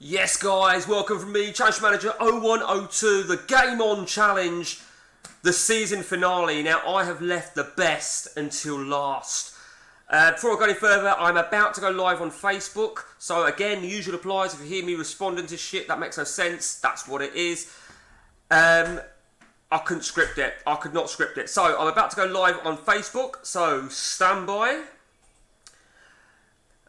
Yes, guys, welcome from me, Challenge Manager 0102, the Game On Challenge, the season finale. Now, I have left the best until last. Before I go any further, I'm about to go live on Facebook. So, again, the usual applies. If you hear me responding to shit, that makes no sense. That's what it is. I couldn't script it. I could not script it. So, I'm about to go live on Facebook. So, stand by.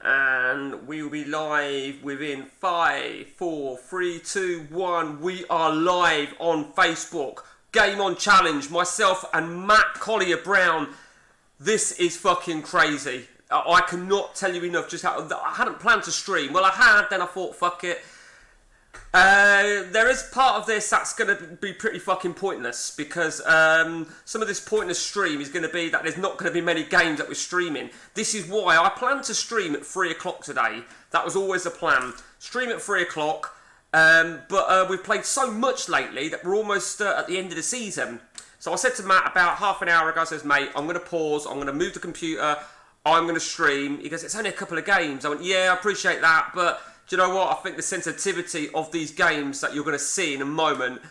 And we will be live within 5, 4, 3, 2, 1. We are live on Facebook. Game On Challenge. Myself and Matt Collier-Brown. This is fucking crazy. I cannot tell you enough just how... I hadn't planned to stream. Well, I had, then I thought, fuck it. There is part of this that's going to be pretty fucking pointless because some of this pointless stream is going to be that there's not going to be many games that we're streaming. This is why I planned to stream at 3 o'clock today. That was always the plan. Stream at 3 o'clock. But we've played so much lately that we're almost at the end of the season. So I said to Matt about half an hour ago, I says, mate, I'm going to pause. I'm going to move the computer. I'm going to stream. He goes, it's only a couple of games. I went, yeah, I appreciate that, but... Do you know what? I think the sensitivity of these games that you're going to see in a moment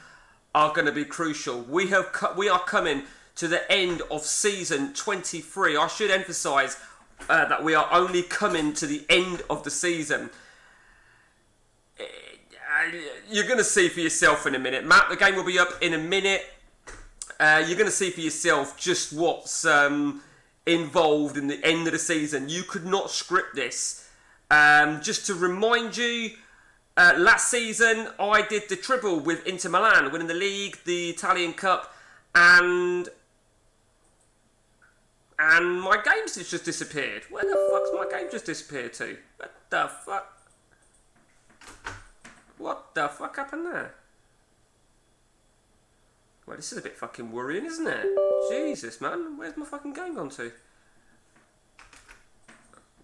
are going to be crucial. We are coming to the end of season 23. I should emphasise that we are only coming to the end of the season. You're going to see for yourself in a minute. Matt, the game will be up in a minute. You're going to see for yourself just what's involved in the end of the season. You could not script this. Just to remind you, last season I did the triple with Inter Milan, winning the league, the Italian Cup, and my games just disappeared. Where the fuck's my game just disappeared to? What the fuck? What the fuck happened there? Well, this is a bit fucking worrying, isn't it? Jesus, man, where's my fucking game gone to?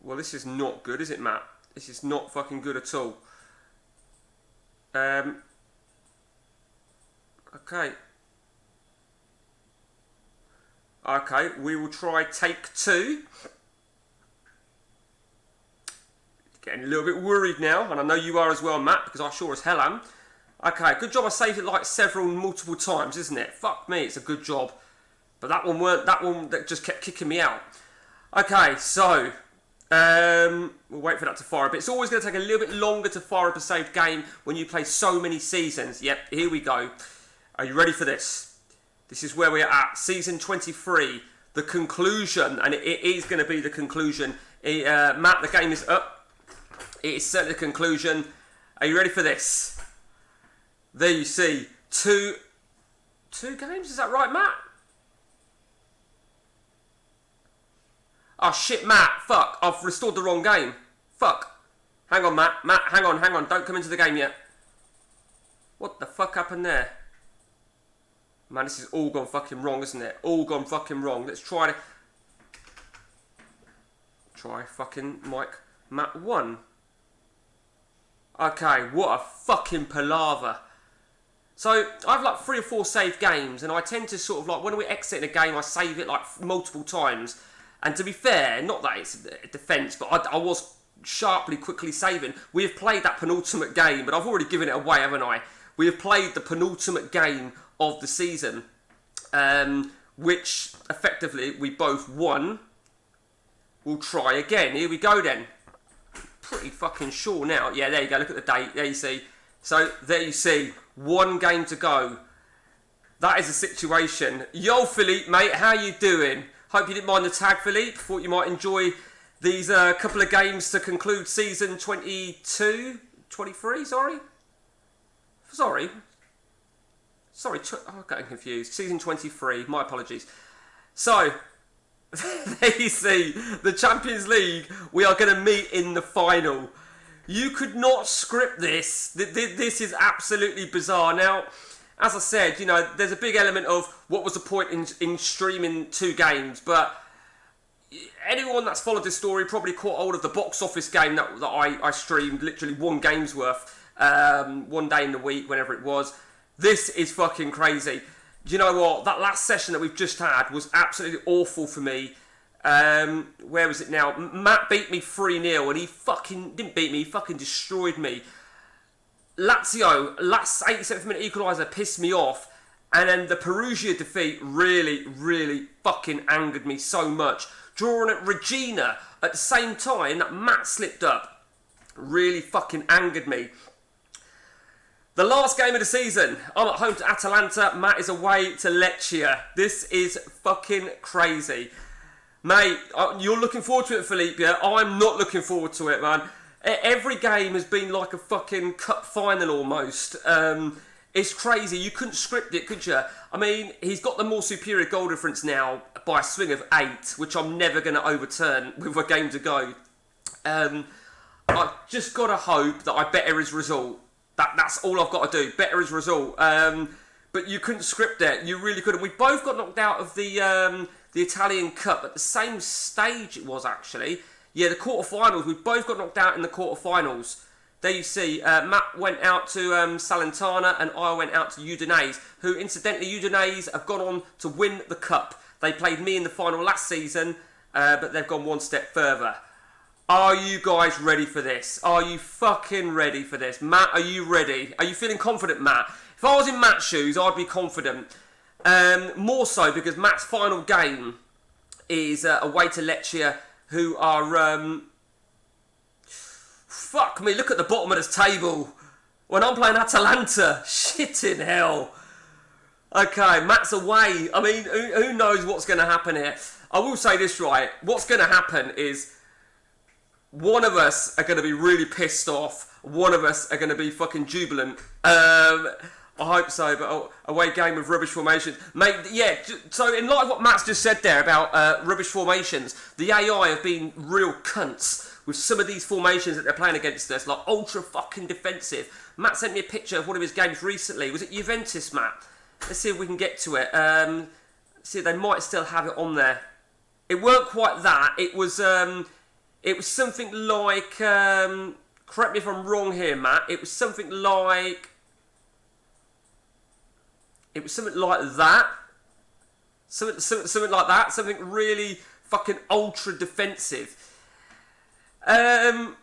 Well, this is not good, is it, Matt? This is not fucking good at all. Okay. Okay, we will try take 2. Getting a little bit worried now, and I know you are as well, Matt, because I sure as hell am. Okay, good job I saved it like multiple times, isn't it? Fuck me, it's a good job. But that one that just kept kicking me out. Okay, so... we'll wait for that to fire up. It's always going to take a little bit longer to fire up a saved game when you play so many seasons. Yep, here we go. Are you ready for this? This is where we're at. Season 23. The conclusion. And it is going to be the conclusion. Matt, the game is up. It is certainly the conclusion. Are you ready for this? There you see. Two games? Is that right, Matt? Oh shit, Matt, fuck, I've restored the wrong game. Fuck. Hang on, Matt, hang on, don't come into the game yet. What the fuck happened there? Man, this is all gone fucking wrong, isn't it? All gone fucking wrong. Let's try fucking Matt 1. Okay, what a fucking palaver. So, I have like 3 or 4 saved games, and I tend to sort of like, when we exit a game, I save it like multiple times. And to be fair, not that it's a defence, but I was quickly saving. We have played that penultimate game, but I've already given it away, haven't I? We have played the penultimate game of the season, which effectively we both won. We'll try again. Here we go then. Pretty fucking sure now. Yeah, there you go. Look at the date. There you see. So, there you see. 1 game to go. That is the situation. Yo, Philippe, mate. How you doing? Hope you didn't mind the tag, Philippe. Thought you might enjoy these couple of games to conclude season 23, sorry? I'm getting confused. Season 23, my apologies. So, there you see, the Champions League, we are going to meet in the final. You could not script this. This is absolutely bizarre. Now... As I said, you know, there's a big element of what was the point in streaming 2 games, but anyone that's followed this story probably caught hold of the box office game that I streamed, literally 1 game's worth, 1 day in the week, whenever it was. This is fucking crazy. Do you know what? That last session that we've just had was absolutely awful for me. Where was it now? Matt beat me 3-0, and he fucking didn't beat me, he fucking destroyed me. Lazio, last 87th minute equaliser pissed me off. And then the Perugia defeat really, really fucking angered me so much. Drawing at Regina at the same time that Matt slipped up really fucking angered me. The last game of the season, I'm at home to Atalanta, Matt is away to Lecce. This is fucking crazy. Mate, you're looking forward to it, Felipe. I'm not looking forward to it, man. Every game has been like a fucking cup final almost. It's crazy. You couldn't script it, could you? I mean, he's got the more superior goal difference now by a swing of 8, which I'm never going to overturn with a game to go. I've just got to hope that I better his result. That's all I've got to do. Better his result. But you couldn't script it. You really couldn't. We both got knocked out of the Italian Cup at the same stage. It was actually. Yeah, the quarterfinals. We both got knocked out in the quarterfinals. There you see, Matt went out to Salernitana and I went out to Udinese, who incidentally, Udinese have gone on to win the cup. They played me in the final last season, but they've gone one step further. Are you guys ready for this? Are you fucking ready for this? Matt, are you ready? Are you feeling confident, Matt? If I was in Matt's shoes, I'd be confident. More so because Matt's final game is away to Lecce, who are... Fuck me, look at the bottom of this table. When I'm playing Atalanta, shit in hell. Okay, Matt's away. I mean, who knows what's going to happen here? I will say this, right? What's going to happen is one of us are going to be really pissed off. One of us are going to be fucking jubilant. I hope so, but away game with rubbish formations. Mate, yeah, so in light of what Matt's just said there about rubbish formations, the AI have been real cunts with some of these formations that they're playing against us, like ultra fucking defensive. Matt sent me a picture of one of his games recently. Was it Juventus, Matt? Let's see if we can get to it. See, they might still have it on there. It weren't quite that. It was something like, correct me if I'm wrong here, Matt. It was something like that. Something like that. Something really fucking ultra defensive. I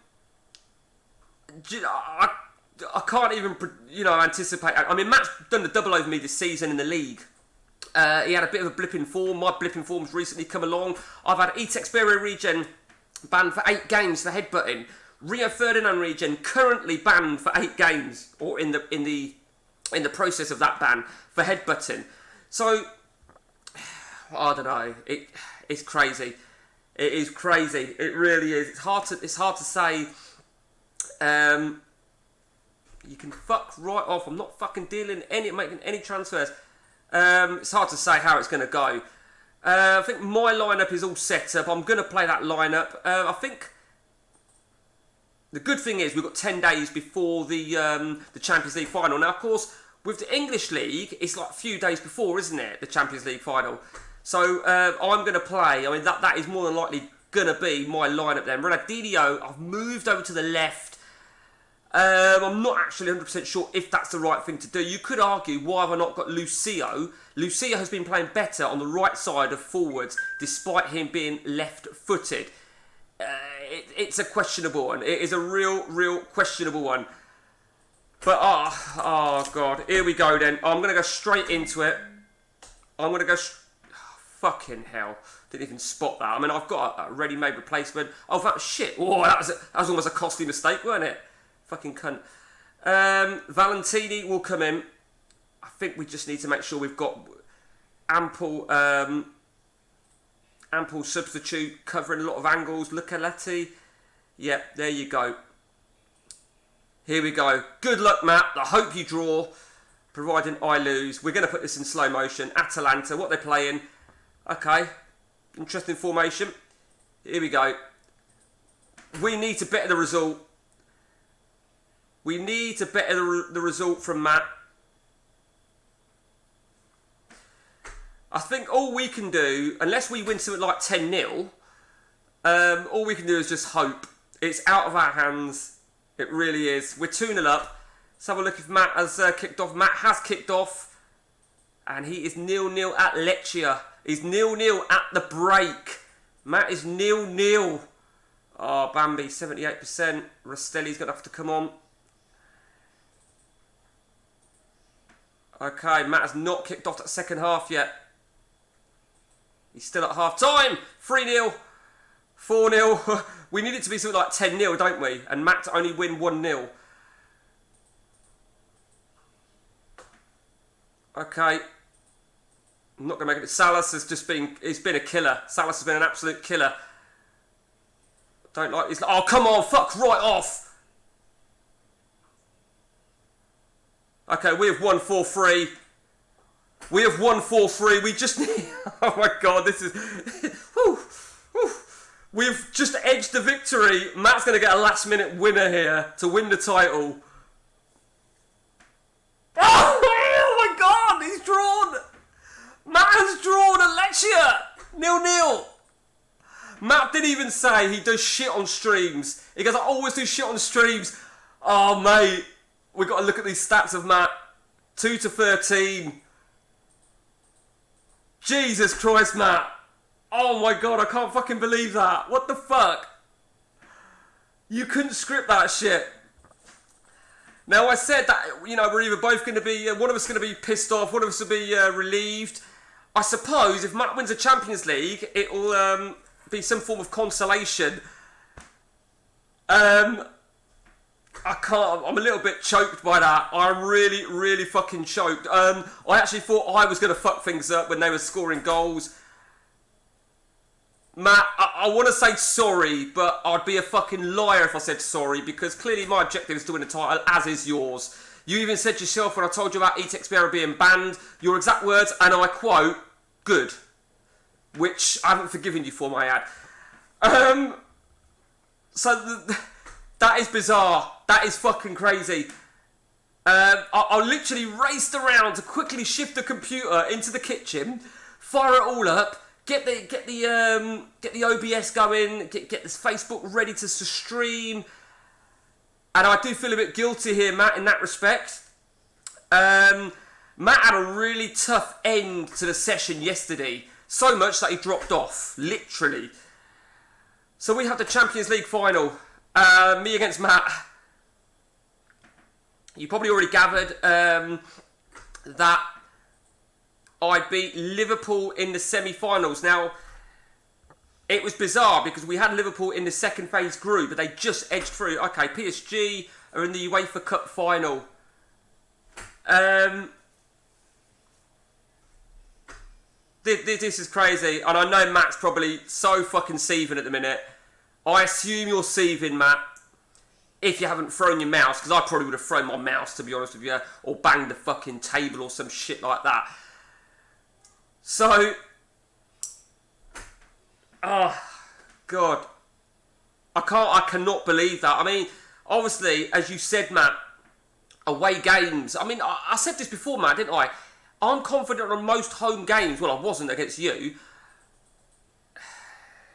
can't even, anticipate. I mean, Matt's done the double over me this season in the league. He had a bit of a blip in form. My blip in form's recently come along. I've had Etex Bero Regen banned for 8 games for headbutting. Rio Ferdinand Regen currently banned for 8 games, or in the process of that ban for headbutting. So I don't know. It's crazy. It is crazy. It really is. It's hard to say. You can fuck right off. I'm not fucking making any transfers. It's hard to say how it's going to go. I think my lineup is all set up. I'm going to play that lineup. I think the good thing is we've got 10 days before the Champions League final. Now, of course, with the English League, it's like a few days before, isn't it? The Champions League final. So I'm going to play. I mean, that is more than likely going to be my lineup then. Ronaldinho, I've moved over to the left. I'm not actually 100% sure if that's the right thing to do. You could argue, why have I not got Lucio? Lucio has been playing better on the right side of forwards, despite him being left-footed. It's a questionable one. It is a real questionable one. But, oh God, here we go then. I'm going to go straight into it. I'm going to go... fucking hell. Didn't even spot that. I mean, I've got a ready-made replacement. Oh, that shit. Oh, that was almost a costly mistake, weren't it? Fucking cunt. Valentini will come in. I think we just need to make sure we've got ample substitute covering a lot of angles. Lucaletti. Yep, there you go. Here we go. Good luck, Matt. I hope you draw, providing I lose. We're going to put this in slow motion. Atalanta, what they're playing. Okay. Interesting formation. Here we go. We need to better the result. We need to better the result from Matt. I think all we can do, unless we win something like 10-0, all we can do is just hope. It's out of our hands. It really is. We're 2-0 up. Let's have a look if Matt has kicked off. Matt has kicked off. And he is 0-0 at Lecce. He's 0-0 at the break. Matt is 0-0. Oh, Bambi, 78%. Rastelli's going to have to come on. Okay, Matt has not kicked off that second half yet. He's still at half time. 3-0. 4-0. We need it to be something like 10-0, don't we? And Matt to only win 1-0. Okay. I'm not going to make it. Salas has just been... He's been a killer. Salas has been an absolute killer. Don't like this. Oh, come on. Fuck right off. Okay, we have won 4-3. We have won 4-3. We just need... Oh my God, this is... Whew, whew. We've just edged the victory. Matt's going to get a last minute winner here to win the title. Oh my God, he's drawn. Matt has drawn Alexia. 0-0. Matt didn't even say he does shit on streams. He goes, I always do shit on streams. Oh mate, we've got to look at these stats of Matt. 2-13. Jesus Christ, Matt. Oh my God, I can't fucking believe that. What the fuck? You couldn't script that shit. Now, I said that, you know, we're either both going to be, one of us going to be pissed off, one of us will be relieved. I suppose if Matt wins the Champions League, it'll be some form of consolation. I can't, I'm a little bit choked by that. I'm really, really fucking choked. I actually thought I was going to fuck things up when they were scoring goals. Matt, I want to say sorry, but I'd be a fucking liar if I said sorry, because clearly my objective is to win the title, as is yours. You even said yourself when I told you about ETXBR being banned, your exact words, and I quote, good. Which I haven't forgiven you for, my ad. So that is bizarre. That is fucking crazy. I literally raced around to quickly shift the computer into the kitchen, fire it all up, get the OBS going, get this Facebook ready to stream, and I do feel a bit guilty here, Matt, in that respect. Matt had a really tough end to the session yesterday, so much that he dropped off, literally. So we have the Champions League final, me against Matt. You probably already gathered that I beat Liverpool in the semi-finals. Now, it was bizarre because we had Liverpool in the second phase group, but they just edged through. Okay, PSG are in the UEFA Cup final. This is crazy, and I know Matt's probably so fucking seething at the minute. I assume you're seething, Matt, if you haven't thrown your mouse, because I probably would have thrown my mouse, to be honest with you, or banged the fucking table or some shit like that. So, oh, God. I cannot believe that. I mean, obviously, as you said, Matt, away games. I mean, I said this before, Matt, didn't I? I'm confident on most home games. Well, I wasn't against you.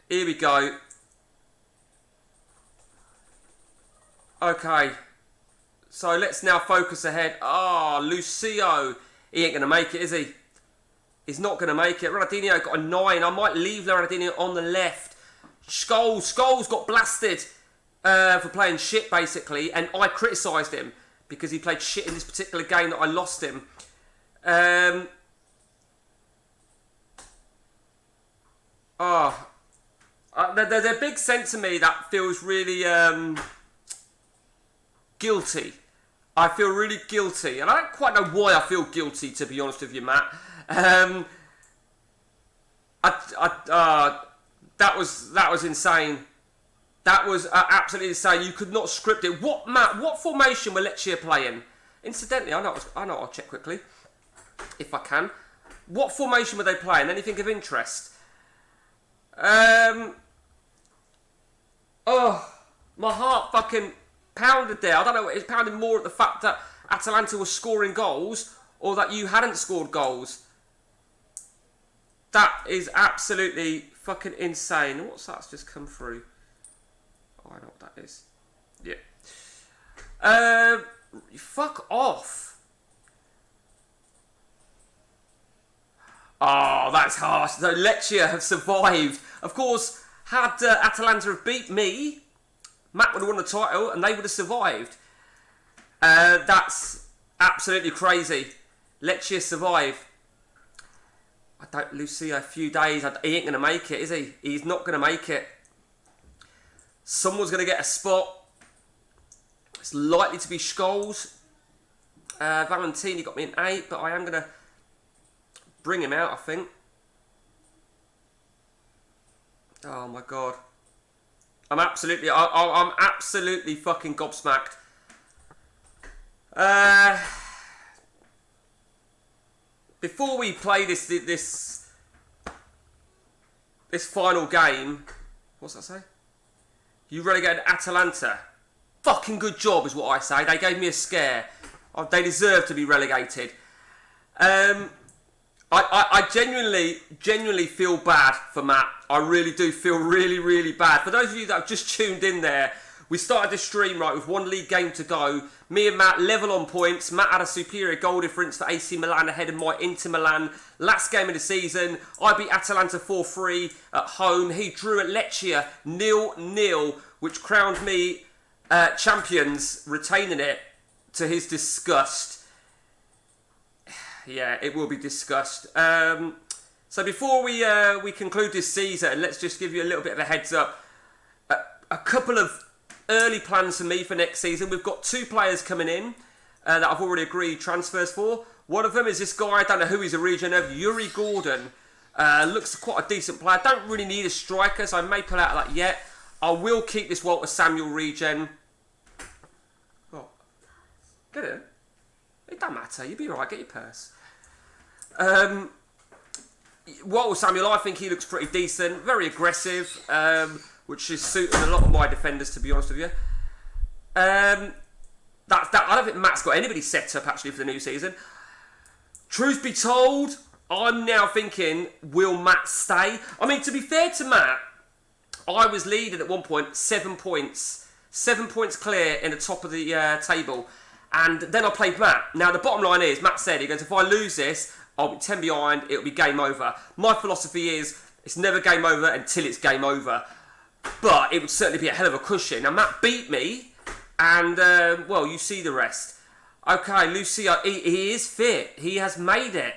Here we go. Okay. So, let's now focus ahead. Ah, Lucio. He ain't going to make it, is he? He's not going to make it. Ronaldinho got a 9. I might leave Ronaldinho on the left. Scholes got blasted for playing shit, basically. And I criticised him because he played shit in this particular game that I lost him. There's a big sense of me that feels really guilty. I feel really guilty. And I don't quite know why I feel guilty, to be honest with you, Matt. That was insane. That was absolutely insane. You could not script it. What, Matt? What formation were Lecce playing? Incidentally, I know. I'll check quickly if I can. What formation were they playing? Anything of interest? Oh, my heart fucking pounded there. I don't know. It's pounded more at the fact that Atalanta was scoring goals or that you hadn't scored goals. That is absolutely fucking insane. What's that's just come through? Oh, I know what that is. Yeah. Fuck off. Oh, that's harsh. So Lecce have survived. Of course, had Atalanta have beat me, Matt would have won the title and they would have survived. That's absolutely crazy. Lecce survive. I don't, Lucia, a few days. He ain't going to make it, is he? He's not going to make it. Someone's going to get a spot. It's likely to be Scholes. Valentini got me an 8, but I am going to bring him out, I think. Oh my god. I'm absolutely fucking gobsmacked. Before we play this final game, what's that say? You relegated Atalanta. Fucking good job is what I say. They gave me a scare. They deserve to be relegated. I genuinely feel bad for Matt. I really do feel really bad. For those of you that have just tuned in there, we started this stream right with one league game to go. Me and Matt level on points. Matt had a superior goal difference for AC Milan ahead of my Inter Milan. Last game of the season, I beat Atalanta 4-3 at home. He drew at Lecce 0-0, which crowned me champions, retaining it to his disgust. Yeah, it will be discussed. So before we conclude this season, let's just give you a little bit of a heads up. A couple of early plans for me for next season. We've got 2 players coming in that I've already agreed transfers for. One of them is this guy, I don't know who he's a region of, Yuri Gordon. Looks quite a decent player. I don't really need a striker, so I may pull out of that yet. I will keep this Walter Samuel regen. What? Get it? It don't matter, you'll be alright, get your purse. Walter Samuel, I think he looks pretty decent, very aggressive, which is suiting a lot of my defenders, to be honest with you. I don't think Matt's got anybody set up actually for the new season. Truth be told, I'm now thinking, will Matt stay? I mean, to be fair to Matt, I was leading at one point 7 points. 7 points clear in the top of the table. And then I played Matt. Now, the bottom line is, Matt said, he goes, if I lose this, I'll be 10 behind, it'll be game over. My philosophy is, it's never game over until it's game over. But it would certainly be a hell of a cushion. Now, Matt beat me, and, well, you see the rest. Okay, Lucia, he is fit. He has made it.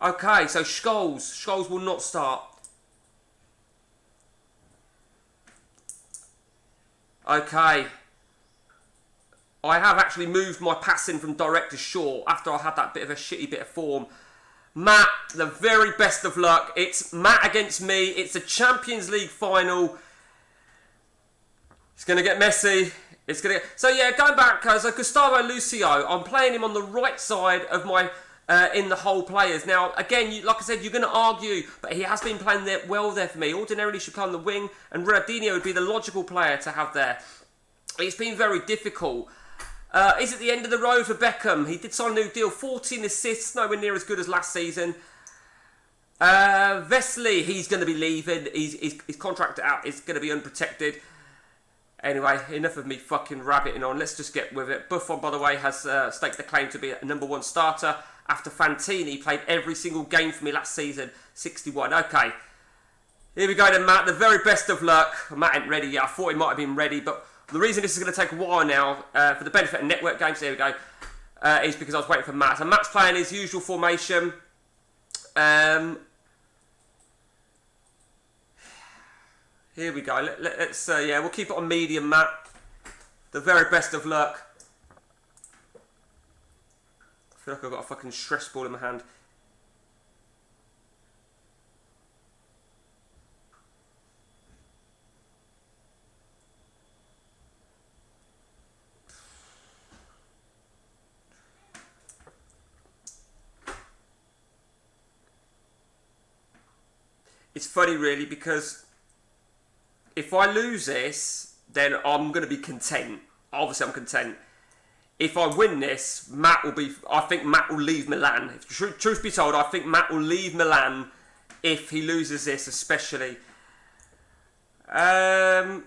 Okay, so Scholes will not start. Okay. I have actually moved my passing from direct to short after I had that bit of a shitty bit of form. Matt, the very best of luck. It's Matt against me. It's a Champions League final. It's going to get messy. It's going to get... So yeah, going back, so Gustavo Lucio, I'm playing him on the right side of my in the whole players. Now, again, like I said, you're going to argue, but he has been playing well there for me. Ordinarily should play on the wing, and Ronaldinho would be the logical player to have there. It's been very difficult. Is it the end of the road for Beckham? He did sign a new deal, 14 assists, nowhere near as good as last season. Vesely, he's going to be leaving. His contract out is going to be unprotected. Anyway, enough of me fucking rabbiting on. Let's just get with it. Buffon, by the way, has staked the claim to be a #1 starter after Fantini played every single game for me last season. 61. Okay. Here we go then, Matt. The very best of luck. Matt ain't ready yet. I thought he might have been ready, but the reason this is going to take a while now, for the benefit of network games, there we go, is because I was waiting for Matt. So Matt's playing his usual formation. Here we go. Let's yeah, we'll keep it on medium, Matt. The very best of luck. I feel like I've got a fucking stress ball in my hand. It's funny, really, because if I lose this, then I'm going to be content. Obviously, I'm content. If I win this, Matt will be... I think Matt will leave Milan. If truth be told, I think Matt will leave Milan if he loses this, especially. I'm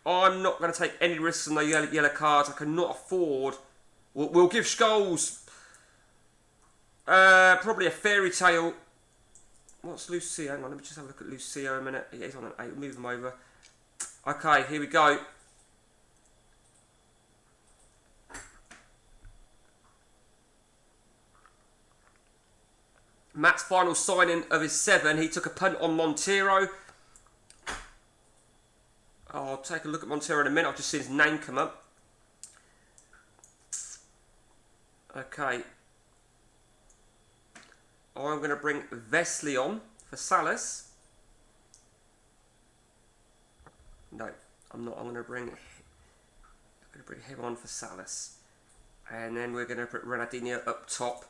not going to take any risks on the yellow cards. I cannot afford... We'll give Scholes probably a fairy tale... What's Lucio? Hang on, let me just have a look at Lucio a minute. Yeah, he's on an 8. We'll move him over. Okay, here we go. Matt's final signing of his 7. He took a punt on Montero. I'll take a look at Montero in a minute. I've just seen his name come up. Okay. I'm going to bring Vesley on for Salas. No, I'm not. I'm going to bring him on for Salas. And then we're going to put Ronaldinho up top.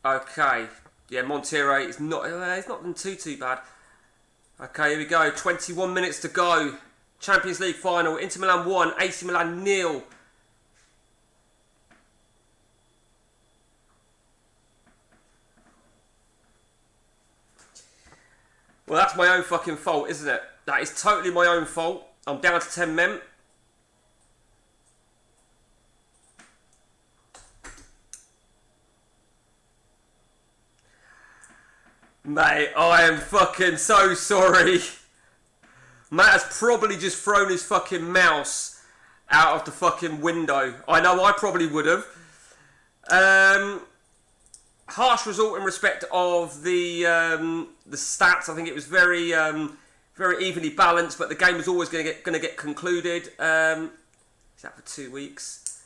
Okay. Yeah, Montero is not. He's not done too bad. Okay, here we go. 21 minutes to go. Champions League final. Inter Milan 1, AC Milan 0. Well, that's my own fucking fault, isn't it? That is totally my own fault. I'm down to 10 men. Mate, I am fucking so sorry. Matt has probably just thrown his fucking mouse out of the fucking window. I know I probably would have. Harsh result in respect of the stats. I think it was very evenly balanced, but the game was always going to get concluded. Is that for 2 weeks?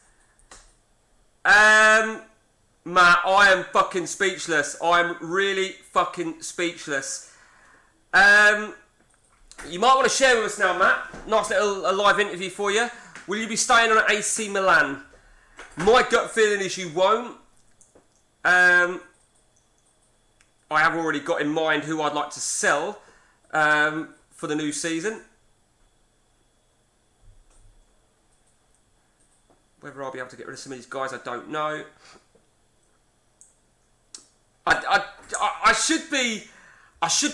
Matt, I am fucking speechless. I am really fucking speechless. You might want to share with us now, Matt. Nice little live interview for you. Will you be staying on at AC Milan? My gut feeling is you won't. I have already got in mind who I'd like to sell for the new season. Whether I'll be able to get rid of some of these guys, I don't know. I should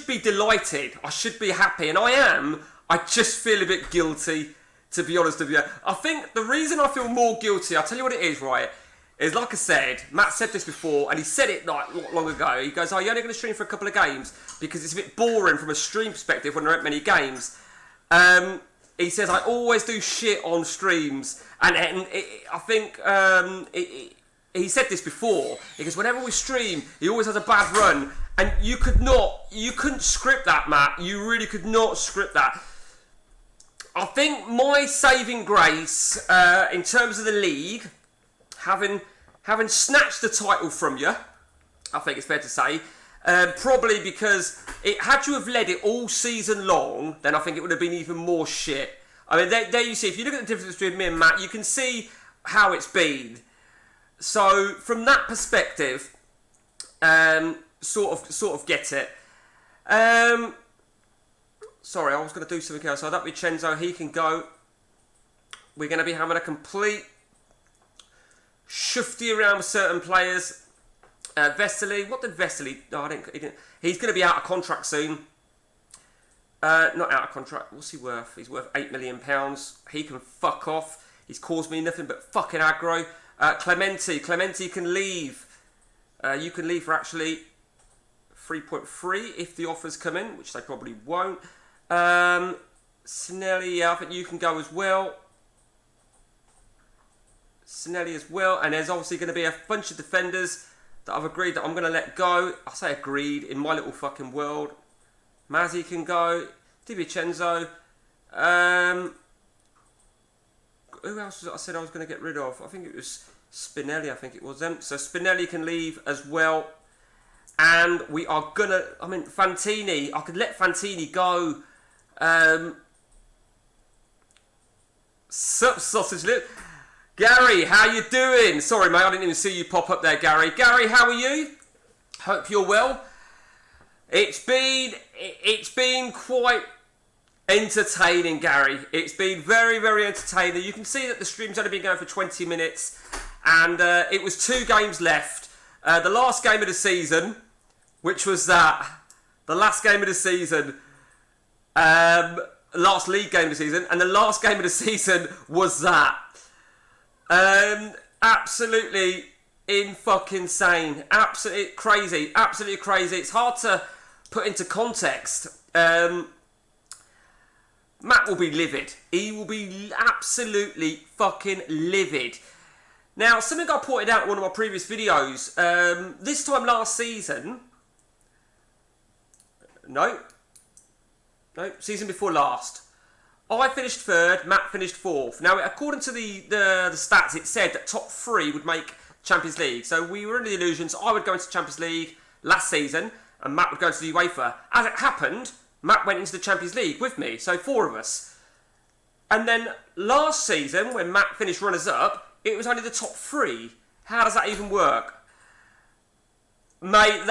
be delighted. I should be happy, and I am. I just feel a bit guilty, to be honest with you. I think the reason I feel more guilty, I'll tell you what it is, right? Is like I said, Matt said this before, and he said it like long ago. He goes, "Oh, you're only going to stream for a couple of games because it's a bit boring from a stream perspective when there aren't many games." He says, "I always do shit on streams," and I think he said this before. He goes, "Whenever we stream, he always has a bad run," and you couldn't script that, Matt. You really could not script that. I think my saving grace in terms of the league, having snatched the title from you, I think it's fair to say, probably because had you have led it all season long, then I think it would have been even more shit. I mean, there you see, if you look at the difference between me and Matt, you can see how it's been. So from that perspective, sort of get it. Sorry, I was going to do something else. So that Vincenzo, he can go. We're going to be having a complete shufty around with certain players. Vesely, what did Vesely? No, he didn't. He's going to be out of contract soon. Not out of contract. What's he worth? He's worth £8 million. He can fuck off. He's caused me nothing but fucking aggro. Clemente can leave. You can leave for actually 3.3 if the offers come in, which they probably won't. Sinelli, yeah, I think you can go as well. Sinelli as well, and there's obviously going to be a bunch of defenders that I've agreed that I'm going to let go. I say agreed in my little fucking world. Mazzi can go. Di Vincenzo. Who else was it I said I was going to get rid of? I think it was Spinelli, I think it was them. So Spinelli can leave as well. And we are going to... I mean, Fantini. I could let Fantini go. Sausage lip. Gary, how you doing? Sorry, mate, I didn't even see you pop up there, Gary. Gary, how are you? Hope you're well. It's been quite entertaining, Gary. It's been very, very entertaining. You can see that the stream's only been going for 20 minutes, and it was 2 games left. The last game of the season, which was the last game of the season, last league game of the season, and the last game of the season was that. Absolutely fucking insane. Absolutely crazy. Absolutely crazy. It's hard to put into context. Matt will be livid. He will be absolutely fucking livid. Now, something I pointed out in one of my previous videos, this time last season, season before last, I finished third, Matt finished fourth. Now, according to the stats, it said that top three would make Champions League. So we were in the illusions. I would go into Champions League last season, and Matt would go into the UEFA. As it happened, Matt went into the Champions League with me, so 4 of us. And then last season, when Matt finished runners-up, it was only the top 3. How does that even work? Mate,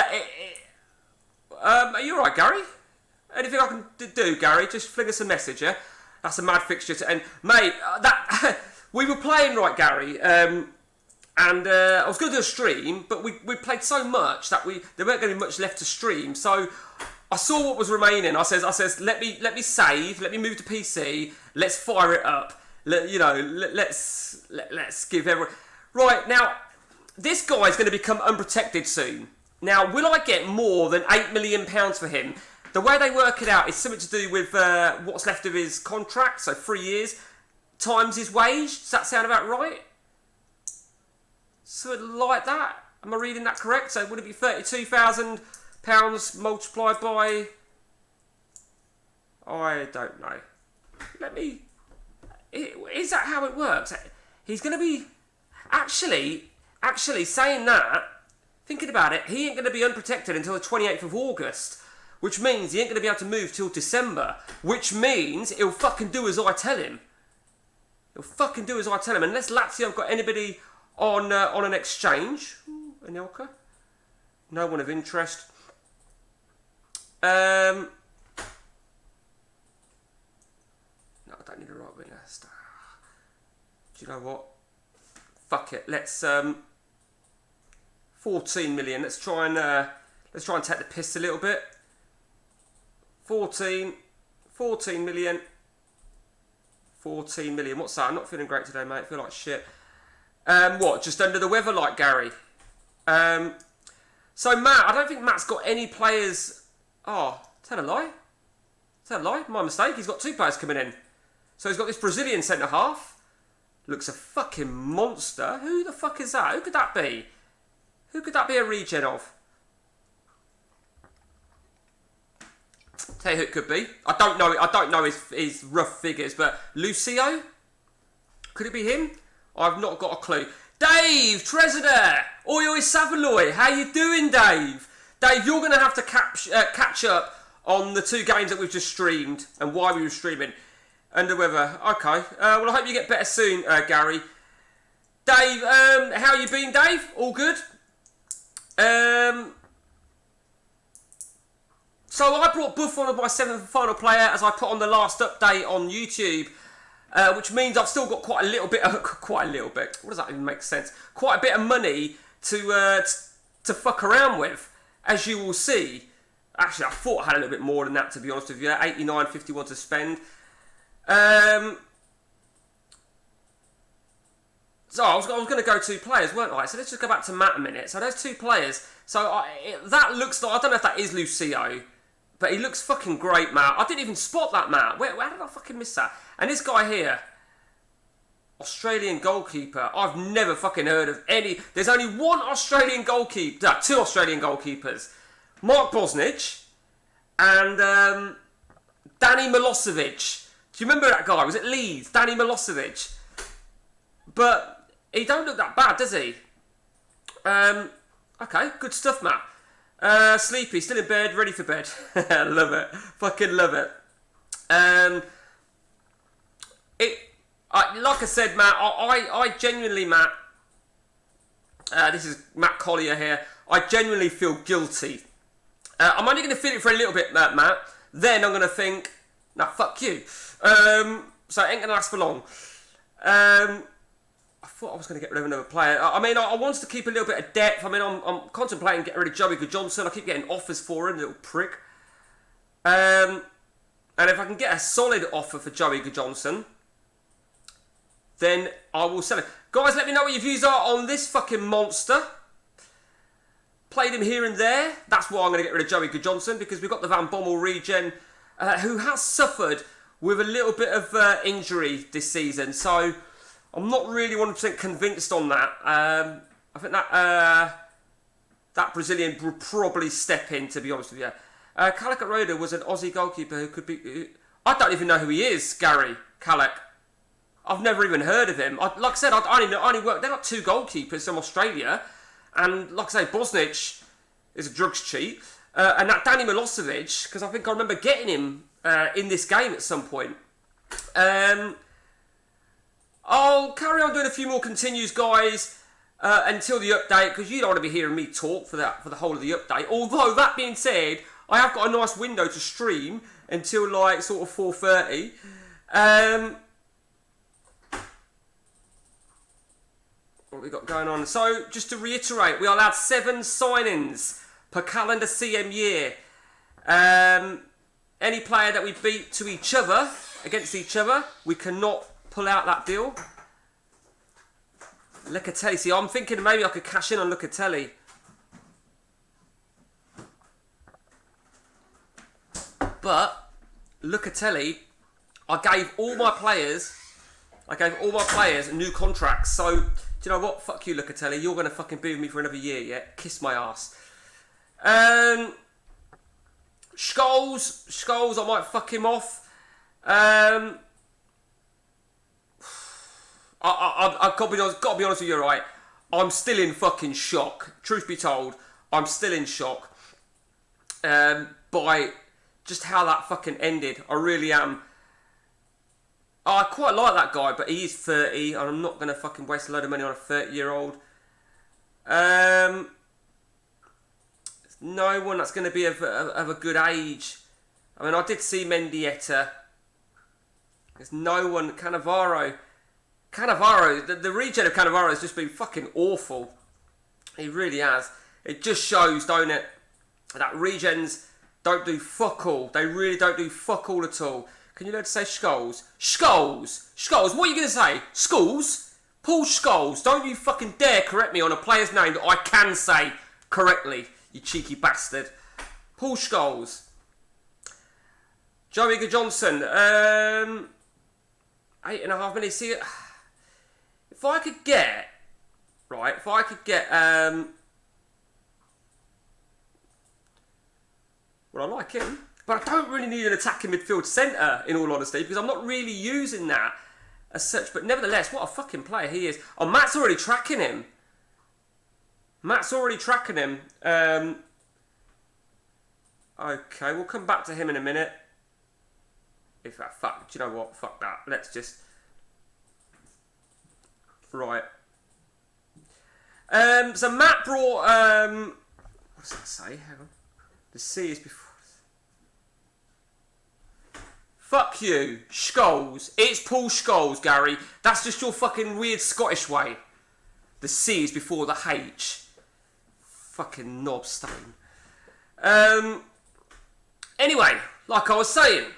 are you alright, Gary? Anything I can do, Gary? Just fling us a message, yeah? That's a mad fixture to end. Mate, we were playing, right, Gary, and I was going to do a stream, but we played so much that there weren't going to be much left to stream, so I saw what was remaining. I says, let me save, let me move to PC, let's fire it up. Let's give everyone... Right, now, this guy's going to become unprotected soon. Now, will I get more than £8 million for him? The way they work it out is something to do with what's left of his contract, so 3 years, times his wage. Does that sound about right? So like that? Am I reading that correct? So would it be £32,000 multiplied by... I don't know. Is that how it works? He's going to be... Actually, saying that, thinking about it, he ain't going to be unprotected until the 28th of August, which means he ain't going to be able to move till December, which means he'll fucking do as I tell him. Unless Lazio have got anybody on an exchange. Ooh, Anelka. No one of interest. No, I don't need a right winger. Do you know what? Fuck it. Let's 14 million. Let's try and take the piss a little bit. 14 million. 14 million. What's that? I'm not feeling great today, mate. I feel like shit. What? Just under the weather, like Gary. So Matt, I don't think Matt's got any players. Oh, tell a lie. My mistake. He's got 2 players coming in. So he's got this Brazilian centre half. Looks a fucking monster. Who the fuck is that? Who could that be? Who could that be a regen of? Tell you who it could be. I don't know his rough figures, but Lucio? Could it be him? I've not got a clue. Dave Tresidder! Oi oi Savaloy! How you doing, Dave? Dave, you're going to have to catch up on the 2 games that we've just streamed and why we were streaming. Under weather. Okay. Well, I hope you get better soon, Gary. Dave, how you been, Dave? All good? So I brought Buffon as my 7th and final player, as I put on the last update on YouTube, which means I've still got quite a little bit. What does that even make sense? Quite a bit of money to fuck around with, as you will see. Actually, I thought I had a little bit more than that, to be honest with you. 89.51 to spend. So I was going to go 2 players, weren't I? So let's just go back to Matt a minute. So there's 2 players. So that looks like, I don't know if that is Lucio, but he looks fucking great, Matt. I didn't even spot that, Matt. Where did I fucking miss that? And this guy here, Australian goalkeeper. I've never fucking heard of any. There's only 1 Australian goalkeeper, 2 Australian goalkeepers. Mark Bosnich and Danny Milosevic. Do you remember that guy? Was it Leeds? Danny Milosevic. But he don't look that bad, does he? Okay, good stuff, Matt. Sleepy, still in bed, ready for bed. Love it. Fucking love it. Like I said, Matt, I genuinely, Matt, this is Matt Collier here, I genuinely feel guilty. I'm only going to feel it for a little bit, Matt. Then I'm going to think, nah, fuck you. So it ain't going to last for long. I thought I was going to get rid of another player. I mean, I wanted to keep a little bit of depth. I mean, I'm contemplating getting rid of Joey Johnson. I keep getting offers for him, little prick. And if I can get a solid offer for Joey Johnson, then I will sell it. Guys, let me know what your views are on this fucking monster. Played him here and there. That's why I'm going to get rid of Joey Johnson, because we've got the Van Bommel regen, who has suffered with a little bit of injury this season. So I'm not really 100% convinced on that. I think that Brazilian would probably step in, to be honest with you. Kalak Roda was an Aussie goalkeeper who could be... I don't even know who he is, Gary Kalak. I've never even heard of him. Like I said, I only work... They're not 2 goalkeepers from Australia. And like I say, Bosnich is a drugs cheat. And that Danny Milosevic, because I think I remember getting him in this game at some point. I'll carry on doing a few more continues, guys, until the update, because you don't want to be hearing me talk for the whole of the update. Although, that being said, I have got a nice window to stream until, like, sort of 4:30. What have we got going on? So, just to reiterate, we are allowed 7 signings per calendar CM year. Any player that we beat to each other, against each other, we cannot pull out that deal. Locatelli. See, I'm thinking maybe I could cash in on Locatelli. But Locatelli, I gave all my players new contracts. So, do you know what? Fuck you, Locatelli. You're gonna fucking be with me for another year, yeah? Kiss my ass. Scholes, I might fuck him off. I've got to be honest with you, right? I'm still in fucking shock. Truth be told, I'm still in shock by just how that fucking ended. I really am. I quite like that guy, but he is 30, and I'm not going to fucking waste a load of money on a 30-year-old. There's no one that's going to be of a good age. I mean, I did see Mendieta. There's no one. Cannavaro, the regen of Cannavaro has just been fucking awful. He really has. It just shows, don't it, that regens don't do fuck all. They really don't do fuck all at all. Can you learn to say Scholes? Scholes, what are you going to say? Schools? Paul Scholes. Don't you fucking dare correct me on a player's name that I can say correctly, you cheeky bastard. Paul Scholes. Joe Eager Johnson. 8.5 minutes. See, if I could get... Right, well, I like him. But I don't really need an attacking midfield centre, in all honesty, because I'm not really using that as such. But nevertheless, what a fucking player he is. Oh, Matt's already tracking him. Okay, we'll come back to him in a minute. Do you know what? Fuck that. Let's just... Right. So Matt brought... what does that say? Hang on. The C is before... Fuck you, Scholes. It's Paul Scholes, Gary. That's just your fucking weird Scottish way. The C is before the H. Fucking knob stain. Anyway, like I was saying,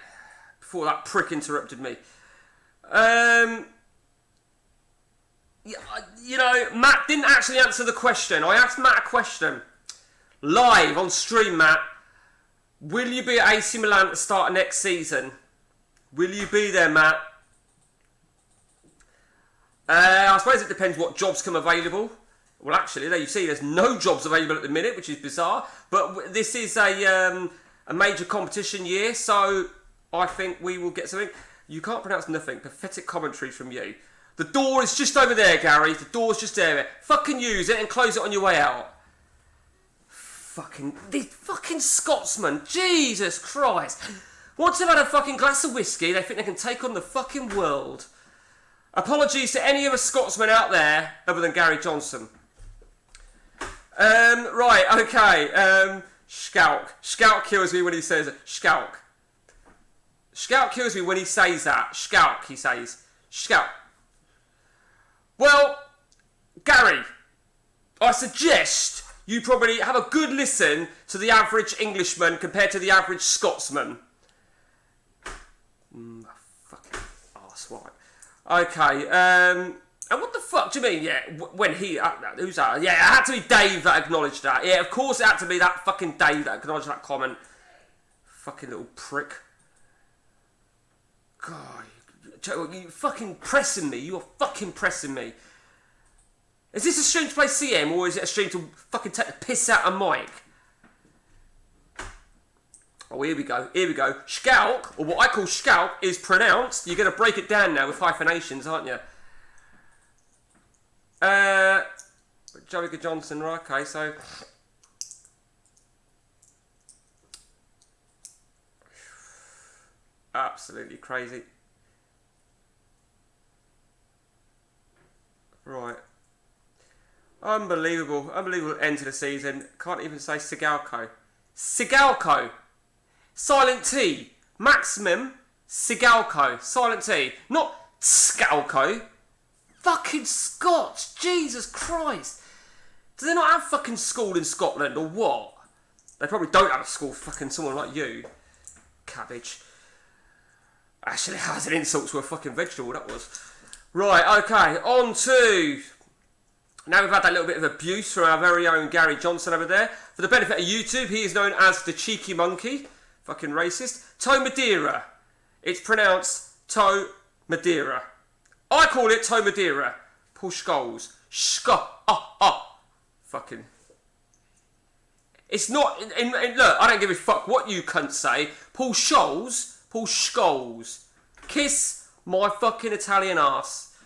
before that prick interrupted me. You know, Matt didn't actually answer the question. I asked Matt a question. Live on stream, Matt. Will you be at AC Milan at the start of next season? Will you be there, Matt? I suppose it depends what jobs come available. Well, actually, there you see, there's no jobs available at the minute, which is bizarre. But this is a major competition year, so I think we will get something. You can't pronounce nothing. Pathetic commentary from you. The door is just over there, Gary. The door's just there. Fucking use it and close it on your way out. These fucking Scotsmen. Jesus Christ. Once they've had a fucking glass of whiskey, they think they can take on the fucking world. Apologies to any other Scotsmen out there other than Gary Johnson. Right, okay. Scout. Scout kills me when he says Scout. Scout kills me when he says that. Scout, he says. Scout. Well, Gary, I suggest you probably have a good listen to the average Englishman compared to the average Scotsman. Fucking arsewipe. Okay, and what the fuck do you mean, yeah, when he, who's that? Yeah, it had to be Dave that acknowledged that. Yeah, of course it had to be that fucking Dave that acknowledged that comment. Fucking little prick. God, You fucking pressing me. You are fucking pressing me. Is this a stream to play CM or is it a stream to fucking take the piss out of Mike? Oh, here we go. Here we go. Schalk, or what I call schalk, is pronounced. You're going to break it down now with hyphenations, aren't you? Joey Johnson, right? Okay, so. Absolutely crazy. Right. Unbelievable. Unbelievable end to the season. Can't even say Sigalco. Sigalco. Silent T. Maximum Sigalco. Silent T. Not Scalco. Fucking Scots. Jesus Christ. Do they not have fucking school in Scotland or what? They probably don't have a school for fucking someone like you. Cabbage. Actually, that was an insult to a fucking vegetable, that was. Right, okay, on to... Now we've had that little bit of abuse from our very own Gary Johnson over there. For the benefit of YouTube, he is known as the Cheeky Monkey. Fucking racist. Toe Madeira. It's pronounced Toe Madeira. I call it Toe Madeira. Paul Scholes. Fucking... It's not... look, I don't give a fuck what you cunts say. Paul Scholes... Paul Scholes. Kiss my fucking Italian ass.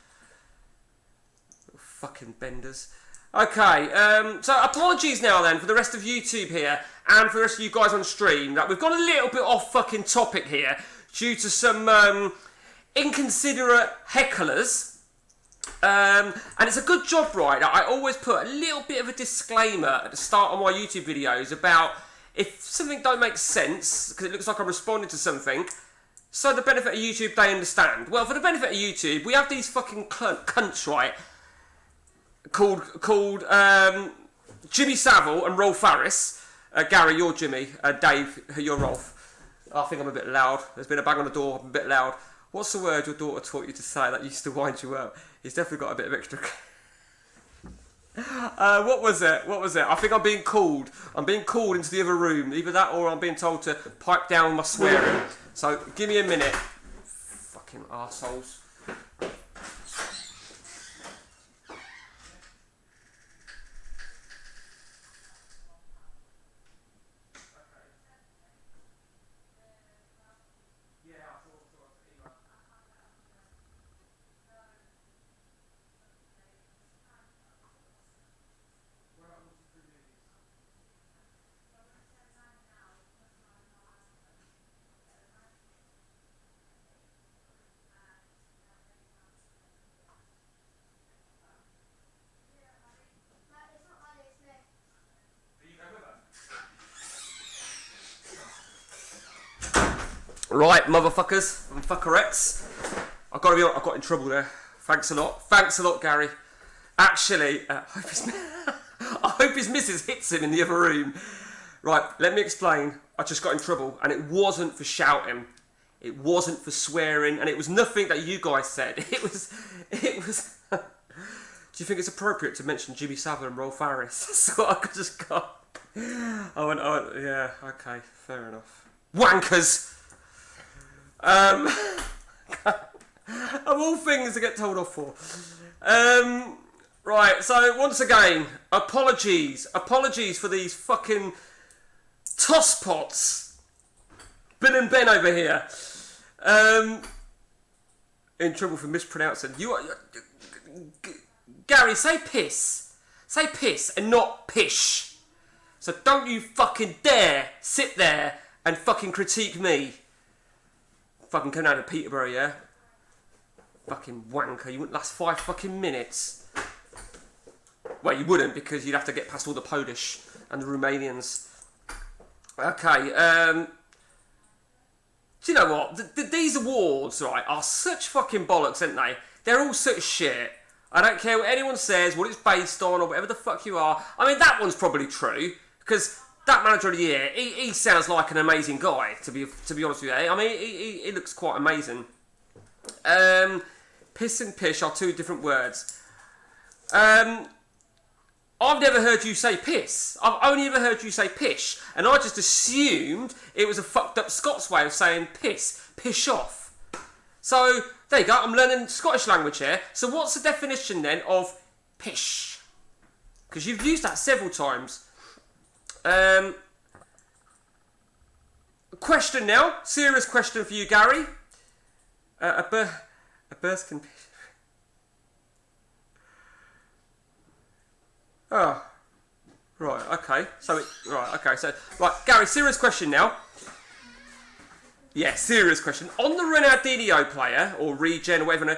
Little fucking benders. Okay, so apologies now then for the rest of YouTube here and for the rest of you guys on stream that we've got a little bit off fucking topic here due to some inconsiderate hecklers. And it's a good job, right? I always put a little bit of a disclaimer at the start of my YouTube videos about if something don't make sense, because it looks like I'm responding to something, so the benefit of YouTube, they understand. Well, for the benefit of YouTube, we have these fucking cunts, right, called Jimmy Savile and Rolf Harris. Gary, you're Jimmy. Dave, you're Rolf. I think I'm a bit loud. There's been a bang on the door. I'm a bit loud. What's the word your daughter taught you to say that used to wind you up? He's definitely got a bit of extra... what was it? I think I'm being called. I'm being called into the other room. Either that or I'm being told to pipe down my swearing. So, give me a minute. Fucking arseholes. Right, motherfuckers and fuckerettes. I got in trouble there. Thanks a lot, Gary. Actually, I hope his missus hits him in the other room. Right, let me explain. I just got in trouble, and it wasn't for shouting. It wasn't for swearing, and it was nothing that you guys said. It was. Do you think it's appropriate to mention Jimmy Savile and Rolf Harris? That's what I just got. I went, yeah, okay, fair enough. Wankers. Of all things to get told off for. Right, so once again, apologies for these fucking tosspots. Bill and Ben over here. In trouble for mispronouncing. Gary, say piss. Say piss and not pish. So don't you fucking dare sit there and fucking critique me. Fucking come down to Peterborough, yeah? Fucking wanker, you wouldn't last 5 fucking minutes. Well, you wouldn't, because you'd have to get past all the Polish and the Romanians. Okay, do you know what? These awards, right, are such fucking bollocks, aren't they? They're all such shit. I don't care what anyone says, what it's based on, or whatever the fuck you are. I mean, that one's probably true, because... that manager of the year, he sounds like an amazing guy, to be honest with you. I mean, he looks quite amazing. Piss and pish are 2 different words. I've never heard you say piss. I've only ever heard you say pish. And I just assumed it was a fucked up Scots way of saying piss. Pish off. So, There you go, I'm learning Scottish language here. So what's the definition then of pish? Because you've used that several times. Question now, serious question for you, Gary. A burst can... Oh, right, okay. So, Gary, serious question now. Yeah, serious question. On the Ronaldinho player, or regen, or whatever,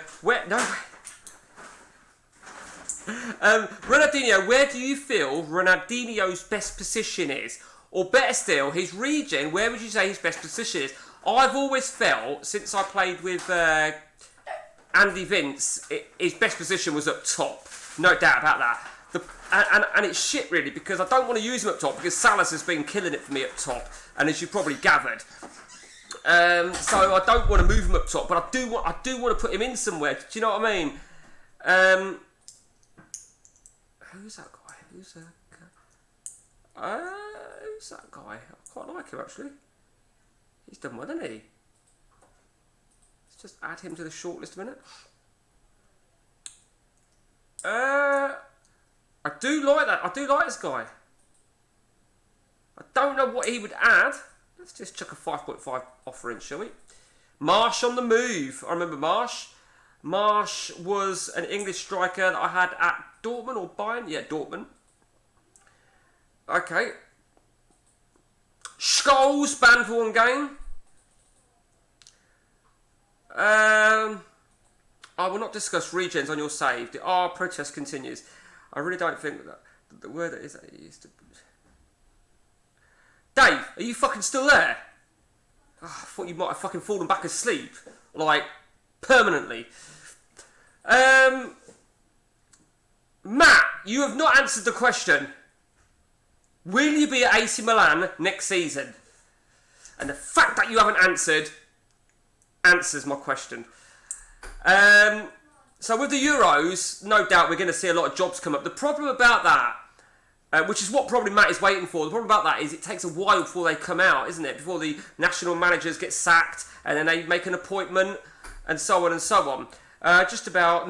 Ronaldinho, where do you feel Ronaldinho's best position is? Or better still, his regen, where would you say his best position is? I've always felt, since I played with Andy Vince, his best position was up top. No doubt about that. And it's shit, really, because I don't want to use him up top, because Salas has been killing it for me up top, and as you probably gathered. So I don't want to move him up top, but I do want to put him in somewhere. Do you know what I mean? Who's that guy? Who's that guy? I quite like him, actually. He's done well, hasn't he? Let's just add him to the shortlist a minute. I do like that. I do like this guy. I don't know what he would add. Let's just chuck a 5.5 offer in, shall we? Marsh on the move. I remember Marsh. Marsh was an English striker that I had at Dortmund or Bayern. Yeah, Dortmund. Okay. Scholes banned for one game. I will not discuss regens on your save. The protest continues. I really don't think that the word that is used to... Dave, are you fucking still there? Oh, I thought you might have fucking fallen back asleep. Like, permanently. Matt, you have not answered the question. Will you be at AC Milan next season? And the fact that you haven't answered answers my question. So with the Euros, no doubt we're going to see a lot of jobs come up. The problem about that, which is what probably Matt is waiting for, the problem about that is it takes a while before they come out, isn't it? Before the national managers get sacked and then they make an appointment and so on and so on. Just about,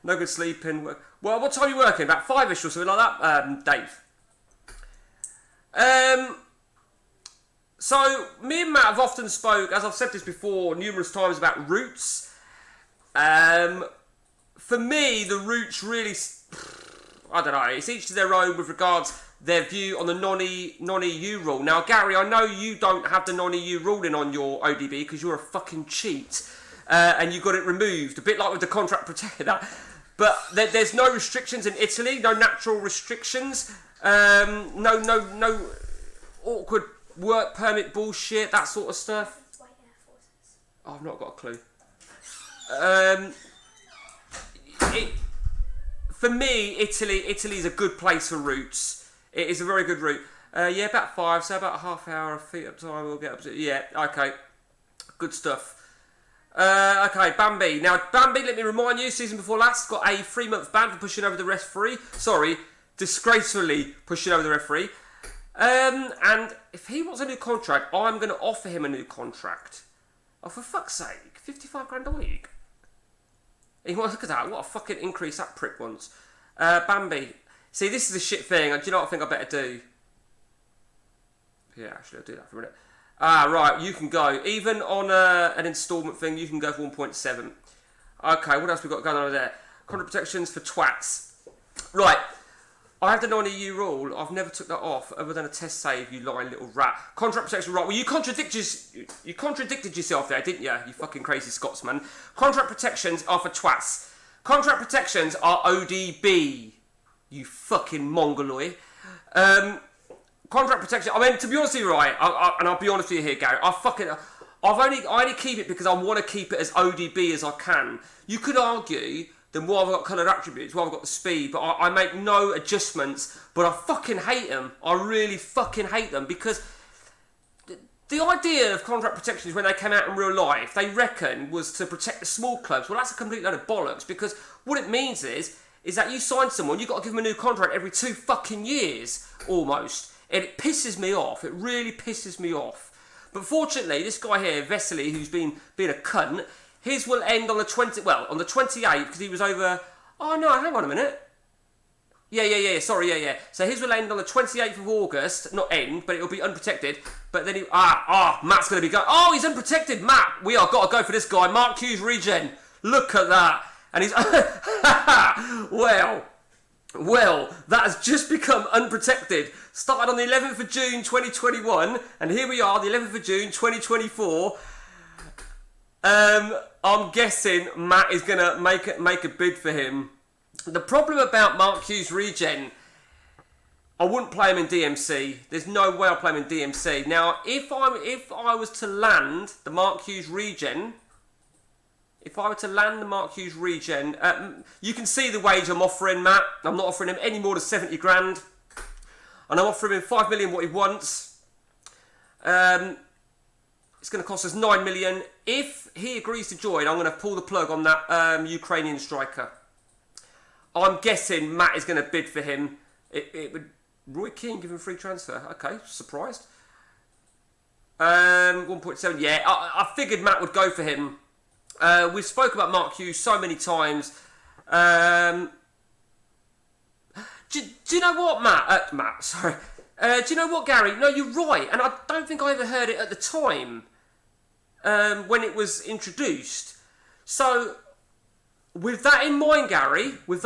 no good sleeping. Well, what time are you working? About 5ish or something like that, Dave? So, me and Matt have often spoke, as I've said this before numerous times, about routes. For me, the routes really, I don't know, it's each to their own with regards their view on the non-EU rule. Now, Gary, I know you don't have the non-EU ruling on your ODB because you're a fucking cheat, and you got it removed, a bit like with the contract protector. But there's no restrictions in Italy, no natural restrictions, no awkward work permit bullshit, that sort of stuff. White Air Forces. Oh, I've not got a clue. For me, Italy's a good place for routes. It is a very good route. Yeah, about 5, so about a half hour, feet up time, we'll get up to... Yeah, okay. Good stuff. Okay, Bambi. Now, Bambi, let me remind you, season before last, got a 3-month ban for pushing over the referee. Sorry, disgracefully pushing over the referee. And if he wants a new contract, I'm going to offer him a new contract. Oh, for fuck's sake, 55 grand a week. He wants, look at that, what a fucking increase that prick wants. Bambi. See, this is a shit thing. Do you know what I think I better do? Yeah, actually, I'll do that for a minute. Right, you can go. Even on an instalment thing, you can go for 1.7. Okay, what else we got going on over there? Contract protections for twats. Right. I have the non-EU rule. I've never took that off, other than a test save, you lying little rat. Contract protection, right. Well, you contradicted yourself there, didn't you? You fucking crazy Scotsman. Contract protections are for twats. Contract protections are ODB. You fucking mongoloid. Contract protection, I mean, to be honest with you, right, and I'll be honest with you here, Gary, I only keep it because I want to keep it as ODB as I can. You could argue, then why have I got coloured attributes, why have I got the speed, but I make no adjustments, but I fucking hate them. I really fucking hate them, because the idea of contract protections when they came out in real life, they reckon, was to protect the small clubs. Well, that's a complete load of bollocks, because what it means is that you sign someone, you've got to give them a new contract every 2 fucking years, almost. And it pisses me off. It really pisses me off. But fortunately, this guy here, Vesely, who's been a cunt, His will end on the on the 28th, because he was over... Oh, no, hang on a minute. Yeah, sorry, yeah. So his will end on the 28th of August, not end, but it'll be unprotected. But then Matt's going to be going, oh, he's unprotected, Matt. We are got to go for this guy, Mark Hughes regen. Look at that. And he's, well, that has just become unprotected. Started on the 11th of June, 2021, and here we are, the 11th of June, 2024. I'm guessing Matt is going to make a bid for him. The problem about Mark Hughes regen, I wouldn't play him in DMC. There's no way I'll play him in DMC. Now, if I was to land the Mark Hughes regen, you can see the wage I'm offering Matt. I'm not offering him any more than 70 grand. And I'm offering him 5 million what he wants. It's going to cost us 9 million. If he agrees to join, I'm going to pull the plug on that Ukrainian striker. I'm guessing Matt is going to bid for him. It would... Roy Keane give him free transfer. Okay, surprised. 1.7, yeah. I figured Matt would go for him. We've spoke about Mark Hughes so many times. Do you know what, Matt? Sorry. Do you know what, Gary? No, you're right. And I don't think I ever heard it at the time when it was introduced. So... with that in mind, Gary, I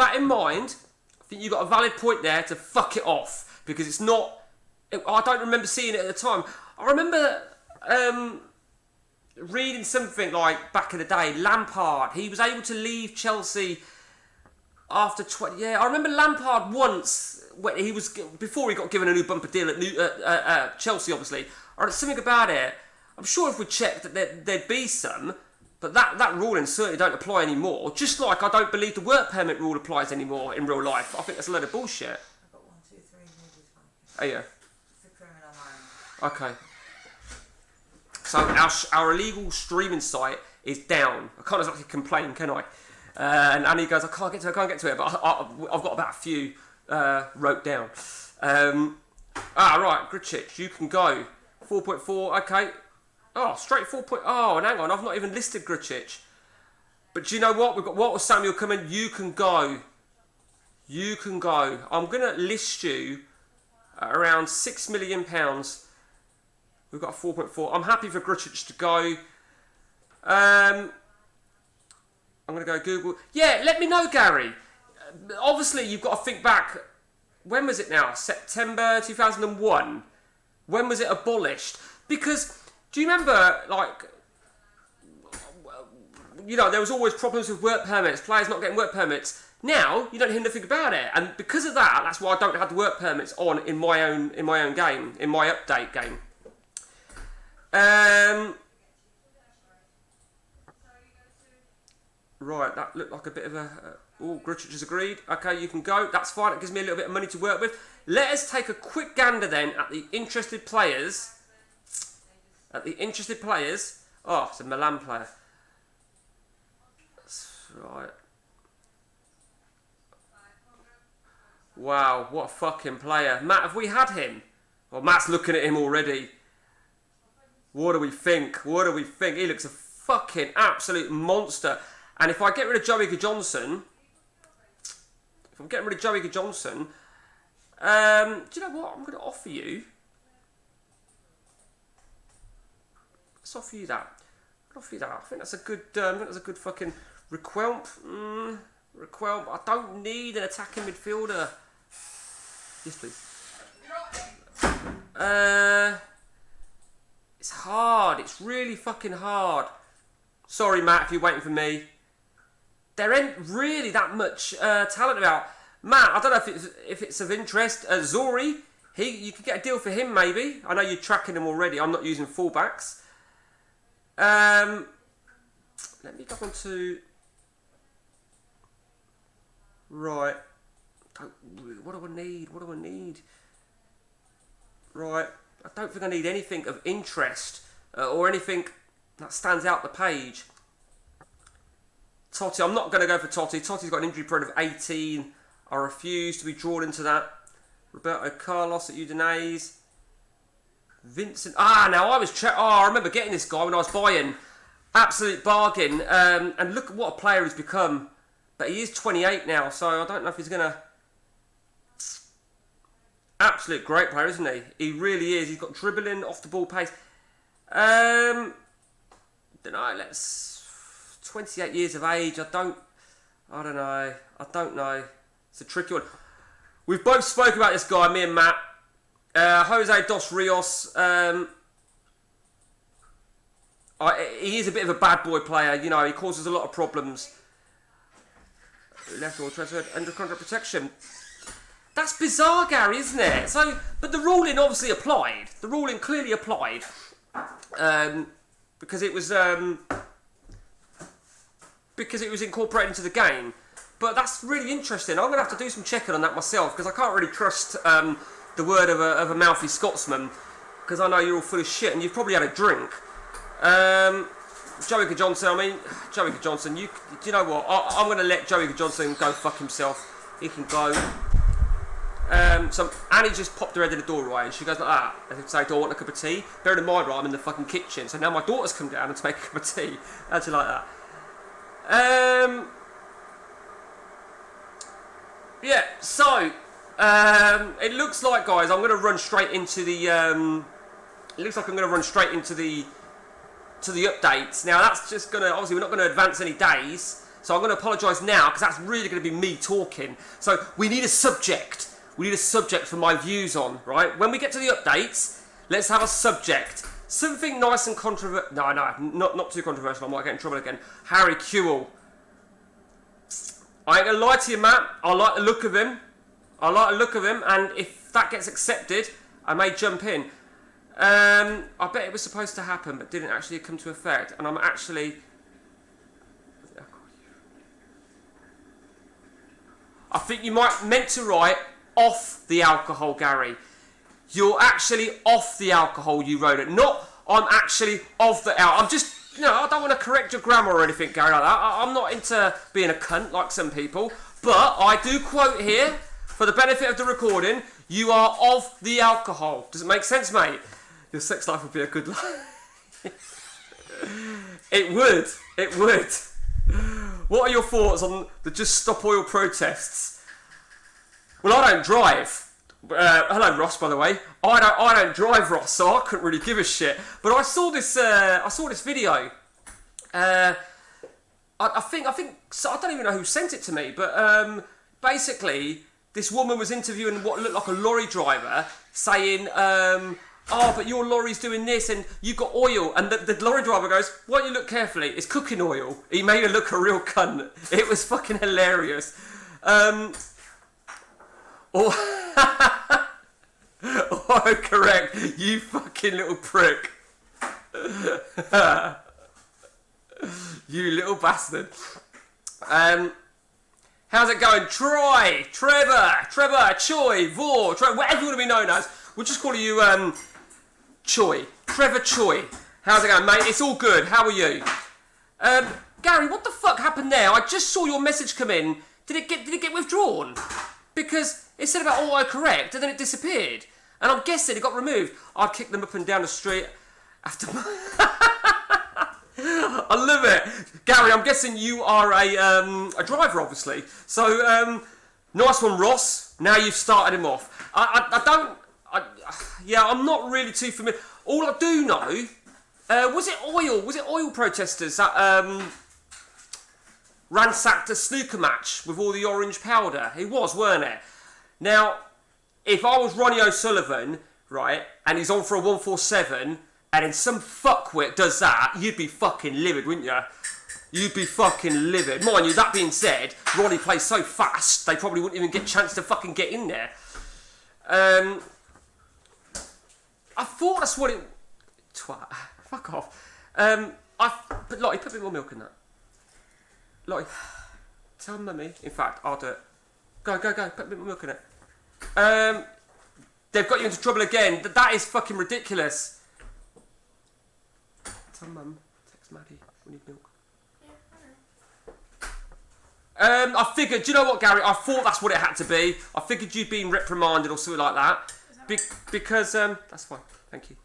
think you got a valid point there to fuck it off, because it's not... I don't remember seeing it at the time. I remember reading something like, back in the day, Lampard, he was able to leave Chelsea after 20... Yeah, I remember Lampard once, when before he got given a new bumper deal at Chelsea, obviously. I read something about it. I'm sure if we checked that there'd be some... But that ruling certainly don't apply anymore. Just like I don't believe the work permit rule applies anymore in real life. I think that's a load of bullshit. I've got 1, 2, 3 movies. Oh yeah. It's a criminal mind. Okay. So our illegal streaming site is down. I can't exactly complain, can I? And Annie goes, I can't get to it, but I've got about a few wrote down. Right, Gricic, you can go. 4.4, okay. Oh, straight 4. Oh, and hang on, I've not even listed Gricic. But do you know what? We've got Walter Samuel coming. You can go. I'm going to list you at around £6 million. We've got a 4.4. I'm happy for Gricic to go. I'm going to go Google. Yeah, let me know, Gary. Obviously, you've got to think back. When was it now? September 2001. When was it abolished? Because... do you remember, like, there was always problems with work permits, players not getting work permits. Now, you don't hear nothing about it. And because of that, that's why I don't have the work permits on in my own game, in my update game. Right, that looked like a bit of a... Gricic has agreed. Okay, you can go. That's fine. It gives me a little bit of money to work with. Let us take a quick gander then at the interested players... Oh, it's a Milan player. That's right. Wow, what a fucking player. Matt, have we had him? Well, Matt's looking at him already. What do we think? He looks a fucking absolute monster. And if I get rid of Joey Johnson... do you know what? I'm going to offer you... Let's offer you that. I think that's a good fucking Requelp. Requelp. I don't need an attacking midfielder. Yes, please. It's hard. It's really fucking hard. Sorry, Matt, if you're waiting for me. There ain't really that much talent about. Matt, I don't know if it's of interest. Zori, you could get a deal for him maybe. I know you're tracking him already. I'm not using fullbacks. Let me go on to... Right. What do I need? Right. I don't think I need anything of interest or anything that stands out the page. Totti, I'm not going to go for Totti. Totti's got an injury period of 18. I refuse to be drawn into that. Roberto Carlos at Udinese. Vincent. Now I was... I remember getting this guy when I was buying. Absolute bargain. And look at what a player he's become. But he is 28 now, so I don't know if he's going to... Absolute great player, isn't he? He really is. He's got dribbling, off the ball pace. Don't know, let's... 28 years of age, I don't know. It's a tricky one. We've both spoken about this guy, me and Matt. Jose Dos Rios. He is a bit of a bad boy player, you know, he causes a lot of problems. Left or transferred under contract protection. That's bizarre, Gary, isn't it? So, but the ruling obviously applied. The ruling clearly applied. Because it was incorporated into the game. But that's really interesting. I'm going to have to do some checking on that myself, because I can't really trust the word of a mouthy Scotsman, because I know you're all full of shit and you've probably had a drink. Joey Johnson, Joey Johnson, do you know what? I'm going to let Joey Johnson go fuck himself. He can go. So Annie just popped her head in the door, right, and she goes like that, as if to say, do I want a cup of tea? Bearing in mind, right, I'm in the fucking kitchen, so now my daughter's come down to make a cup of tea. How'd you like that? Yeah, so, it looks like, guys, I'm going to run straight into the, to the updates. Now, that's just going to, obviously, we're not going to advance any days, so I'm going to apologise now, because that's really going to be me talking. So, we need a subject. We need a subject for my views on, right? When we get to the updates, let's have a subject. Something nice and controversial. No, not too controversial. I might get in trouble again. Harry Kewell. I ain't going to lie to you, Matt. I like the look of him. And if that gets accepted, I may jump in. I bet it was supposed to happen, but didn't actually come to effect. And I'm actually... I think you meant to write off the alcohol, Gary. You're actually off the alcohol, you wrote it. Not, I'm actually off the alcohol. I'm just, you know, I don't want to correct your grammar or anything, Gary, like that. I'm not into being a cunt like some people. But I do quote here, for the benefit of the recording, you are off the alcohol. Does it make sense, mate? Your sex life would be a good life. It would. What are your thoughts on the Just Stop Oil protests? Well, I don't drive. Hello, Ross, by the way. I don't drive, Ross, so I couldn't really give a shit. But I saw this video. I think so I don't even know who sent it to me, but basically this woman was interviewing what looked like a lorry driver, saying, "Oh, but your lorry's doing this, and you've got oil." And the lorry driver goes, "Why don't you look carefully? It's cooking oil." He made her look a real cunt. It was fucking hilarious. Or correct, you fucking little prick. You little bastard. How's it going? Troy, Trevor, Choi, Vor, Troy, whatever you want to be known as. We'll just call you Choi. Trevor Choi. How's it going, mate? It's all good. How are you? Gary, what the fuck happened there? I just saw your message come in. Did it get withdrawn? Because it said about autocorrect and then it disappeared. And I'm guessing it got removed. I'd kick them up and down the street after... I love it. Gary, I'm guessing you are a driver, obviously. So, nice one, Ross. Now you've started him off. I'm not really too familiar. All I do know, was it oil protesters that ransacked a snooker match with all the orange powder? It was, weren't it? Now, if I was Ronnie O'Sullivan, right, and he's on for a 147, and then some fuckwit does that, you'd be fucking livid, wouldn't you? You'd be fucking livid. Mind you, that being said, Ronnie plays so fast, they probably wouldn't even get a chance to fucking get in there. I thought that's what it... Twat. Fuck off. But Lottie, put a bit more milk in that. Lottie, tell Mummy. In fact, I'll do it. Go. Put a bit more milk in it. They've got you into trouble again. That is fucking ridiculous. Tell Mum. Text Maddie. We need milk. Yeah, I figured, do you know what, Gary? I thought that's what it had to be. I figured you'd been reprimanded or something like that. Because, that's fine. Thank you.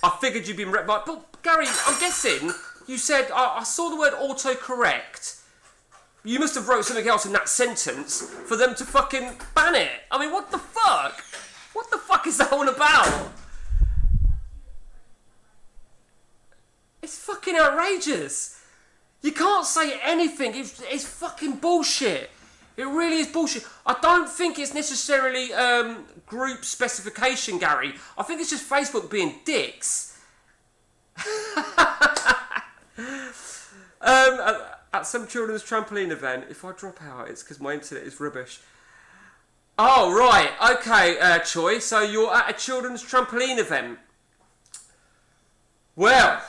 I figured you'd been reprimanded. But, Gary, I'm guessing You said, I saw the word autocorrect. You must have wrote something else in that sentence for them to fucking ban it. I mean, what the fuck? What the fuck is that all about? It's fucking outrageous. You can't say anything. It's fucking bullshit. It really is bullshit. I don't think it's necessarily group specification, Gary. I think it's just Facebook being dicks. At some children's trampoline event, if I drop out, it's because my internet is rubbish. Oh, right. Okay, Choi. So you're at a children's trampoline event. Well,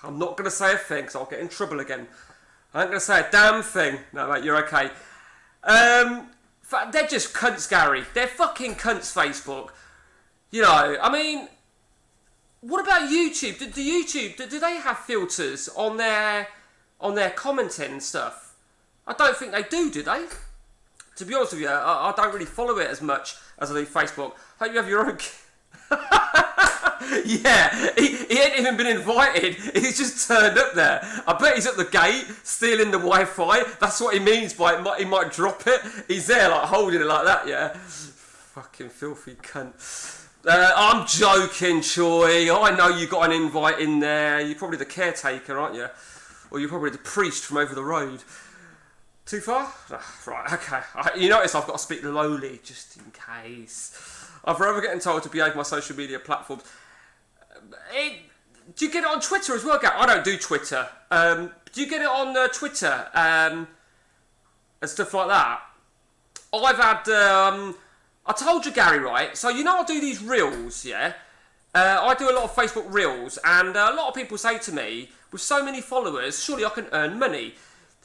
I'm not going to say a thing because I'll get in trouble again. I ain't going to say a damn thing. No, mate, you're okay. They're just cunts, Gary. They're fucking cunts, Facebook. You know, I mean, what about YouTube? Do they have filters on their commenting and stuff? I don't think they do they? To be honest with you, I don't really follow it as much as I do Facebook. Hope you have your own... Yeah, he ain't even been invited. He's just turned up there. I bet he's at the gate, stealing the Wi-Fi. That's what he means by it. He might drop it. He's there, like, holding it like that, yeah. Fucking filthy cunt. I'm joking, Choi. I know you got an invite in there. You're probably the caretaker, aren't you? Or you're probably the priest from over the road. Too far? Right, okay. You notice I've got to speak lowly, just in case. I'm forever getting told to behave my social media platforms. Do you get it on Twitter as well, Gary? I don't do Twitter. Do you get it on Twitter and stuff like that? I've had... I told you, Gary, right? So you know I do these reels, yeah? I do a lot of Facebook reels, and a lot of people say to me, with so many followers, surely I can earn money.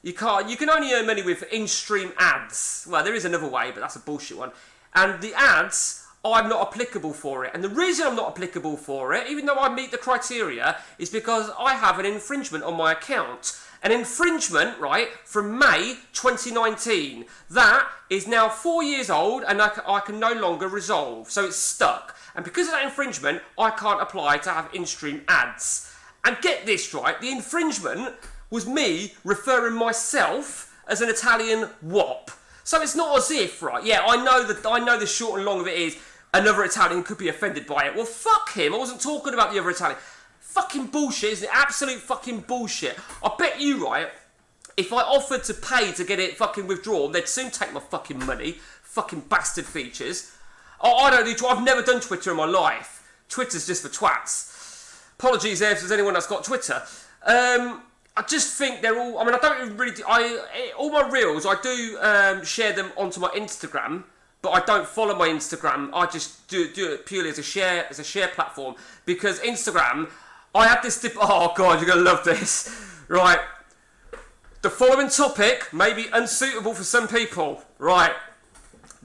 You can't. You can only earn money with in-stream ads. Well, there is another way, but that's a bullshit one. And the ads, I'm not applicable for it. And the reason I'm not applicable for it, even though I meet the criteria, is because I have an infringement on my account. An infringement, right, from May 2019. That is now 4 years old, and I can no longer resolve. So it's stuck. And because of that infringement, I can't apply to have in-stream ads. And get this, right, the infringement was me referring myself as an Italian wop. So it's not as if, right, yeah, I know the short and long of it is another Italian could be offended by it. Well, fuck him. I wasn't talking about the other Italian. Fucking bullshit, isn't it? Absolute fucking bullshit. I bet you, right, if I offered to pay to get it fucking withdrawn, they'd soon take my fucking money. Fucking bastard features. I don't do Twitter. I've never done Twitter in my life. Twitter's just for twats. Apologies there if there's anyone that's got Twitter. I just think they're all... I mean, I don't even really... all my reels, I do share them onto my Instagram, but I don't follow my Instagram. I just do it purely as a share platform, because Instagram... I had this... Oh, God, you're going to love this. Right. The following topic may be unsuitable for some people. Right.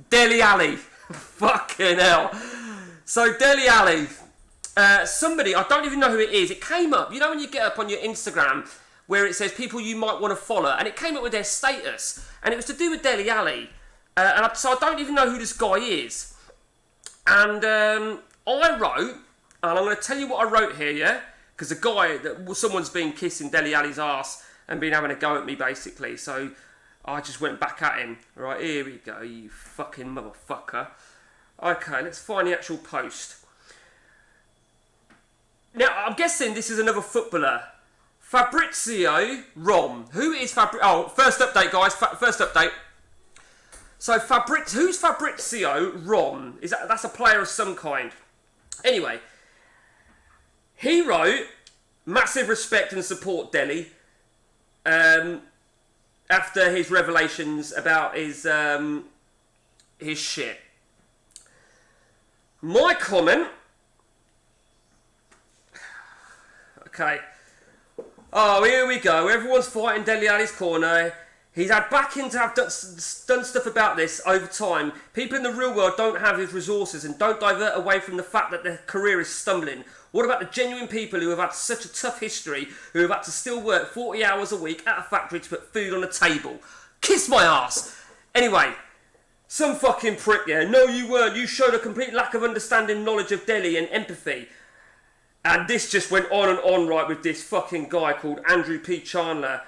Dele Allie. Fucking hell. So, Dele Allie. Somebody, I don't even know who it is. It came up. You know when you get up on your Instagram where it says people you might want to follow, and it came up with their status. And it was to do with Dele Allie. So I don't even know who this guy is. And I wrote... And I'm going to tell you what I wrote here, yeah? Because someone's been kissing Dele Allie's ass and been having a go at me, basically. So I just went back at him. Right, here we go, you fucking motherfucker. Okay, let's find the actual post. Now, I'm guessing this is another footballer. Fabrizio Rom. Who is Fabrizio? Oh, first update, guys. First update. So, who's Fabrizio Rom? That's a player of some kind. Anyway... He wrote, massive respect and support Dele, after his revelations about his shit. My comment, okay, oh, here we go, everyone's fighting Dele Allie's corner. He's had backing to have done stuff about this over time. People in the real world don't have his resources and don't divert away from the fact that their career is stumbling. What about the genuine people who have had such a tough history, who have had to still work 40 hours a week at a factory to put food on the table? Kiss my ass! Anyway, some fucking prick, yeah. No, you weren't. You showed a complete lack of understanding, knowledge of Dele and empathy. And this just went on and on, right, with this fucking guy called Andrew P. Chandler.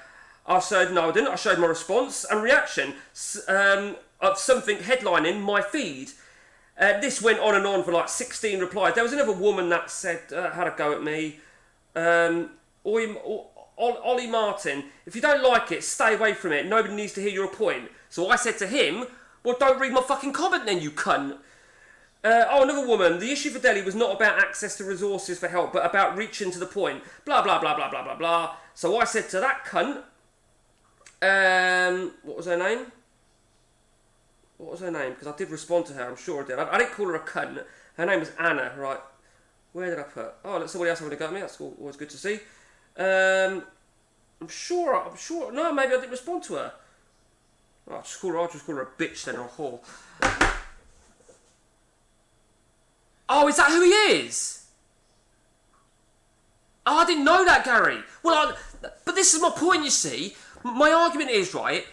I said, no, I didn't. I showed my response and reaction of something headlining my feed. This went on and on for like 16 replies. There was another woman that said, had a go at me. Ollie Martin, if you don't like it, stay away from it. Nobody needs to hear your point. So I said to him, well, don't read my fucking comment then, you cunt. Another woman, the issue for Dele was not about access to resources for help, but about reaching to the point. Blah, blah, blah, blah, blah, blah, blah. So I said to that cunt, what was her name? What was her name? Because I did respond to her, I'm sure I did. I didn't call her a cunt. Her name was Anna, right? Where did I put? Oh, that's somebody else having a go at me. That's always good to see. I'm sure. No, maybe I didn't respond to her. I'll just call her a bitch then, or a whore. Oh, is that who he is? Oh, I didn't know that, Gary. Well, but this is my point, you see. My argument is, right,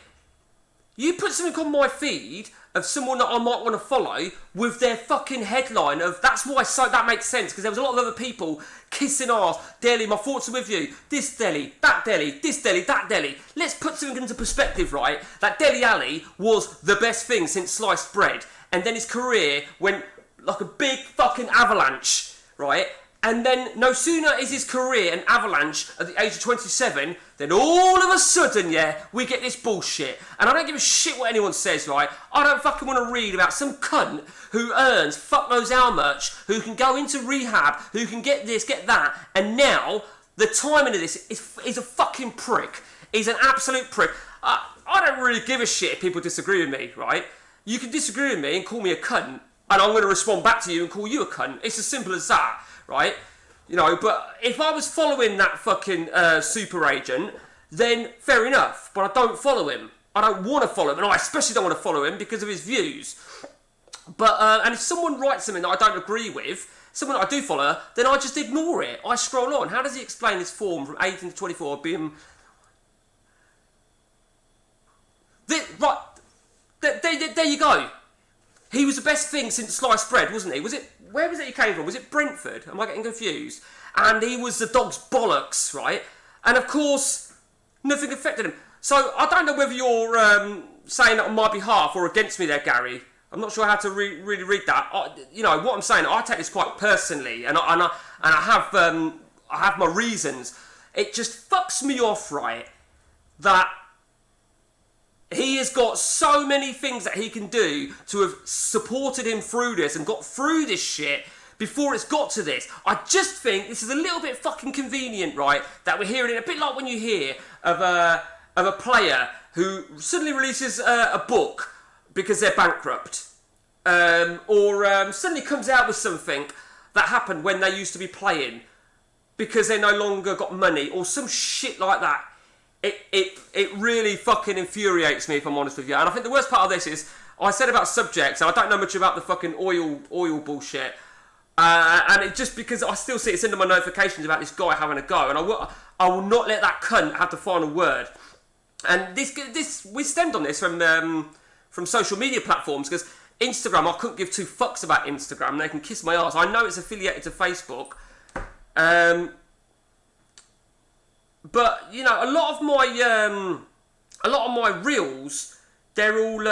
you put something on my feed of someone that I might want to follow with their fucking headline of, that's why that makes sense, because there was a lot of other people kissing arse. Dele, my thoughts are with you. This Dele, that Dele, this Dele, that Dele. Let's put something into perspective, right? That Dele Allie was the best thing since sliced bread, and then his career went like a big fucking avalanche, right? And then no sooner is his career an avalanche at the age of 27, then all of a sudden, yeah, we get this bullshit. And I don't give a shit what anyone says, right? I don't fucking want to read about some cunt who earns fuck knows how much, who can go into rehab, who can get this, get that, and now the timing of this is a fucking prick. He's an absolute prick. I don't really give a shit if people disagree with me, right? You can disagree with me and call me a cunt, and I'm going to respond back to you and call you a cunt. It's as simple as that. Right? You know, but if I was following that fucking super agent, then fair enough. But I don't follow him. I don't want to follow him. And I especially don't want to follow him because of his views. But, and if someone writes something that I don't agree with, someone that I do follow, then I just ignore it. I scroll on. How does he explain his form from 18 to 24 being... Right, there you go. He was the best thing since sliced bread, wasn't he? Where was it he came from? Was it Brentford? Am I getting confused? And he was the dog's bollocks, right? And of course, nothing affected him. So I don't know whether you're saying that on my behalf or against me there, Gary. I'm not sure how to really read that. You know, what I'm saying, I take this quite personally, and I have my reasons. It just fucks me off, right, that he has got so many things that he can do to have supported him through this and got through this shit before it's got to this. I just think this is a little bit fucking convenient, right, that we're hearing it. A bit like when you hear of a player who suddenly releases a book because they're bankrupt, or suddenly comes out with something that happened when they used to be playing because they no longer got money, or some shit like that. It really fucking infuriates me, if I'm honest with you. And I think the worst part of this is, I said about subjects, and I don't know much about the fucking oil bullshit. And it just because I still see it's into my notifications about this guy having a go, and I will not let that cunt have the final word. And this we stemmed on this from social media platforms, because Instagram, I couldn't give two fucks about Instagram. They can kiss my ass. I know it's affiliated to Facebook. But you know, a lot of my reels, they're all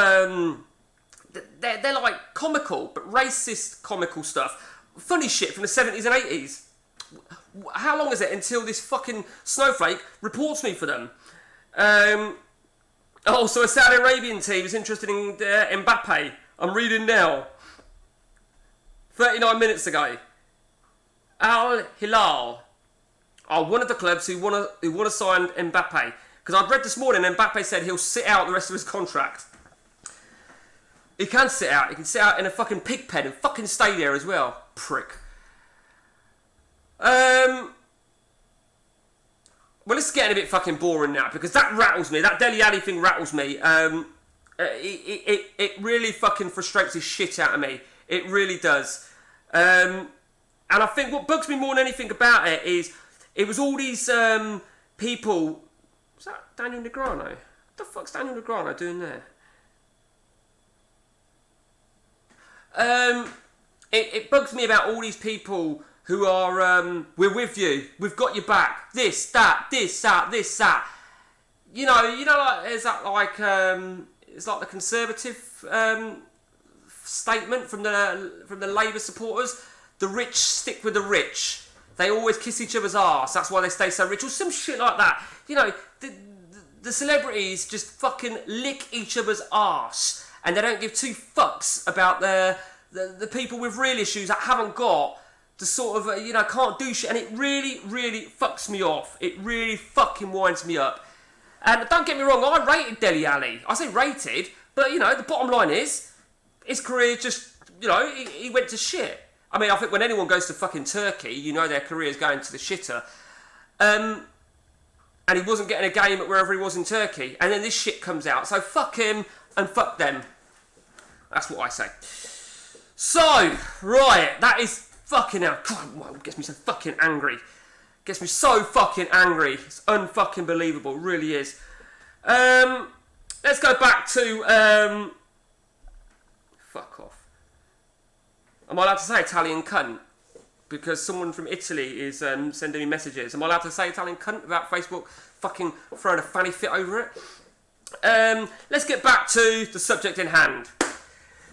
they're like comical, but racist comical stuff, funny shit from the 70s and 80s. How long is it until this fucking snowflake reports me for them? So a Saudi Arabian team is interested in Mbappe. I'm reading now. 39 minutes ago. Al Hilal are one of the clubs who want to sign Mbappe. Because I've read this morning, Mbappe said he'll sit out the rest of his contract. He can sit out. He can sit out in a fucking pig pen and fucking stay there as well. Prick. Well, it's getting a bit fucking boring now, because that rattles me. That Dele Allie thing rattles me. It really fucking frustrates the shit out of me. It really does. And I think what bugs me more than anything about it is, it was all these people... Was that Daniel Negreanu? What the fuck's Daniel Negreanu doing there? It bugs me about all these people who are, we're with you, we've got your back, this, that, this, that, this, that. You know, like, is that like, it's like the Conservative statement from the Labour supporters, the rich stick with the rich. They always kiss each other's arse, that's why they stay so rich, or some shit like that. You know, the celebrities just fucking lick each other's arse, and they don't give two fucks about the people with real issues that haven't got the sort of, can't do shit, and it really, really fucks me off. It really fucking winds me up. And don't get me wrong, I rated Dele Allie. I say rated, but, the bottom line is, his career just, he went to shit. I mean, I think when anyone goes to fucking Turkey, their career's going to the shitter. And he wasn't getting a game at wherever he was in Turkey. And then this shit comes out. So fuck him and fuck them. That's what I say. So, right, that is fucking hell. God, it gets me so fucking angry. Gets me so fucking angry. It's unfucking believable. It really is. Let's go back to... fuck off. Am I allowed to say Italian cunt? Because someone from Italy is sending me messages. Am I allowed to say Italian cunt without Facebook fucking throwing a fanny fit over it? Let's get back to the subject in hand.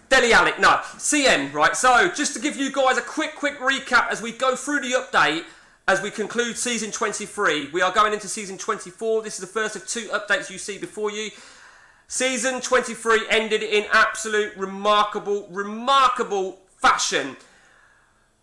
Dele Allie, no, CM, right? So, just to give you guys a quick recap as we go through the update, as we conclude season 23. We are going into season 24. This is the first of two updates you see before you. Season 23 ended in absolute remarkable fashion.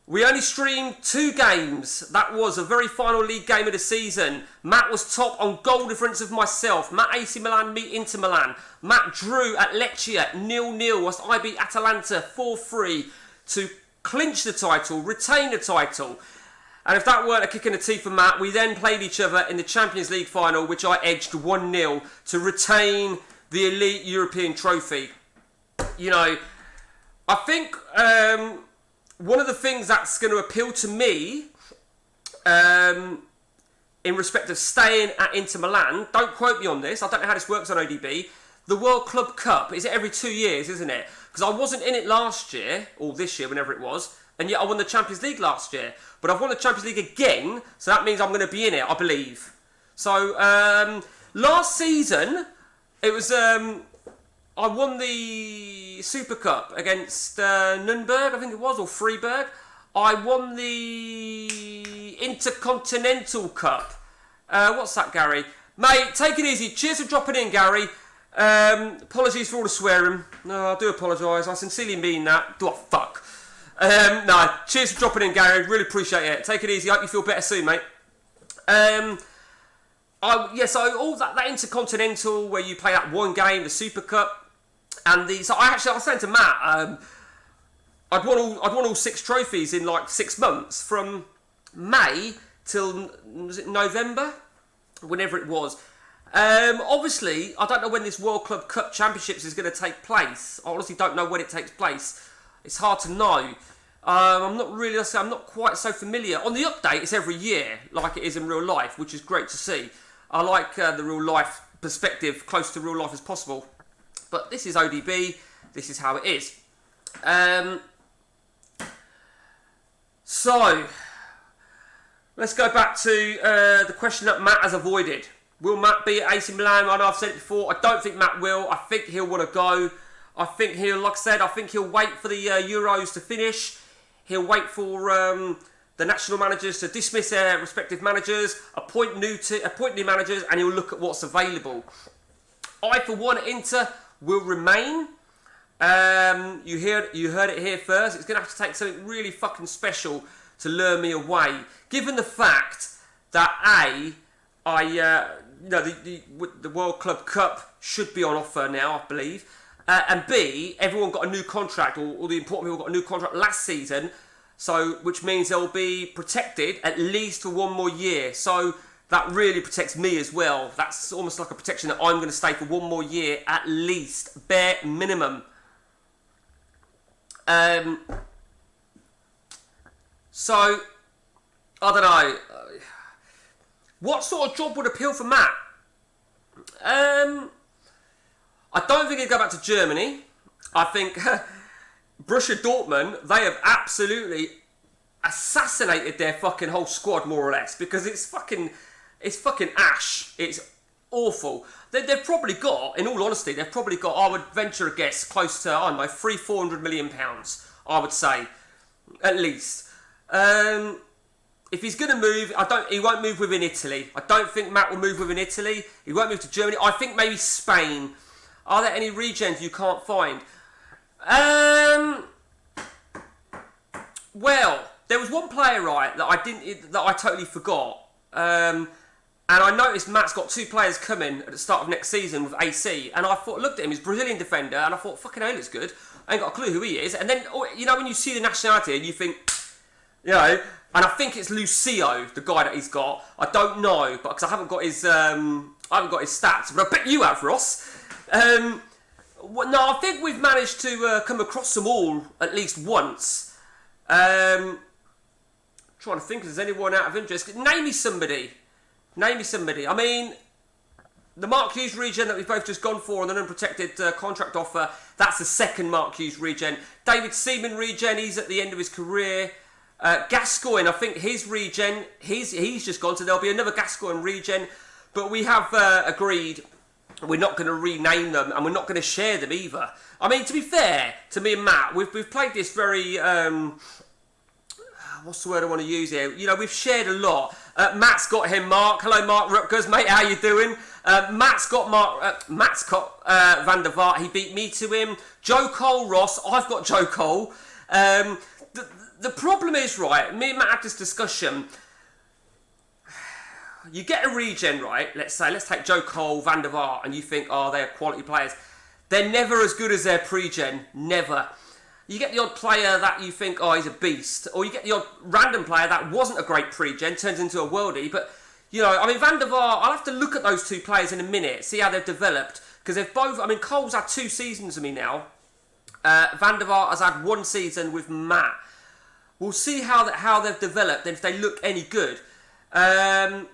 We only streamed 2 games. That was a very final league game of the season. Matt was top on goal difference of myself. Matt AC Milan, me Inter Milan. Matt drew at Lecce 0-0 whilst I beat Atalanta 4-3 to clinch the title, retain the title. And if that weren't a kick in the teeth for Matt, we then played each other in the Champions League final, which I edged 1-0 to retain the Elite European Trophy. I think... one of the things that's going to appeal to me, in respect of staying at Inter Milan, don't quote me on this, I don't know how this works on ODB, the World Club Cup, is it every 2 years, isn't it? Because I wasn't in it last year, or this year, whenever it was, and yet I won the Champions League last year. But I've won the Champions League again, so that means I'm going to be in it, I believe. So, last season, it was... I won the Super Cup against Nürnberg, I think it was, or Freiburg. I won the Intercontinental Cup. What's that, Gary? Mate, take it easy. Cheers for dropping in, Gary. Apologies for all the swearing. No, I do apologise. I sincerely mean that. Oh, fuck. No, cheers for dropping in, Gary. Really appreciate it. Take it easy. Hope you feel better soon, mate. So all that Intercontinental, where you play that one game, the Super Cup, and I was saying to Matt, I'd won all 6 trophies in like 6 months, from May till, was it November? Whenever it was. Obviously, I don't know when this World Club Cup Championships is going to take place. I honestly don't know when it takes place. It's hard to know. I'm not quite so familiar. On the update, it's every year, like it is in real life, which is great to see. I like the real life perspective, close to real life as possible. But this is ODB, this is how it is. So, let's go back to the question that Matt has avoided. Will Matt be at AC Milan? I know I've said it before, I don't think Matt will. I think he'll want to go. I think he'll wait for the Euros to finish. He'll wait for the national managers to dismiss their respective managers, appoint new managers, and he'll look at what's available. I, for one, Inter will remain. You heard it here first. It's going to have to take something really fucking special to lure me away. Given the fact that the World Club Cup should be on offer now, I believe, and B, everyone got a new contract, or the important people got a new contract last season, so which means they'll be protected at least for 1 more year. So that really protects me as well. That's almost like a protection that I'm going to stay for 1 more year at least, bare minimum. So, I don't know. What sort of job would appeal for Matt? I don't think he'd go back to Germany. I think Borussia Dortmund, they have absolutely assassinated their fucking whole squad, more or less, because it's fucking ash. It's awful. They've probably got, in all honesty, I would venture a guess, close to, I don't know, £400 million, I would say, at least. If he's going to move, he won't move within Italy. I don't think Matt will move within Italy. He won't move to Germany. I think maybe Spain. Are there any regions you can't find? Well, there was one player, right, that I totally forgot. And I noticed Matt's got 2 players coming at the start of next season with AC. And I looked at him, he's a Brazilian defender, and I thought, fucking hell, looks good. I ain't got a clue who he is. And then, you know, when you see the nationality and you think, you know, and I think it's Lucio, the guy that he's got. I don't know, but because I haven't got his stats, but I bet you have, Ross. No, I think we've managed to come across them all at least once. Trying to think if there's anyone out of interest. Name me somebody. I mean, the Mark Hughes regen that we've both just gone for on an unprotected contract offer, that's the second Mark Hughes regen. David Seaman regen, he's at the end of his career. Gascoigne, I think his regen, he's just gone, so there'll be another Gascoigne regen. But we have agreed we're not going to rename them, and we're not going to share them either. I mean, to be fair to me and Matt, we've played this very... what's the word I want to use here? You know, we've shared a lot. Matt's got him, Mark. Hello, Mark Rutgers, mate. How you doing? Matt's got Van der Vaart. He beat me to him. Joe Cole, Ross. I've got Joe Cole. The problem is, right, me and Matt had this discussion. You get a regen, right? Let's take Joe Cole, Van der Vaart, and you think, oh, they're quality players. They're never as good as their pre-gen. Never. You get the odd player that you think, oh, he's a beast. Or you get the odd random player that wasn't a great pre-gen, turns into a worldie. But, you know, I mean, Van der Vaart, I'll have to look at those 2 players in a minute, see how they've developed. Because they've both, I mean, Cole's had 2 seasons with me now. Van der Vaart has had 1 season with Matt. We'll see how they've developed and if they look any good. I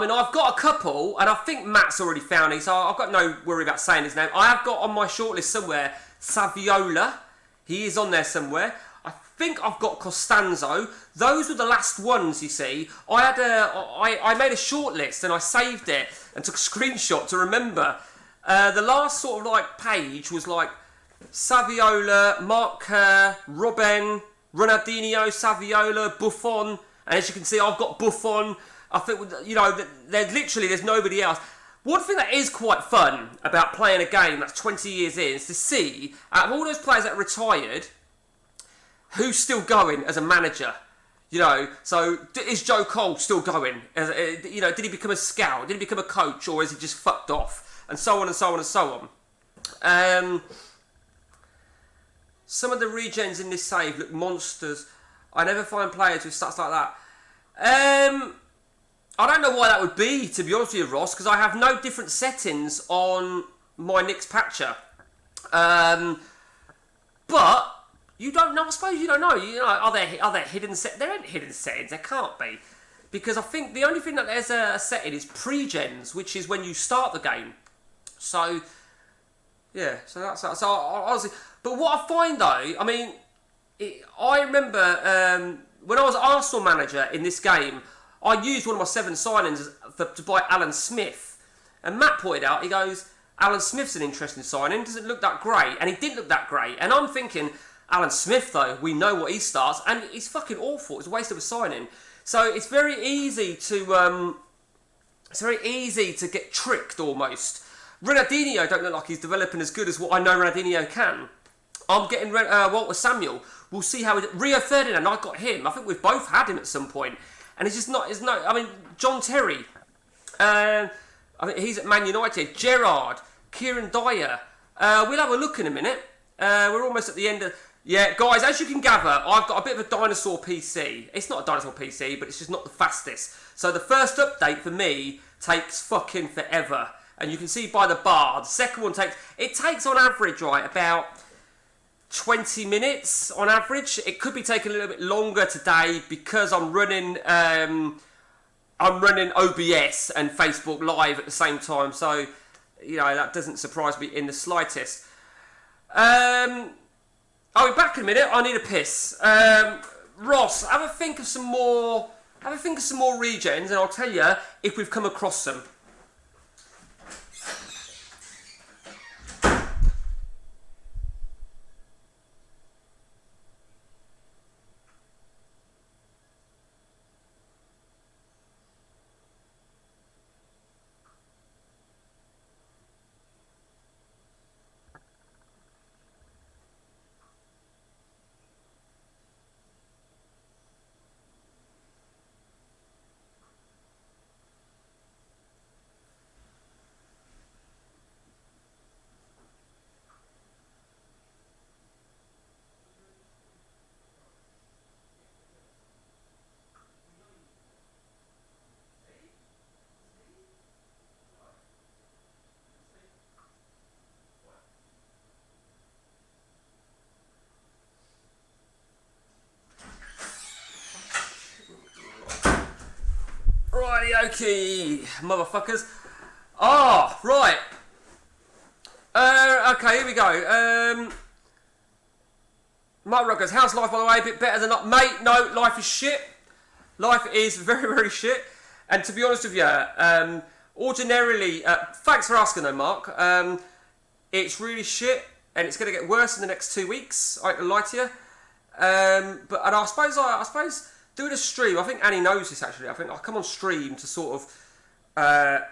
mean, I've got a couple, and I think Matt's already found it, so I've got no worry about saying his name. I have got on my shortlist somewhere Saviola. He is on there somewhere. I think I've got Costanzo. Those were the last ones, you see. I made a shortlist and I saved it and took a screenshot to remember. The last sort of like page was like Saviola, Mark Kerr, Robben, Ronaldinho, Saviola, Buffon, and as you can see, I've got Buffon. I think, you know, there's nobody else. One thing that is quite fun about playing a game that's 20 years in is to see, out of all those players that are retired, who's still going as a manager. You know, so is Joe Cole still going? You know, did he become a scout? Did he become a coach? Or is he just fucked off? And so on and so on and so on. Some of the regens in this save look monsters. I never find players with stats like that. I don't know why that would be, to be honest with you, Ross, because I have no different settings on my Nix Patcher. But you don't know. I suppose you don't know. You know, are there hidden settings? There ain't hidden settings. There can't be, because I think the only thing that there's a setting is pre-gens, which is when you start the game. So yeah, so that's so honestly. But what I find though, I mean, I remember when I was Arsenal manager in this game, I used one of my 7 signings to buy Alan Smith. And Matt pointed out, he goes, Alan Smith's an interesting signing, doesn't look that great. And he didn't look that great. And I'm thinking, Alan Smith though, we know what he starts, and he's fucking awful. It's a waste of a signing. So it's very easy to get tricked almost. Ronaldinho don't look like he's developing as good as what I know Ronaldinho can. I'm getting Walter Samuel. We'll see how Rio Ferdinand, I got him. I think we've both had him at some point. And it's just not, I mean, John Terry, I think he's at Man United. Gerrard, Kieran Dyer. We'll have a look in a minute. We're almost at the end of... Yeah, guys, as you can gather, I've got a bit of a dinosaur PC. It's not a dinosaur PC, but it's just not the fastest. So the first update for me takes fucking forever. And you can see by the bar, the second one takes on average, right, about 20 minutes on average. It could be taking a little bit longer today because I'm running OBS and Facebook Live at the same time. So, you know, that doesn't surprise me in the slightest. I'll be back in a minute. I need a piss. Ross, have a think of some more. Have a think of some more regens, and I'll tell you if we've come across them. Righty, okay, motherfuckers. Ah, right. Okay, here we go. Mark Ruckers, how's life, by the way? A bit better than not. Mate, no, life is shit. Life is very, very shit. And to be honest with you, ordinarily, thanks for asking though, Mark. It's really shit, and it's going to get worse in the next 2 weeks. I can lie to you. And I suppose doing a stream, I think Annie knows this actually. I think I come on stream to sort of,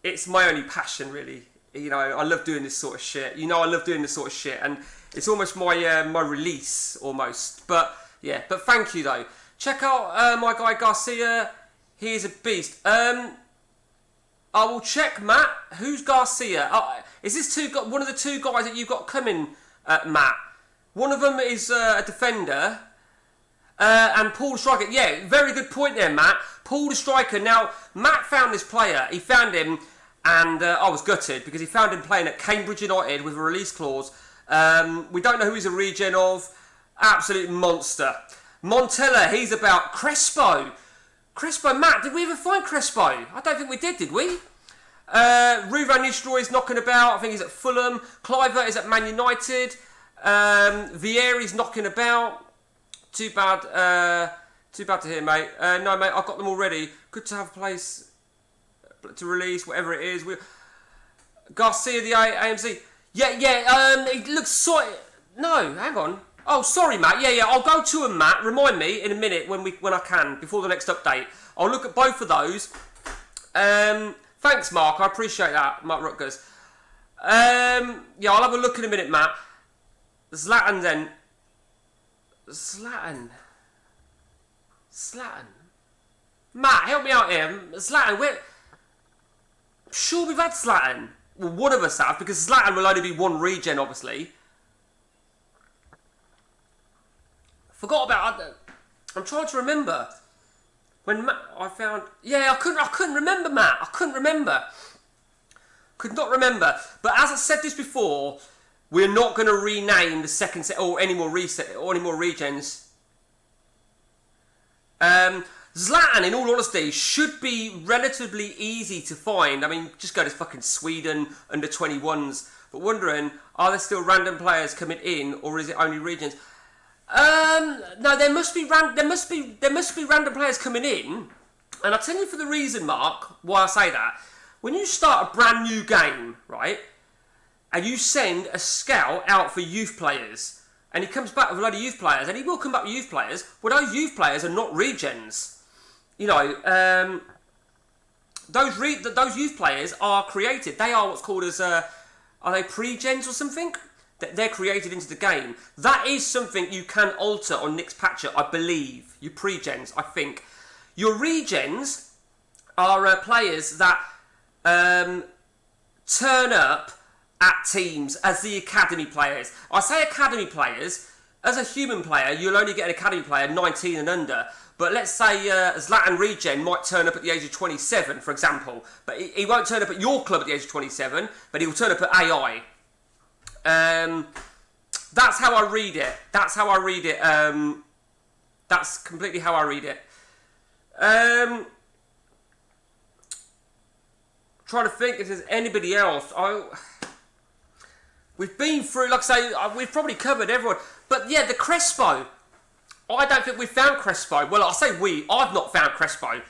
it's my only passion really. You know, I love doing this sort of shit. You know, I love doing this sort of shit, and it's almost my my release almost. But yeah, but thank you though. Check out my guy Garcia. He is a beast. I will check Matt. Who's Garcia? Is this one of the two guys that you've got coming, Matt? One of them is a defender. And Paul the Striker, yeah, very good point there, Matt. Paul the Striker. Now, Matt found this player. He found him, and I was gutted because he found him playing at Cambridge United with a release clause. We don't know who he's a regen of. Absolute monster. Montella, he's about Crespo. Crespo, Matt, did we ever find Crespo? I don't think we did we? Ruvan Nistelrooy's knocking about. I think he's at Fulham. Clivert is at Man United. Vieri's knocking about. Too bad to hear, mate. No, mate, I've got them already. Good to have a place to release, whatever it is. Garcia, the AMC. Yeah, it looks so... No, hang on. Oh, sorry, Matt. Yeah, I'll go to them, Matt. Remind me in a minute when I can, before the next update. I'll look at both of those. Thanks, Mark. I appreciate that, Mark Rutgers. Yeah, I'll have a look in a minute, Matt. Zlatan, then. Zlatan. Matt, help me out here. Zlatan, where... Sure we've had Zlatan. Well, one of us have, because Zlatan will only be one regen, obviously. Forgot about... I'm trying to remember. When Matt, I found... Yeah, I couldn't remember, Matt. I couldn't remember. Could not remember. But as I said this before... We're not going to rename the second set or any more regens. Zlatan, in all honesty, should be relatively easy to find. I mean, just go to fucking Sweden under 21s. But wondering, are there still random players coming in, or is it only regens? No, there must be random players coming in. And I'll tell you for the reason, Mark, why I say that. When you start a brand new game, right? And you send a scout out for youth players, and he comes back with a load of youth players, and he will come back with youth players, well, those youth players are not regens. You know, those youth players are created. They are what's called as, are they pre-gens or something? They're created into the game. That is something you can alter on Nick's Patcher, I believe. Your pre-gens, I think. Your regens are players that turn up at teams as the academy players. I say academy players, as a human player, you'll only get an academy player 19 and under. But let's say Zlatan Regen might turn up at the age of 27, for example. But he won't turn up at your club at the age of 27, but he will turn up at AI. That's how I read it. That's completely how I read it. Trying to think if there's anybody else. We've been through, like I say, we've probably covered everyone. But yeah, the Crespo. I don't think we've found Crespo. Well, I say we. I've not found Crespo.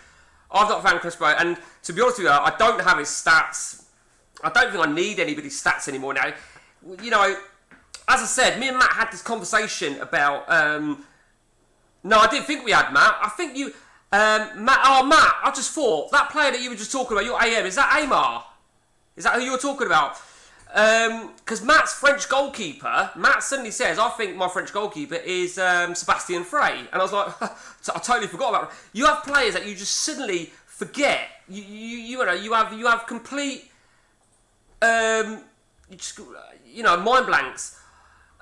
And to be honest with you, I don't have his stats. I don't think I need anybody's stats anymore now. You know, as I said, me and Matt had this conversation about... no, I didn't think we had, Matt. I think you... Matt, I just thought, that player that you were just talking about, your AM, is that Amar? Is that who you were talking about? Because Matt's French goalkeeper, Matt suddenly says, I think my French goalkeeper is Sebastian Frey. And I was like, I totally forgot about it. You have players that you just suddenly forget. You have complete, mind blanks.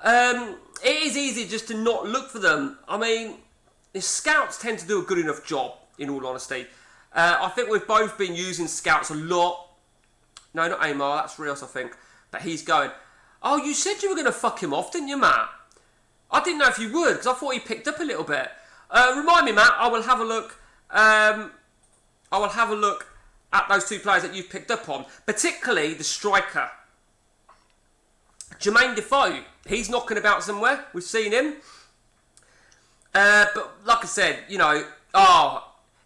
It is easy just to not look for them. I mean, the scouts tend to do a good enough job, in all honesty. I think we've both been using scouts a lot. No, not Amar, that's Rios, I think. But he's going, oh, you said you were going to fuck him off, didn't you, Matt? I didn't know if you would, because I thought he picked up a little bit. Remind me, Matt, I will have a look. I will have a look at those two players that you've picked up on, particularly the striker. Jermaine Defoe, he's knocking about somewhere. We've seen him. But like I said,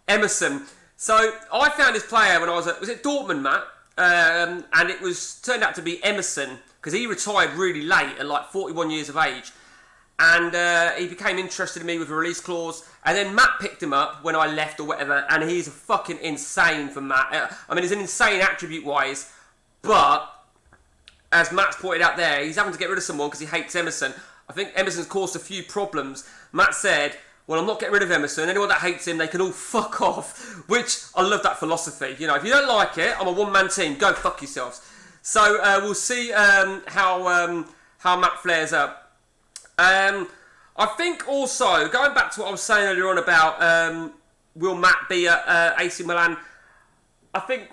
Emerson. So I found this player when I was it Dortmund, Matt? And it turned out to be Emerson, because he retired really late at like 41 years of age. And he became interested in me with a release clause. And then Matt picked him up when I left or whatever. And he's fucking insane for Matt. I mean, he's an insane attribute-wise. But, as Matt's pointed out there, he's having to get rid of someone because he hates Emerson. I think Emerson's caused a few problems. Matt said, well, I'm not getting rid of Emerson. Anyone that hates him, they can all fuck off. Which, I love that philosophy. You know, if you don't like it, I'm a one-man team. Go fuck yourselves. So, we'll see how Matt flares up. I think also, going back to what I was saying earlier on about will Matt be at AC Milan, I think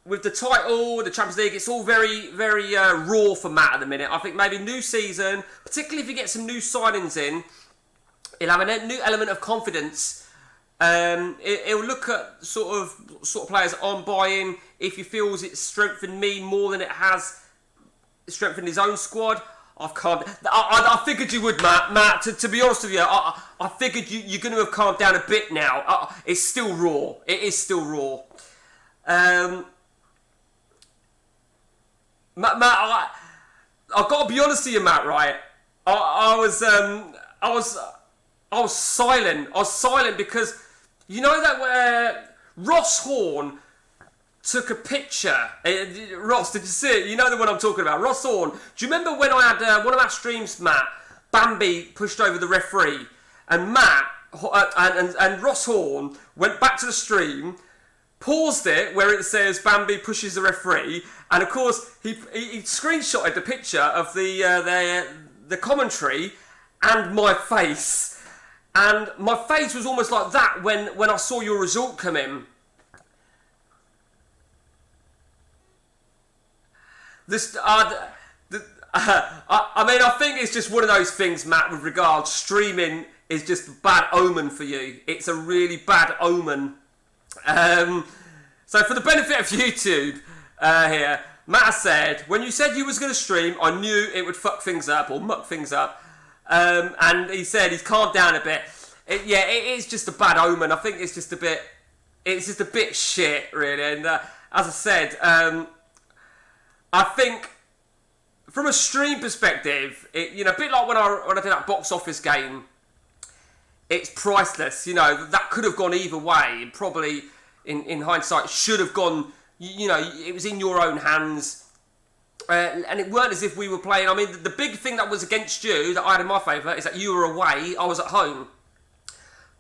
with the title, the Champions League, it's all very, very raw for Matt at the minute. I think maybe new season, particularly if you get some new signings in, he'll have a new element of confidence. He'll look at sort of players on buying. If he feels it's strengthened me more than it has strengthened his own squad, I figured you would, Matt. Matt, to be honest with you, I figured you're going to have calmed down a bit now. It's still raw. It is still raw. Matt, I've got to be honest with you, Matt. Right? I was silent. I was silent because you know that where Ross Horn took a picture. Ross, did you see it? You know the one I'm talking about. Ross Horn. Do you remember when I had one of our streams, Matt? Bambi pushed over the referee, and Matt and Ross Horn went back to the stream, paused it where it says Bambi pushes the referee, and of course he screenshotted the picture of the commentary and my face, and my face was almost like that when I saw your result come in. I mean, I think it's just one of those things, Matt, with regards streaming is just a bad omen for you. It's a really bad omen. So for the benefit of YouTube here, Matt said, when you said you was going to stream, I knew it would fuck things up or muck things up. And he said he's calmed down a bit. It is just a bad omen. I think it's just a bit shit, really. And as I said, I think from a stream perspective, a bit like when I did that box office game, it's priceless. That could have gone either way. And probably, in hindsight, should have gone. It was in your own hands, and it weren't as if we were playing. I mean, the big thing that was against you that I had in my favour is that you were away, I was at home.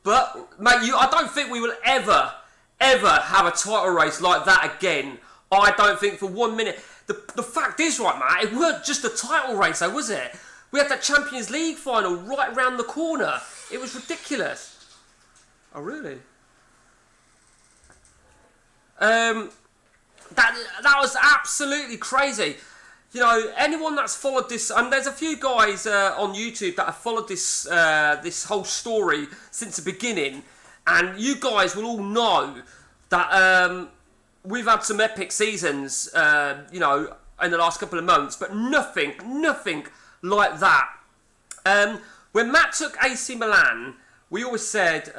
But mate, I don't think we will ever have a title race like that again. I don't think for 1 minute. The fact is, right, Matt, it weren't just a title race, though, was it? We had that Champions League final right round the corner. It was ridiculous. Oh, really? That was absolutely crazy. Anyone that's followed this, and there's a few guys on YouTube that have followed this this whole story since the beginning, and you guys will all know that we've had some epic seasons, in the last couple of months, but nothing like that. when Matt took AC Milan, we always said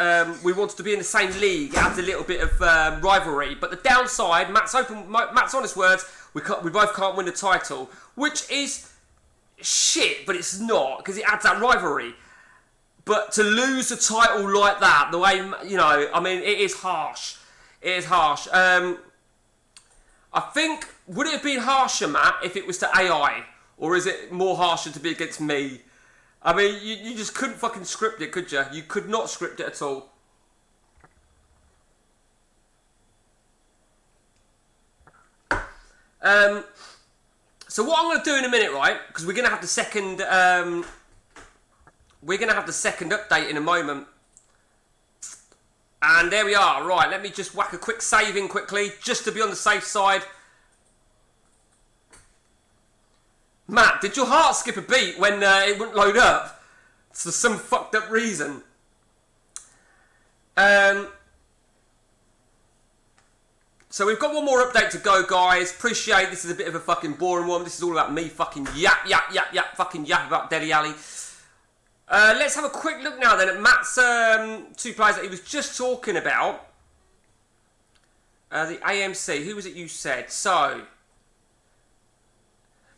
we wanted to be in the same league. It adds a little bit of rivalry. But the downside, Matt's honest words, we both can't win the title, which is shit, but it's not, because it adds that rivalry. But to lose a title like that, the way, you know, I mean, it is harsh. It is harsh. I think, would it have been harsher, Matt, if it was to AI? Or is it more harsher to be against me? I mean, you just couldn't fucking script it, could you? You could not script it at all. So what I'm going to do in a minute, right? Because we're going to have the second... we're going to have the second update in a moment. And there we are. Right, let me just whack a quick save in quickly, just to be on the safe side. Matt, did your heart skip a beat when it wouldn't load up? For some fucked up reason. So we've got one more update to go, guys. Appreciate this is a bit of a fucking boring one. This is all about me fucking yap about Dele Allie. Let's have a quick look now then at Matt's two players that he was just talking about. The AMC, who was it you said? So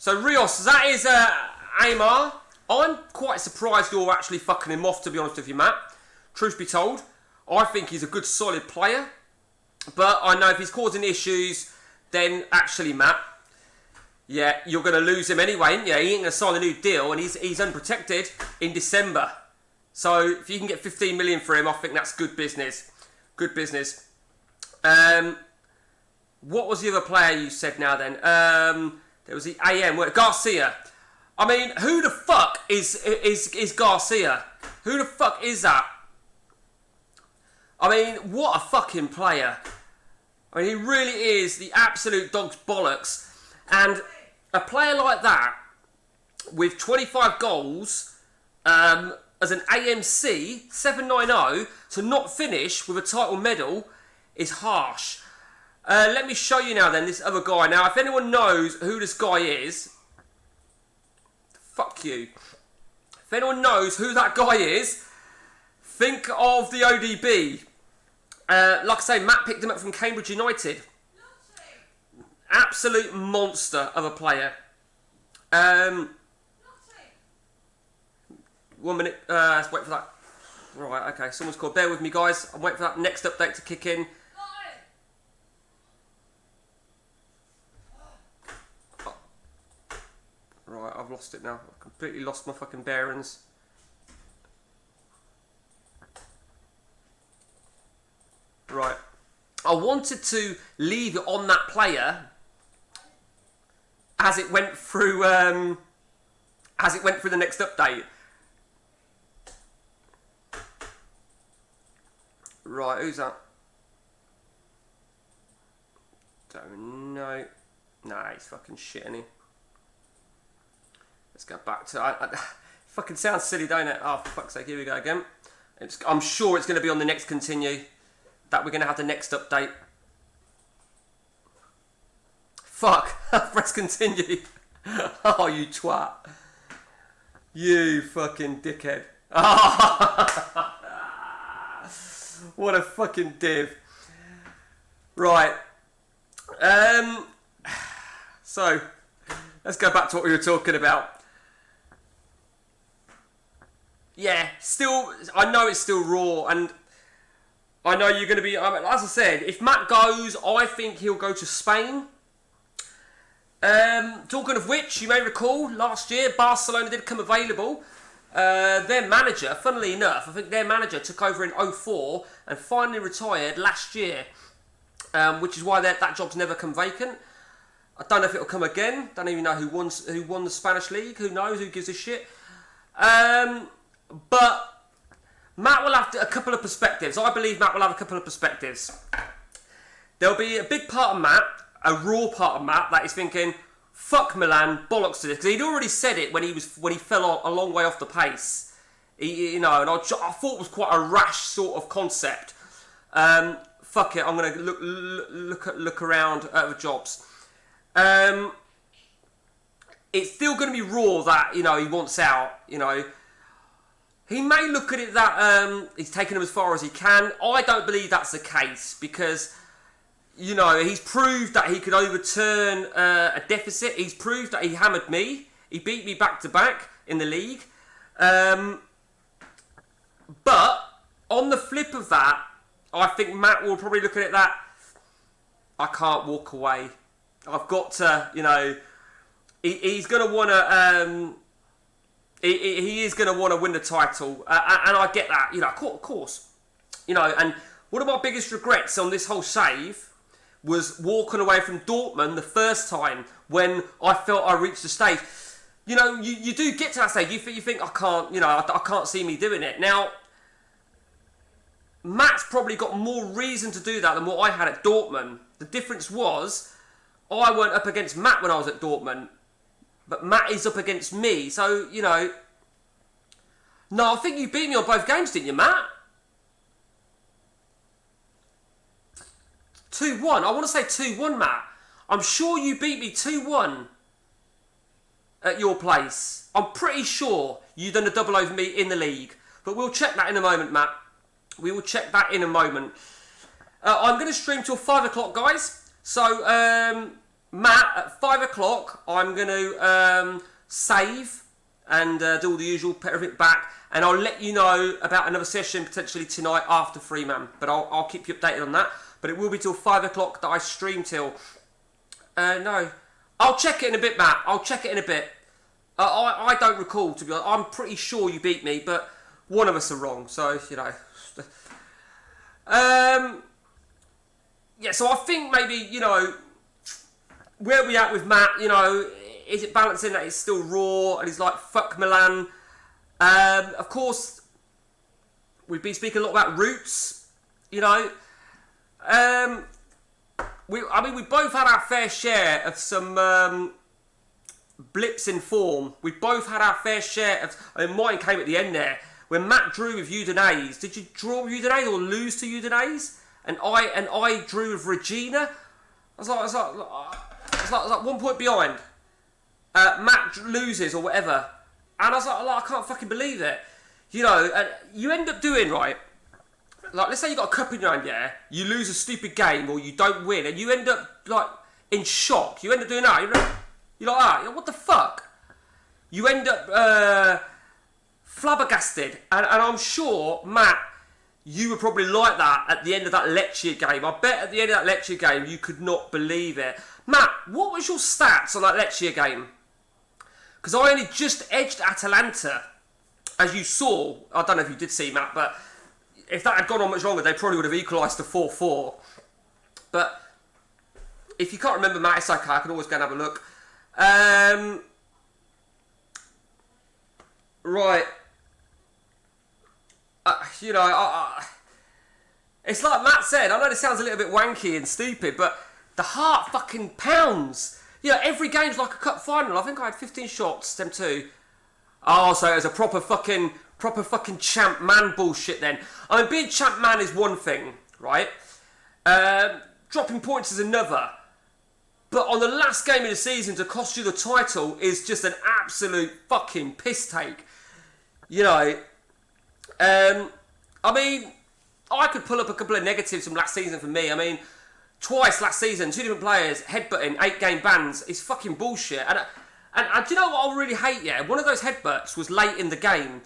Rios, that is Aymar. I'm quite surprised you're actually fucking him off, to be honest with you, Matt. Truth be told, I think he's a good, solid player. But I know if he's causing issues, then actually, Matt, yeah, you're going to lose him anyway, ain't you? He ain't going to sign a new deal, and he's unprotected in December. So if you can get 15 million for him, I think that's good business. Good business. What was the other player you said now then? There was the AM, Garcia. I mean, who the fuck is Garcia? Who the fuck is that? I mean, what a fucking player. I mean, he really is the absolute dog's bollocks. And a player like that, with 25 goals, as an AMC 790, to not finish with a title medal is harsh. Let me show you now then, this other guy. Now, if anyone knows who this guy is, fuck you. If anyone knows who that guy is, think of the ODB. Like I say, Matt picked him up from Cambridge United. Absolute monster of a player. 1 minute. Let's wait for that. Right, okay. Someone's called. Bear with me, guys. I'm waiting for that next update to kick in. Oh. Right, I've lost it now. I've completely lost my fucking bearings. Right. I wanted to leave it on that player as it went through the next update. Right, who's that? Don't know. Nah, he's fucking shit, isn't he? Let's go back to... fucking sounds silly, don't it? Oh, for fuck's sake, here we go again. I'm sure it's going to be on the next continue. That we're going to have the next update. Fuck. Press continue. Oh, you twat. You fucking dickhead. What a fucking div. Right. So, let's go back to what we were talking about. Yeah, still, I know it's still raw, and I know you're going to be, as I said, if Matt goes, I think he'll go to Spain. Talking of which, you may recall, last year, Barcelona did come available. Their manager, funnily enough, I think their manager took over in 2004 and finally retired last year, which is why that job's never come vacant. I don't know if it'll come again. Don't even know who won the Spanish league. Who knows? Who gives a shit? But Matt will have a couple of perspectives. I believe Matt will have a couple of perspectives. There'll be a big part of Matt, a raw part of Matt, that is thinking, fuck Milan, bollocks to this. Because he'd already said it when he fell a long way off the pace. And I thought it was quite a rash sort of concept. Fuck it, I'm going to look around at other jobs. It's still going to be raw that, he wants out, He may look at it that he's taken him as far as he can. I don't believe that's the case because, you know, he's proved that he could overturn a deficit. He's proved that he hammered me. He beat me back to back in the league. But on the flip of that, I think Matt will probably look at it that I can't walk away. I've got to, you know, he's going to want to... He is going to want to win the title, and I get that, you know, of course. You know, and one of my biggest regrets on this whole save was walking away from Dortmund the first time when I felt I reached the stage. You know, you do get to that stage, you think I can't, you know, I can't see me doing it. Now, Matt's probably got more reason to do that than what I had at Dortmund. The difference was, I weren't up against Matt when I was at Dortmund. But Matt is up against me, so, you know... No, I think you beat me on both games, didn't you, Matt? 2-1. I want to say 2-1, Matt. I'm sure you beat me 2-1 at your place. I'm pretty sure you done a double over me in the league. But we'll check that in a moment, Matt. We will check that in a moment. I'm going to stream till 5 o'clock, guys. So, Matt, at 5 o'clock, I'm going to save and do all the usual, put everything back, and I'll let you know about another session potentially tonight after 3-man, but I'll keep you updated on that. But it will be till 5 o'clock that I stream till. No, I'll check it in a bit, Matt. I'll check it in a bit. I don't recall, to be honest. I'm pretty sure you beat me, but one of us are wrong, so, you know. Yeah, so I think maybe, you know, where are we at with Matt, you know, is it balancing that he's still raw and he's like, fuck Milan? Of course, we've been speaking a lot about roots, you know. We both had our fair share of some blips in form. We both had our fair share of, I mean, mine came at the end there. When Matt drew with Udinese, did you draw with Udinese or lose to Udinese? And I drew with Regina. I was like 1 point behind. Matt loses or whatever, and I was like, I can't fucking believe it. You know, and you end up doing, right, like, let's say you got a cup in your hand, yeah, you lose a stupid game or you don't win, and you end up like in shock. You end up doing that. You're like, ah, what the fuck? You end up flabbergasted, and I'm sure, Matt, you were probably like that at the end of that Lecce game. I bet at the end of that Lecce game you could not believe it. Matt, what was your stats on that Lecce game? Because I only just edged Atalanta, as you saw. I don't know if you did see, Matt, but if that had gone on much longer, they probably would have equalised to 4-4. But if you can't remember, Matt, it's okay. I can always go and have a look. Right. You know, it's like Matt said, I know this sounds a little bit wanky and stupid, but the heart fucking pounds. You know, every game's like a cup final. I think I had 15 shots, them two. Oh, so it was a proper fucking champ man bullshit then. I mean, being champ man is one thing, right? Dropping points is another. But on the last game of the season to cost you the title is just an absolute fucking piss take. You know, I mean, I could pull up a couple of negatives from last season for me. I mean, twice last season, 2 different players, headbutting, 8-game bans. It's fucking bullshit. And do you know what I really hate, yeah? One of those headbutts was late in the game.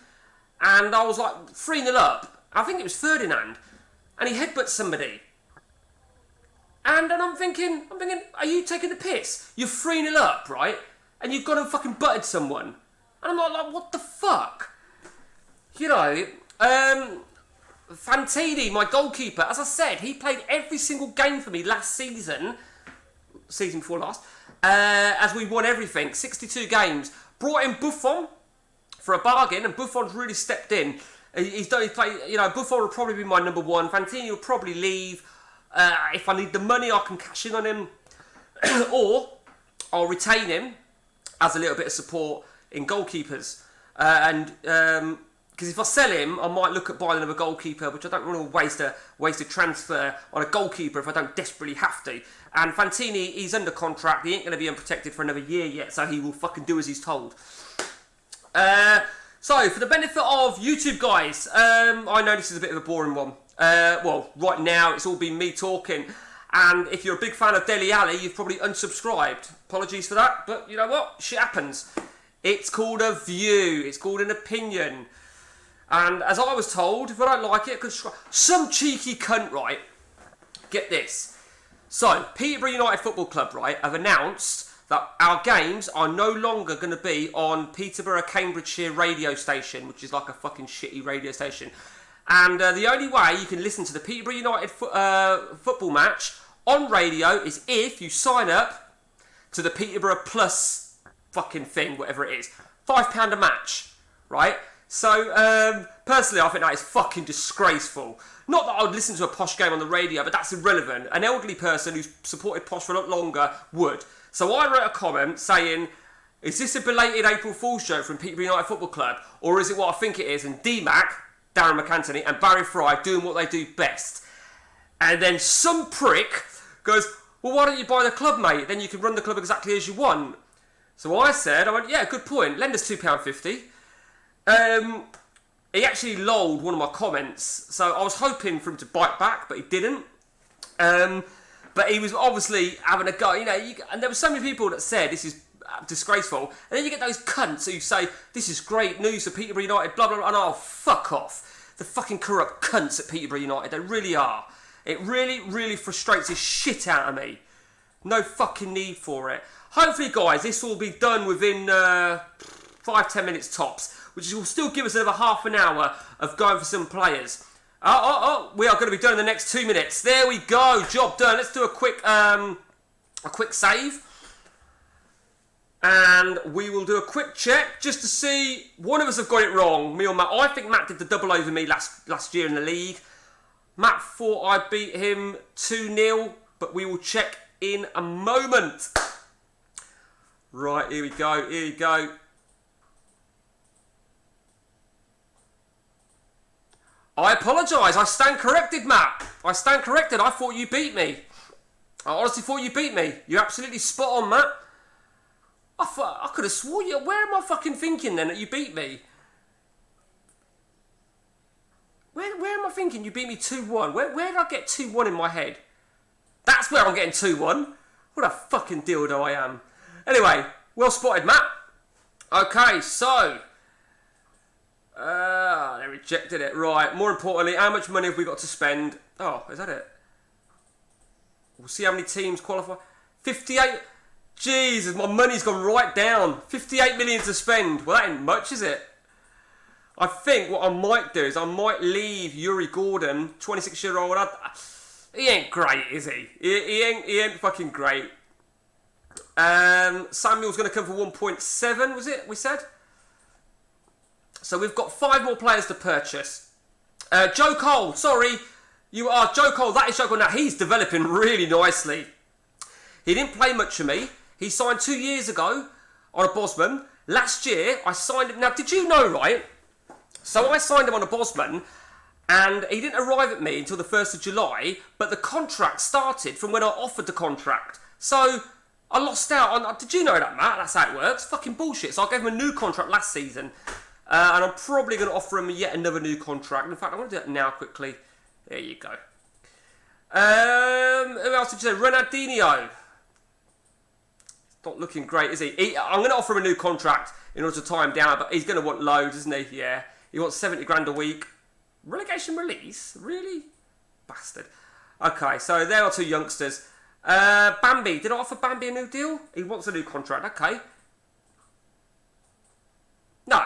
And I was like 3-0 up. I think it was Ferdinand. And he headbutts somebody. And I'm thinking, are you taking the piss? You're 3-0 up, right? And you've gone and fucking butted someone. And I'm like, what the fuck? You know, Fantini, my goalkeeper, as I said, he played every single game for me last season before last, as we won everything, 62 games. Brought in Buffon for a bargain, and Buffon's really stepped in. He's played, you know, Buffon will probably be my number one. Fantini will probably leave. If I need the money, I can cash in on him. Or I'll retain him as a little bit of support in goalkeepers. Because if I sell him, I might look at buying another goalkeeper, which I don't want to waste a transfer on a goalkeeper if I don't desperately have to. And Fantini, he's under contract. He ain't going to be unprotected for another year yet, so he will fucking do as he's told. So, for the benefit of YouTube guys, I know this is a bit of a boring one. Well, right now it's all been me talking. And if you're a big fan of Dele Allie, you've probably unsubscribed. Apologies for that, but you know what? Shit happens. It's called a view. It's called an opinion. And as I was told, if I don't like it, some cheeky cunt, right? Get this. So, Peterborough United Football Club, right, have announced that our games are no longer going to be on Peterborough, Cambridgeshire radio station, which is like a fucking shitty radio station. And the only way you can listen to the Peterborough United football match on radio is if you sign up to the Peterborough Plus fucking thing, whatever it is. £5 a match, right? So, personally, I think that is fucking disgraceful. Not that I would listen to a Posh game on the radio, but that's irrelevant. An elderly person who's supported Posh for a lot longer would. So I wrote a comment saying, is this a belated April Fool's joke from Peterborough United Football Club? Or is it what I think it is? And D-Mac, Darren McAntony, and Barry Fry doing what they do best. And then some prick goes, well, why don't you buy the club, mate? Then you can run the club exactly as you want. So I went, yeah, good point. Lend us £2.50. He actually lolled one of my comments, so I was hoping for him to bite back, but he didn't. But he was obviously having a go, you know, and there were so many people that said this is disgraceful, and then you get those cunts who say this is great news for Peterborough United, blah blah blah, and oh, fuck off. The fucking corrupt cunts at Peterborough United, they really are. It really, really frustrates the shit out of me. No fucking need for it. Hopefully, guys, this will be done within 5-10 minutes tops, which will still give us another half an hour of going for some players. We are going to be done in the next 2 minutes. There we go, job done. Let's do a quick save. And we will do a quick check just to see. One of us have got it wrong, me or Matt. I think Matt did the double over me last year in the league. Matt thought I beat him 2-0, but we will check in a moment. Right, here we go. I apologise. I stand corrected, Matt. I stand corrected. I thought you beat me. I honestly thought you beat me. You're absolutely spot on, Matt. I could have swore you. Where am I fucking thinking then that you beat me? Where am I thinking you beat me 2-1? Where did I get 2-1 in my head? That's where I'm getting 2-1. What a fucking dildo I am. Anyway, well spotted, Matt. Okay, so... they rejected it. Right, more importantly, how much money have we got to spend? Oh, is that it? We'll see how many teams qualify. 58... Jesus, my money's gone right down. 58 million to spend. Well, that ain't much, is it? I think what I might do is I might leave Yuri Gordon, 26-year-old. He ain't great, is he? He ain't fucking great. Samuel's going to come for 1.7, was it? We said? So we've got 5 more players to purchase. Joe Cole, sorry. You are Joe Cole. That is Joe Cole. Now, he's developing really nicely. He didn't play much of me. He signed 2 years ago on a Bosman. Last year, I signed him. Now, did you know, right? So I signed him on a Bosman, and he didn't arrive at me until the 1st of July, but the contract started from when I offered the contract. So I lost out on... Did you know that, Matt? That's how it works. Fucking bullshit. So I gave him a new contract last season. And I'm probably going to offer him yet another new contract. In fact, I'm going to do that now quickly. There you go. Who else did you say? Ronaldinho. Not looking great, is he? I'm going to offer him a new contract in order to tie him down, but he's going to want loads, isn't he? Yeah. He wants 70 grand a week. Relegation release? Really? Bastard. Okay, so there are 2 youngsters. Bambi. Did I offer Bambi a new deal? He wants a new contract. Okay. No.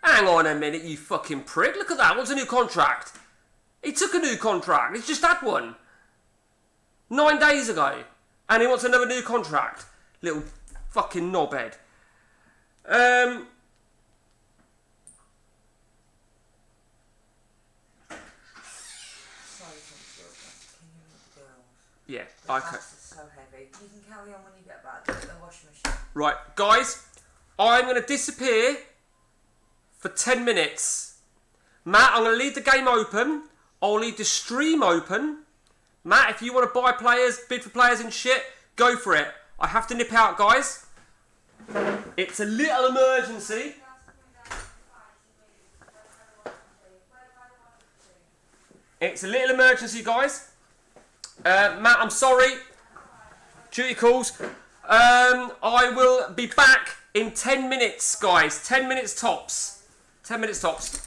Hang on a minute, you fucking prick. Look at that. Wants a new contract. He took a new contract. He's just had one. 9 days ago. And he wants another new contract. Little fucking knobhead. Yeah, okay. It's so heavy. You can carry on when you get back to the washing machine. Right, guys. I'm going to disappear for 10 minutes. Matt, I'm going to leave the game open. I'll leave the stream open. Matt, if you want to buy players, bid for players and shit, go for it. I have to nip out, guys. It's a little emergency. It's a little emergency, guys. Matt, I'm sorry. Duty calls. I will be back in 10 minutes, guys. 10 minutes tops. 10 minutes tops.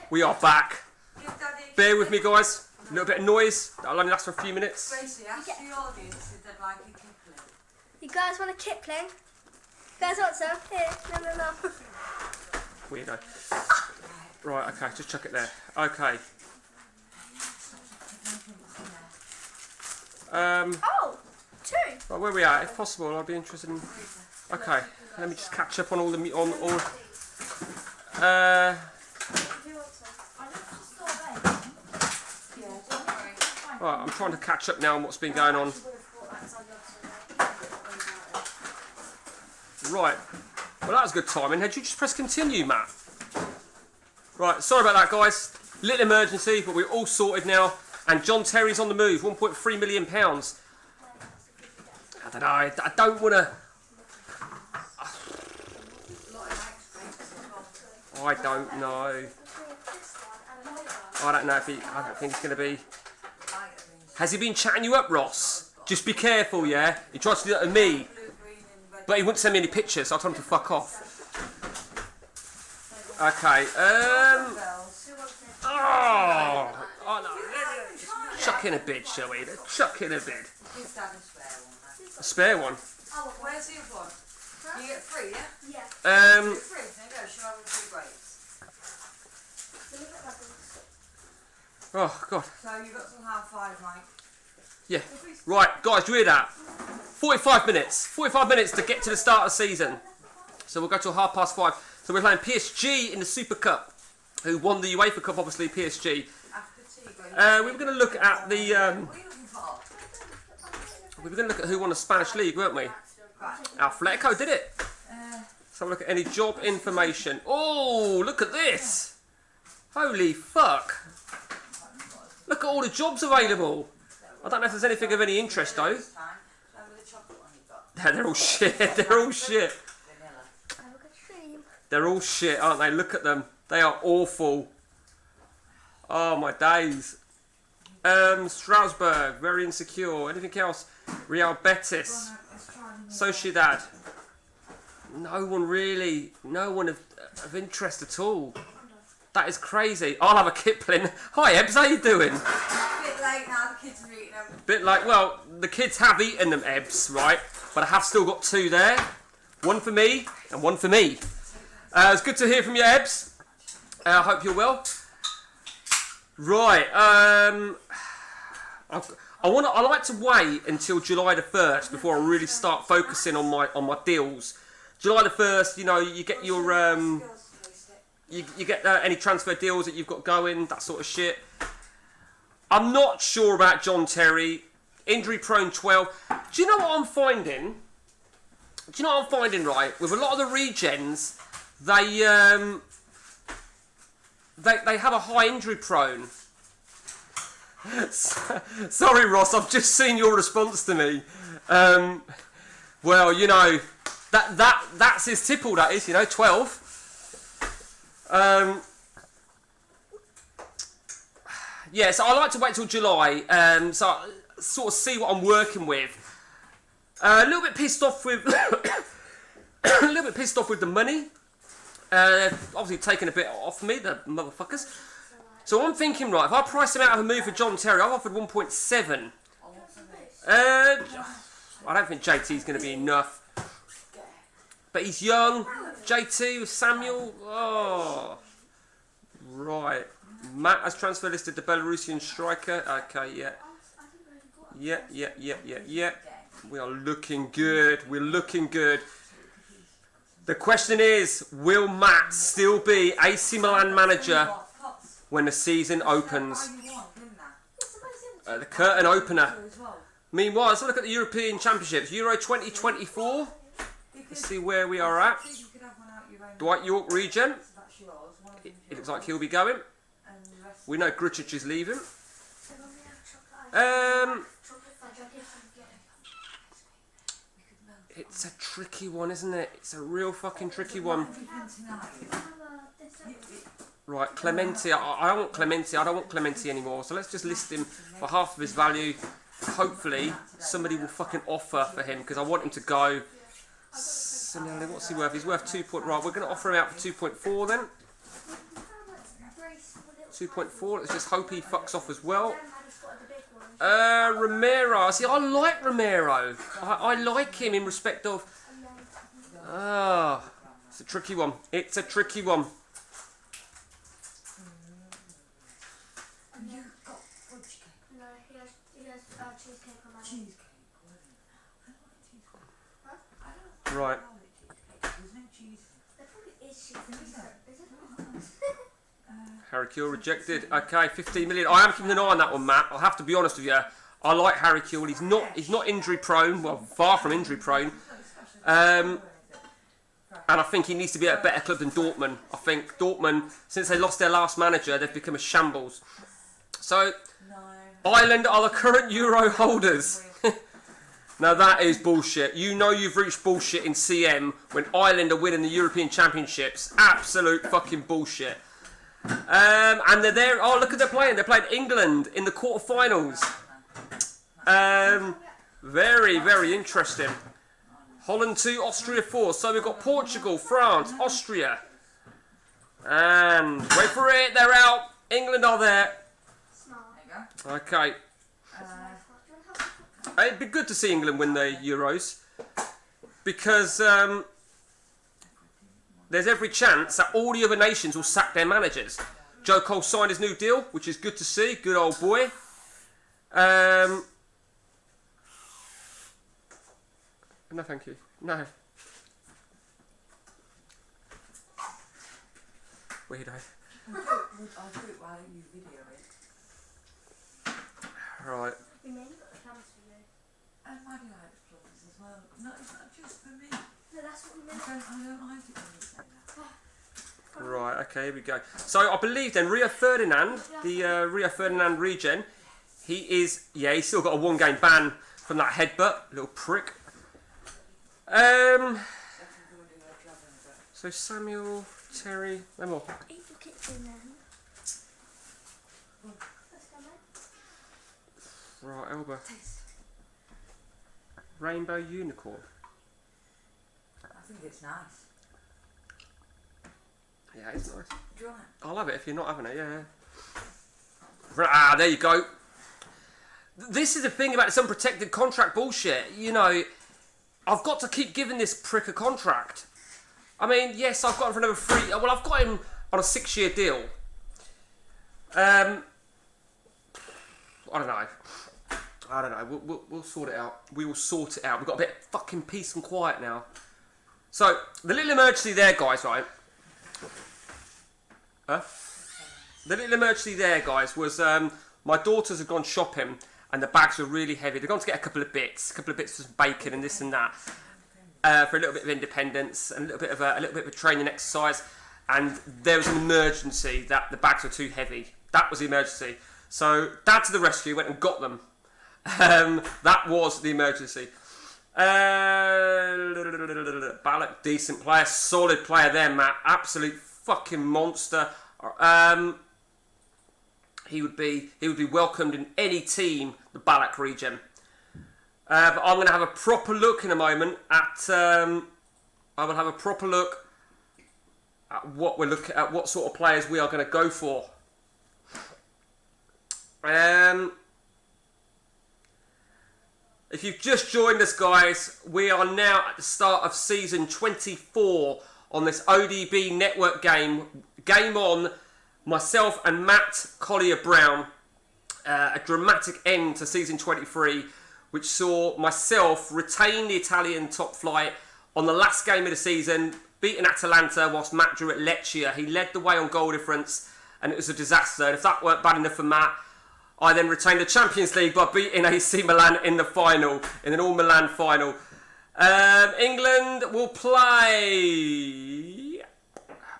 We are back. Give Daddy. Bear with me, guys. A little bit of noise. That'll only last for a few minutes. Tracy, ask the audience if they'd like a Kipling. You guys want a Kipling? You guys want some? Here, no. Weirdo. Right, okay, just chuck it there. Okay. Oh, 2. Right, where we are, if possible, I'd be interested in. Okay, let me just catch up on all the on all. Right, I'm trying to catch up now on what's been going on. Right, well that was good timing. Had you just press continue, Matt? Right, sorry about that, guys. Little emergency, but we're all sorted now. And John Terry's on the move. £1.3 million. I don't know. I don't want to. I don't know. I don't know if he. I don't think it's going to be. Has he been chatting you up, Ross? Just be careful, yeah? He tried to do that to me. But he wouldn't send me any pictures, so I told him to fuck off. Okay, oh no. Chuck in a bid, shall we? Chuck in a bid. Give Dad a spare one. A spare one? Oh, where's the other one? You get 3, yeah? Yeah. You get 3, there you go, she'll have 3 grapes. Oh, God. So you've got till 5:30, Mike. Yeah. Right, guys, do you hear that? 45 minutes. 45 minutes to get to the start of the season. So we'll go till 5:30. So we're playing PSG in the Super Cup, who won the UEFA Cup, obviously, PSG. After tea, We were going to look at the. What are you looking for? We were going to look at who won the Spanish league, weren't we? Atletico did it. Let's have a look at any job information. Oh, look at this. Holy fuck. Look at all the jobs available. I don't know if there's anything of any interest though. They're all shit. They're all shit. They're all shit, aren't they? Look at them. They are awful. Oh my days. Strasbourg, very insecure. Anything else? Real Betis. Sociedad. No one really. No one of interest at all. That is crazy. I'll have a Kipling. Hi Ebbs, how you doing? A bit late now, the kids are eating them. Bit like, well, the kids have eaten them, Ebbs, right? But I have still got 2 there. One for me and one for me. It's good to hear from you, Ebbs. I hope you're well. Right. I like to wait until July the 1st before I really start focusing on my deals. July the 1st, you know, you get your you get any transfer deals that you've got going, that sort of shit. I'm not sure about John Terry. Injury prone 12. Do you know what I'm finding? Right? With a lot of the regens, they have a high injury prone. Sorry, Ross, I've just seen your response to me. Well, you know, that's his tipple, that is, you know, 12. Yeah, so I like to wait till July, so I sort of see what I'm working with. A little bit pissed off with, the money. Obviously taking a bit off me, the motherfuckers. So I'm thinking, right, if I price him out of a move for John Terry, I've offered 1.7. I don't think JT's going to be enough. But he's young. JT with Samuel. Oh. Right. Matt has transfer listed the Belarusian striker. Okay, yeah. Yeah. We are looking good. We're looking good. The question is, will Matt still be AC Milan manager when the season opens? The curtain opener. Meanwhile, let's look at the European Championships. Euro 2024. Let's see where we are at. Dwight York regen. It looks like he'll be going. We know Grucic is leaving. It's a tricky one, isn't it? It's a real fucking tricky one. Right, Clemente. I don't want Clemente. I don't want Clemente anymore. So let's just list him for half of his value. Hopefully, somebody will fucking offer for him because I want him to go. What's he worth? He's worth 2. Right, we're going to offer him out for 2.4 then. 2.4. Let's just hope he fucks off as well. Romero. See, I like Romero. I like him in respect of... it's a tricky one. It's a tricky one. And you got fudge cake? No, he has cheesecake on that. Cheesecake. I don't Right. call it cheesecake. There's no cheese. There probably is cheesecake. Is it? Harry Kewell rejected. Okay, 15 million. I am keeping an eye on that one, Matt. I'll have to be honest with you. I like Harry Kewell. He's not injury prone. Well, far from injury prone. And I think he needs to be at a better club than Dortmund. I think Dortmund, since they lost their last manager, they've become a shambles. So, Ireland are the current Euro holders. Now that is bullshit. You know you've reached bullshit in CM when Ireland are winning the European Championships. Absolute fucking bullshit. And they're there. Oh, look at they're playing. They're playing England in the quarterfinals. Very, very interesting. Holland 2, Austria 4. So we've got Portugal, France, Austria. And wait for it. They're out. England are there. Okay. It'd be good to see England win the Euros because there's every chance that all the other nations will sack their managers. Joe Cole signed his new deal, which is good to see. Good old boy. No, thank you. No. Weirdo. I'll do it while you video it. Right. We mainly got the cameras for you. And Maddie likes plums as well. No, it's not just for me. No, that's what we meant. I don't like it when you say that. Right, okay, here we go. So I believe then Rio Ferdinand, the Rio Ferdinand regen, he is, yeah, he's still got a one-game ban from that headbutt, little prick. So Samuel, Terry, no more. Eat the kitchen then. Right, Elba. Rainbow Unicorn. I think it's nice. Yeah, it's nice. Do you want it? I'll have it if you're not having it, yeah. Ah, there you go. This is the thing about this unprotected contract bullshit. You know, I've got to keep giving this prick a contract. I mean, yes, I've got him for another 3... Well, I've got him on a 6-year deal. I don't know. We'll sort it out. We will sort it out. We've got a bit of fucking peace and quiet now. So, the little emergency there, guys, right? Huh? The little emergency there, guys, was my daughters had gone shopping and the bags were really heavy. They've gone to get a couple of bits for some bacon and this and that, for a little bit of independence and a little bit of a training exercise. And there was an emergency that the bags were too heavy. That was the emergency. So, Dad to the rescue went and got them. That was the emergency. Ballack, decent player, solid player there, Matt. Absolute fucking monster. He would be welcomed in any team, the Ballack region. But I'm going to have a proper look in a moment at. I will have a proper look at what we're looking at, what sort of players we are going to go for. If you've just joined us, guys, we are now at the start of season 24 on this ODB network game. Game on, myself and Matt Collier-Brown. A dramatic end to season 23, which saw myself retain the Italian top flight on the last game of the season, beating Atalanta whilst Matt drew at Lecce. He led the way on goal difference, and it was a disaster. And if that weren't bad enough for Matt, I then retained the Champions League by beating AC Milan in the final, in an all-Milan final. England will play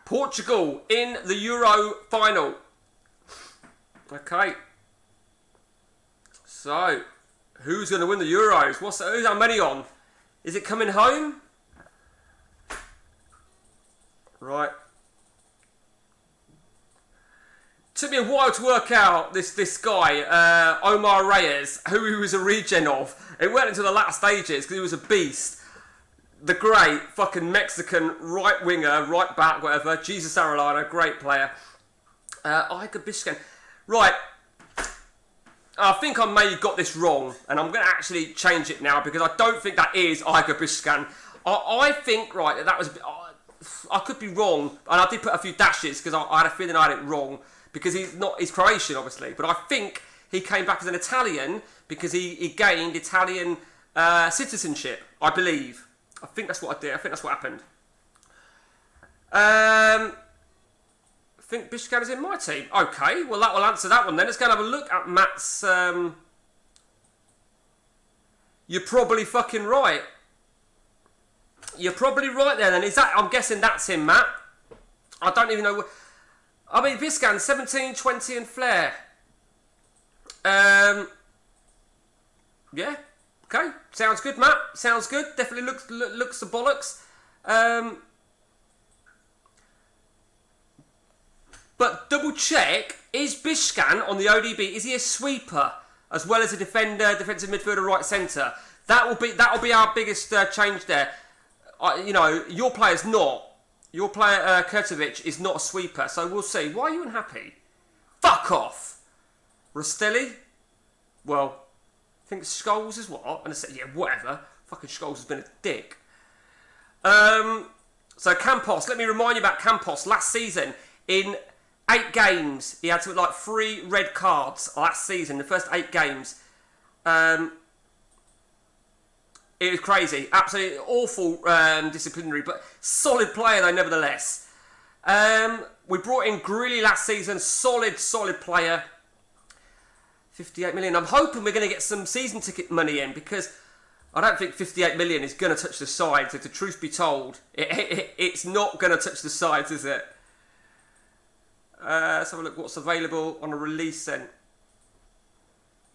Portugal in the Euro final. Okay. So, who's going to win the Euros? Who's our money on? Is it coming home? Right. Took me a while to work out this guy, Omar Reyes, who he was a regen of. It went into the latter stages because he was a beast. The great fucking Mexican right winger, right back, whatever. Jesus Arellano, great player. Iker Biscan. Right. I think I may have got this wrong, and I'm going to actually change it now because I don't think that is Iker Biscan. I think, right, that was... I could be wrong, and I did put a few dashes because I had a feeling I had it wrong because he's Croatian, obviously, but I think he came back as an Italian because he gained Italian citizenship, I believe. I think that's what I did. I think that's what happened. I think Biscan is in my team. Okay, well that will answer that one then. Let's go and have a look at Matt's... You're probably fucking right. You're probably right there then. Is that... I'm guessing that's him, Matt. I don't even know... I mean, Biscan, 17, 20 and flair. Yeah. Okay. Sounds good, Matt. Sounds good. Definitely looks the bollocks. But double check, is Biscan on the ODB, is he a sweeper as well as a defender, defensive midfielder, right centre? That'll be our biggest change there. You know, your player's not. Your player, Kurtovic, is not a sweeper, so we'll see. Why are you unhappy? Fuck off! Rastelli? Well, I think Scholes is what? And I said, yeah, whatever. Fucking Scholes has been a dick. So Campos, let me remind you about Campos. Last season, in 8 games, he had like 3 red cards last season, the first 8 games. It was crazy. Absolutely awful disciplinary, but solid player though, nevertheless. We brought in Greeley last season. Solid player. 58 million. I'm hoping we're going to get some season ticket money in because I don't think 58 million is going to touch the sides. If the truth be told, it's not going to touch the sides, is it? Let's have a look what's available on a release then.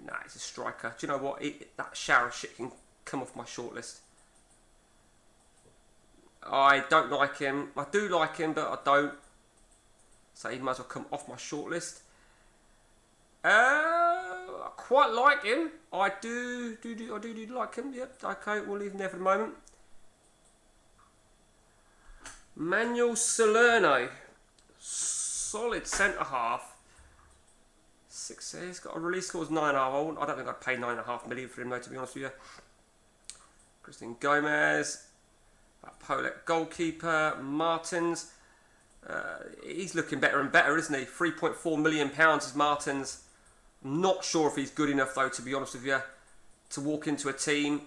Nah, it's a striker. Do you know what? That shower shit can come off my shortlist. I don't like him. I do like him, but I don't. So he might as well come off my shortlist. I quite like him. I do like him. Yep. Okay, we'll leave him there for the moment. Manuel Salerno. Solid centre half. 6. He's got a release score of 9.5. I don't think I'd pay 9.5 million for him though, to be honest with you. Christian Gomez. That Polek goalkeeper. Martins. He's looking better and better, isn't he? £3.4 million is Martins. I'm not sure if he's good enough though, to be honest with you, to walk into a team.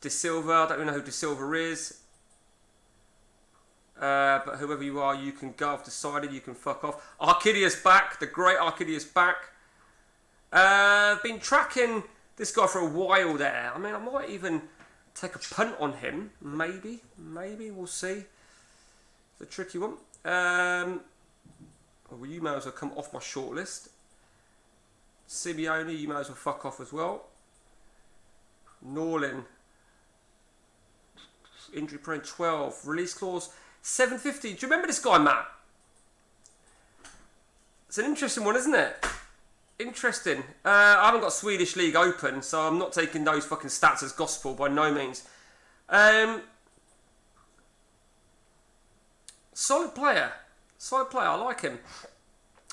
De Silva. I don't even know who De Silva is. But whoever you are, you can go. I've decided you can fuck off. Arcidius back. The great Arcidius back. I've been tracking this guy for a while there. I mean, I might even take a punt on him. Maybe. We'll see. It's a tricky one. Well, you may as well come off my shortlist. Simeone, you may as well fuck off as well. Norlin. Injury prone 12. Release clause 750. Do you remember this guy, Matt? It's an interesting one, isn't it? Interesting. I haven't got Swedish League open, so I'm not taking those fucking stats as gospel by no means. Solid player. I like him.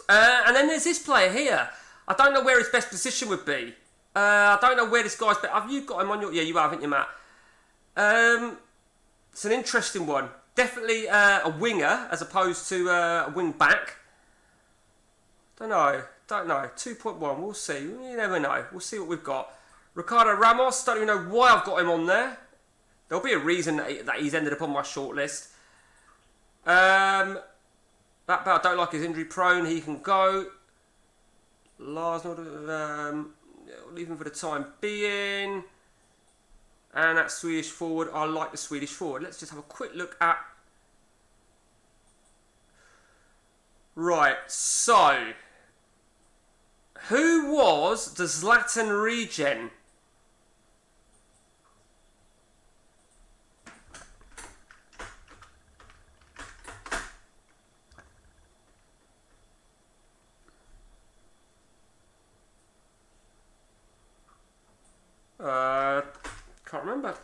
And then there's this player here. I don't know where his best position would be. I don't know where this guy's best... Have you got him on your... Yeah, you have, haven't you, Matt? It's an interesting one. Definitely a winger as opposed to a wing back. Don't know. 2.1. We'll see. You never know. We'll see what we've got. Ricardo Ramos. Don't even know why I've got him on there. There'll be a reason that he's ended up on my shortlist. That I don't like his injury prone. He can go. Lars, leave him for the time being. And that Swedish forward, I like the Swedish forward. Let's just have a quick look at... Right, so... Who was the Zlatan regen? Can't remember.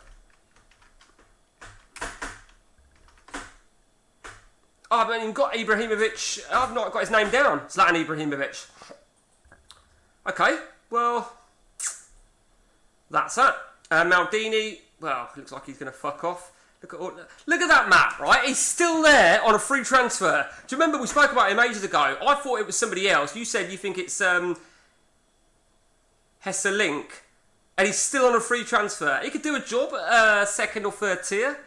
I haven't even got Ibrahimovic. I've not got his name down. Zlatan Ibrahimovic. Okay, well, that's that. Maldini, well, looks like he's going to fuck off. Look at that map, right? He's still there on a free transfer. Do you remember we spoke about him ages ago? I thought it was somebody else. You said you think it's Hesselink, and he's still on a free transfer. He could do a job at second or third tier.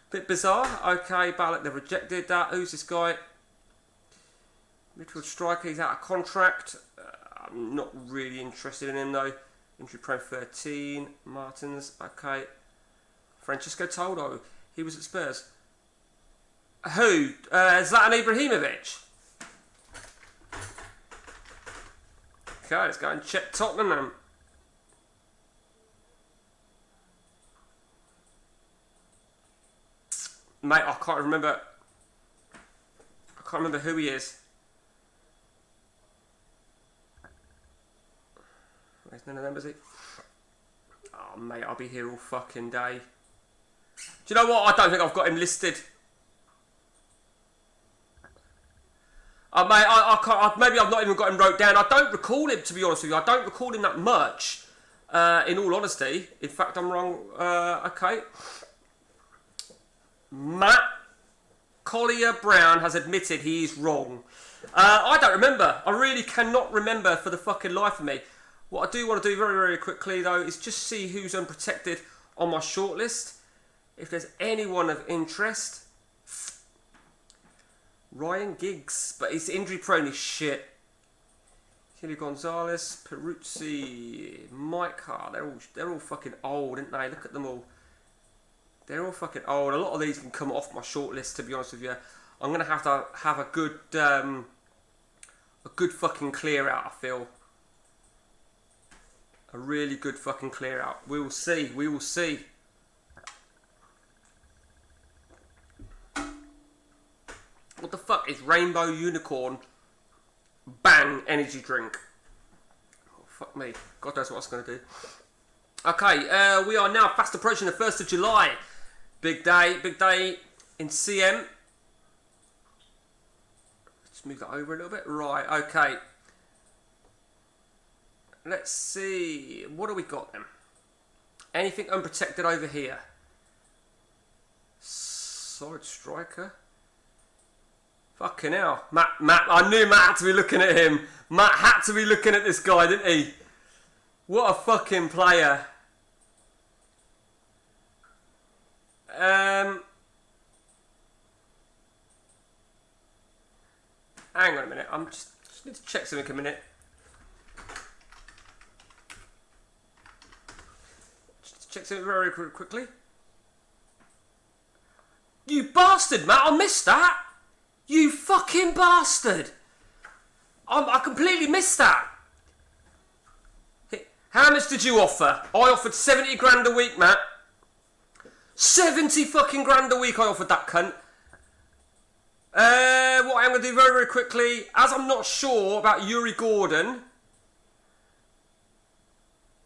Bit bizarre. Okay, Ballack, they've rejected that. Who's this guy? Midfield striker, he's out of contract. I'm not really interested in him though. Injury prone 13. Martins, okay. Francisco Toldo, he was at Spurs. Who? Zlatan Ibrahimovic. Okay, let's go and check Tottenham. Mate, I can't remember who he is. There's none of them, is it? Oh, mate, I'll be here all fucking day. Do you know what? I don't think I've got him listed. Mate, I can't. Maybe I've not even got him wrote down. I don't recall him, to be honest with you. I don't recall him that much. In all honesty, in fact, I'm wrong. Okay. Matt Collier Brown has admitted he is wrong. I don't remember. I really cannot remember for the fucking life of me. What I do want to do very, very quickly, though, is just see who's unprotected on my shortlist. If there's anyone of interest. Ryan Giggs, but he's injury prone as shit. Kelly Gonzalez, Peruzzi, Mike Hart, they're all fucking old, aren't they? Look at them all. They're all fucking old. A lot of these can come off my shortlist, to be honest with you. I'm gonna have to have a good fucking clear out, I feel. A really good fucking clear out. We will see. We will see. What the fuck is Rainbow Unicorn Bang energy drink? Oh, fuck me. God knows what I was going to do. Okay, we are now fast approaching the 1st of July. Big day in CM. Let's move that over a little bit. Right, okay. Let's see. What do we got then? Anything unprotected over here? Solid striker. Fucking hell. Matt, I knew Matt had to be looking at him. Matt had to be looking at this guy, didn't he? What a fucking player. Hang on a minute. I'm just need to check something a minute. Just check something very quickly. You bastard, Matt! I missed that. You fucking bastard! I completely missed that. How much did you offer? I offered 70 grand a week, Matt. 70 fucking grand a week I offered that cunt. What I'm going to do very, very quickly, as I'm not sure about Yuri Gordon,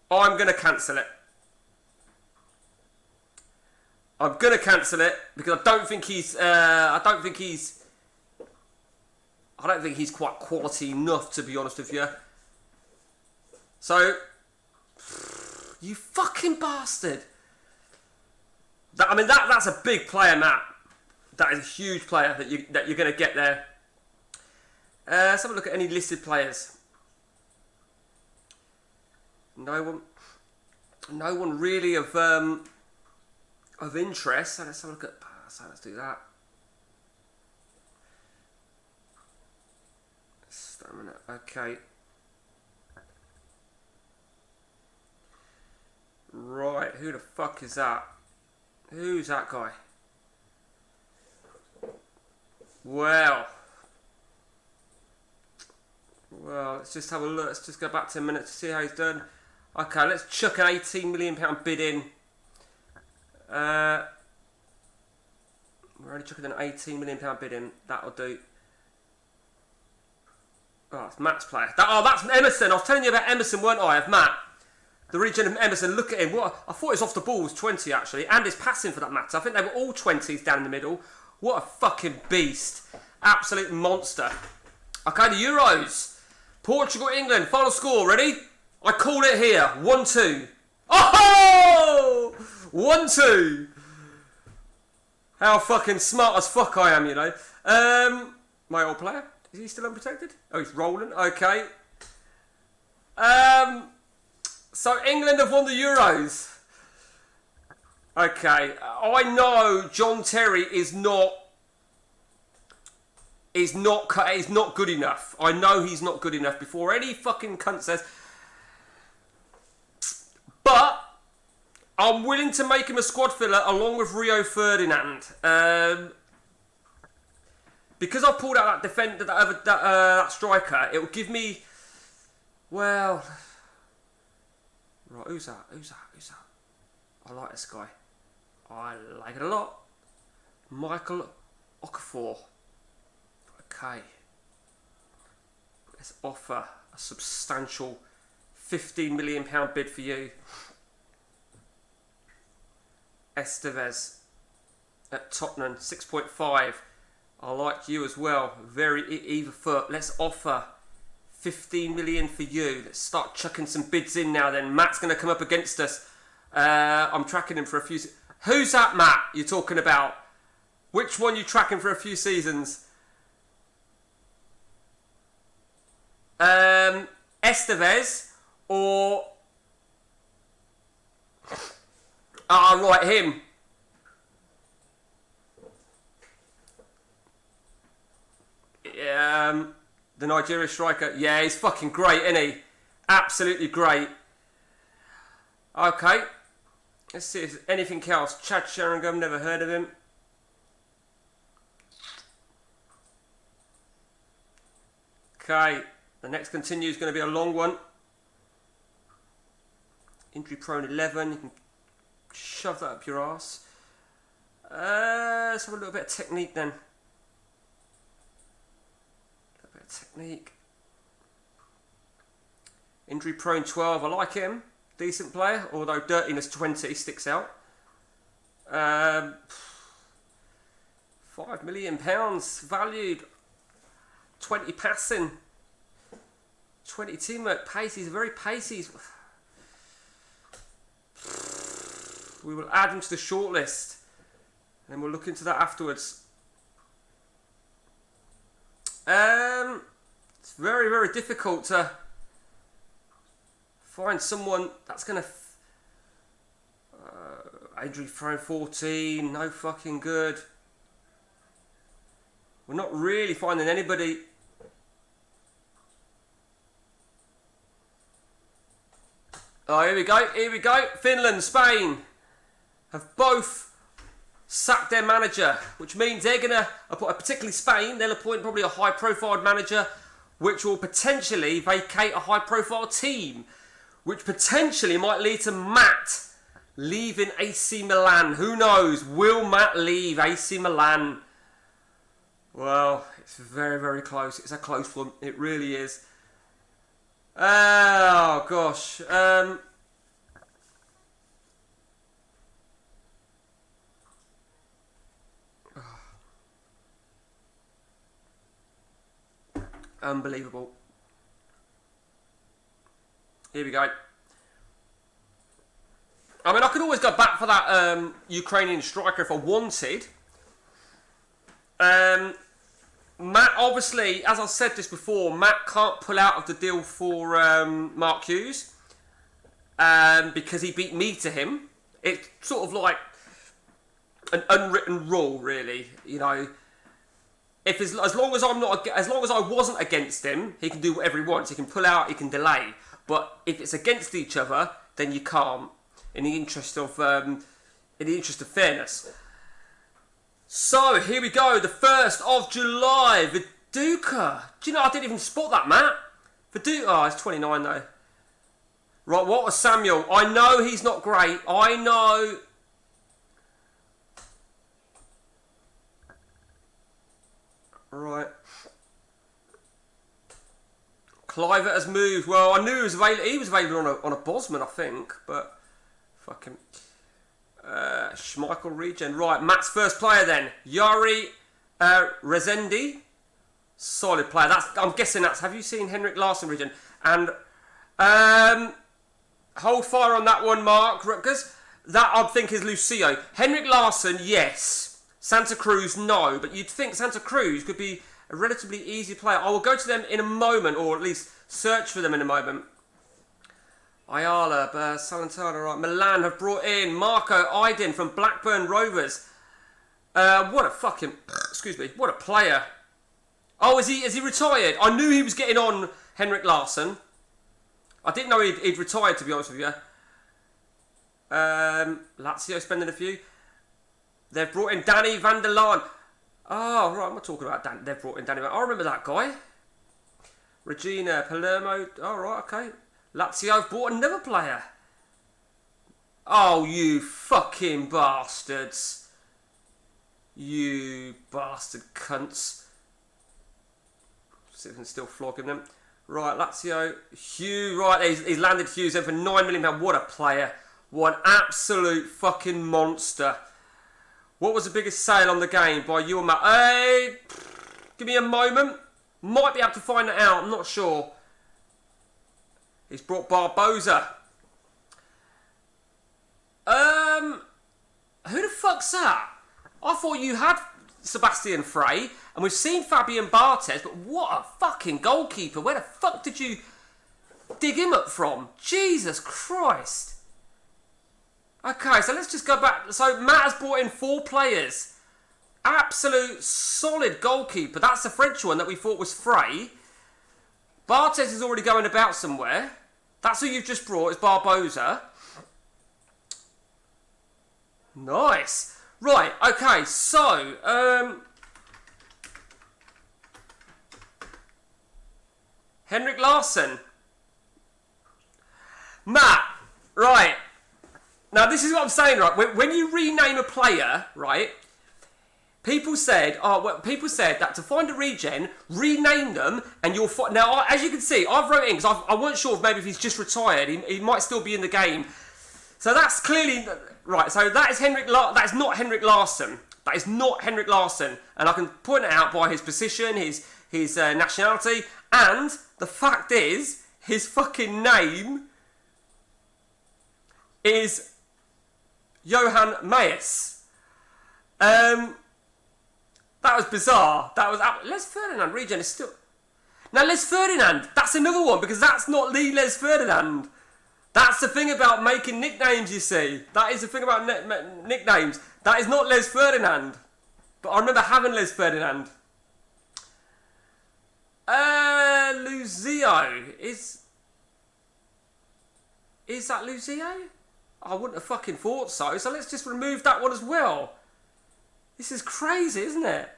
I'm going to cancel it. I'm going to cancel it because I don't think he's quite quality enough, to be honest with you. So, you fucking bastard. That's a big player, Matt. That is a huge player that you're going to get there. Let's have a look at any listed players. No one really of interest. So let's have a look at. So let's do that. Stamina. Okay. Right. Who the fuck is that? Who's that guy? Well, let's just have a look. Let's just go back 10 minutes to see how he's done. Okay, let's chuck an £18 million bid in. We're only chucking an £18 million bid in. That'll do. Oh, it's Matt's player. That's Emerson. I was telling you about Emerson, weren't I, of Matt? The region of Emerson, look at him. I thought his off the ball was 20 actually, and his passing for that matter. I think they were all 20s down in the middle. What a fucking beast. Absolute monster. Okay, the Euros. Portugal, England. Final score. Ready? I call it here. 1-2. Oh! 1-2. How fucking smart as fuck I am, you know. My old player. Is he still unprotected? Oh, he's rolling. Okay. So England have won the Euros. Okay. I know John Terry is not good enough. I know he's not good enough before any fucking cunt says. But I'm willing to make him a squad filler along with Rio Ferdinand. Because I've pulled out that striker, it will give me... Well... Right, who's that? I like this guy. I like it a lot. Michael Okafor. Okay. Let's offer a substantial £15 million bid for you. Estevez at Tottenham, 6.5. I like you as well. Very either foot. Let's offer 15 million for you. Let's start chucking some bids in now then. Matt's going to come up against us. I'm tracking him for a few... Who's that, Matt, you're talking about? Which one you tracking for a few seasons? Estevez or... Ah, right, him. The Nigeria striker. Yeah, he's fucking great, isn't he? Absolutely great. Okay. Let's see if there's anything else. Chad Sheringham, never heard of him. Okay. The next continue is going to be a long one. Injury prone 11. You can shove that up your arse. Let's have a little bit of technique then. Technique. Injury prone 12. I like him. Decent player, although dirtiness 20 sticks out. £5 million valued. 20 passing. 20 teamwork. Pace. He's very pacey. We will add him to the shortlist, and we'll look into that afterwards. It's very, very difficult to find someone that's going to... Injury prone 14, no fucking good. We're not really finding anybody... Oh, here we go. Finland, Spain have both sacked their manager, which means they're going to appoint, particularly Spain, they'll appoint probably a high-profile manager, which will potentially vacate a high-profile team, which potentially might lead to Matt leaving AC Milan. Who knows? Will Matt leave AC Milan? Well, it's very, very close. It's a close one. It really is. Oh, gosh. Unbelievable. Here we go. I mean, I could always go back for that Ukrainian striker if I wanted. Matt, obviously, as I said this before, Matt can't pull out of the deal for Mark Hughes because he beat me to him. It's sort of like an unwritten rule, really. You know, if as long as I wasn't against him, he can do whatever he wants. He can pull out, he can delay. But if it's against each other, then you can't. In the interest of fairness. So here we go, the 1st of July, Viduka. Do you know, I didn't even spot that, Matt. Viduka, oh, it's 29 though. Right, what was Samuel? I know he's not great. I know. Right. Clivert has moved. Well, I knew he was available on a Bosman, I think, but fucking. Schmeichel regen. Right, Matt's first player then. Yari Rezendi. Solid player. I'm guessing that's... Have you seen Henrik Larsson regen? And hold fire on that one, Mark. Because that, I think, is Lucio. Henrik Larsson, yes. Santa Cruz, no. But you'd think Santa Cruz could be a relatively easy player. I will go to them in a moment, or at least search for them in a moment. Ayala, Salentano, right. Milan have brought in Marco Aydin from Blackburn Rovers. What a fucking... Excuse me. What a player. Oh, is he retired? I knew he was getting on Henrik Larsson. I didn't know he'd retired, to be honest with you. Lazio spending a few. They've brought in Danny van der Laan. Oh, right. I'm not talking about Dan. They've brought in Danny van... I remember that guy. Regina, Palermo. Oh, right, okay. Lazio have bought another player. Oh, you fucking bastards. You bastard cunts. See if I can still flogging them. Right, Lazio. Hugh, right, he's landed Hughes in for £9 million. What a player. What an absolute fucking monster. What was the biggest sale on the game by you and Matt? Hey, give me a moment. Might be able to find that out, I'm not sure. He's brought Barbosa. Who the fuck's that? I thought you had Sebastian Frey, and we've seen Fabian Barthez, but what a fucking goalkeeper. Where the fuck did you dig him up from? Jesus Christ. Okay, so let's just go back. So Matt has brought in 4 players. Absolute solid goalkeeper. That's the French one that we thought was Frey. Barthez is already going about somewhere. That's who you've just brought, is Barbosa. Nice. Right, okay, so... Henrik Larsson. Matt, right. Now, this is what I'm saying, right? When you rename a player, right... People said that to find a regen, rename them, and you'll find... Now, as you can see, I've wrote in, because I weren't sure if maybe if he's just retired, he might still be in the game. So that's clearly... Right, so that is that is not Henrik Larsson. That is not Henrik Larsson. And I can point it out by his position, his nationality, and the fact is, his fucking name is Johan Mayes. That was bizarre. That was... Les Ferdinand regen is still... Now, Les Ferdinand, that's another one, because that's not Les Ferdinand. That's the thing about making nicknames, you see. That is the thing about nicknames. That is not Les Ferdinand. But I remember having Les Ferdinand. Luzio. Is that Luzio? I wouldn't have fucking thought so. So let's just remove that one as well. This is crazy, isn't it?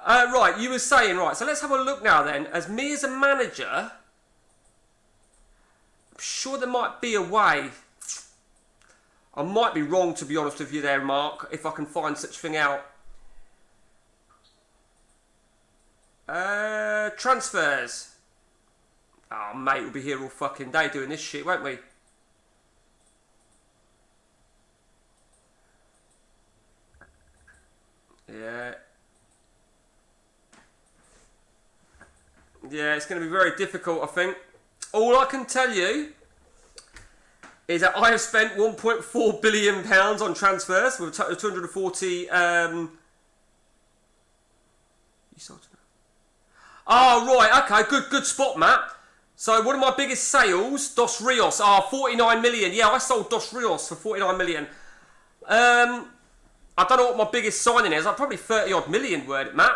Right, you were saying, right, so let's have a look now then. As me as a manager, I'm sure there might be a way. I might be wrong, to be honest with you there, Mark, if I can find such thing out. Transfers. Oh, mate, we'll be here all fucking day doing this shit, won't we? Yeah. Yeah, it's going to be very difficult, I think. All I can tell you is that I have spent £1.4 billion on transfers with a total of 240... You sold it. Oh, right, okay, good spot, Matt. So one of my biggest sales, Dos Rios, 49 million. Yeah, I sold Dos Rios for 49 million. I don't know what my biggest signing is. I'm probably 30 odd million, word it, Matt.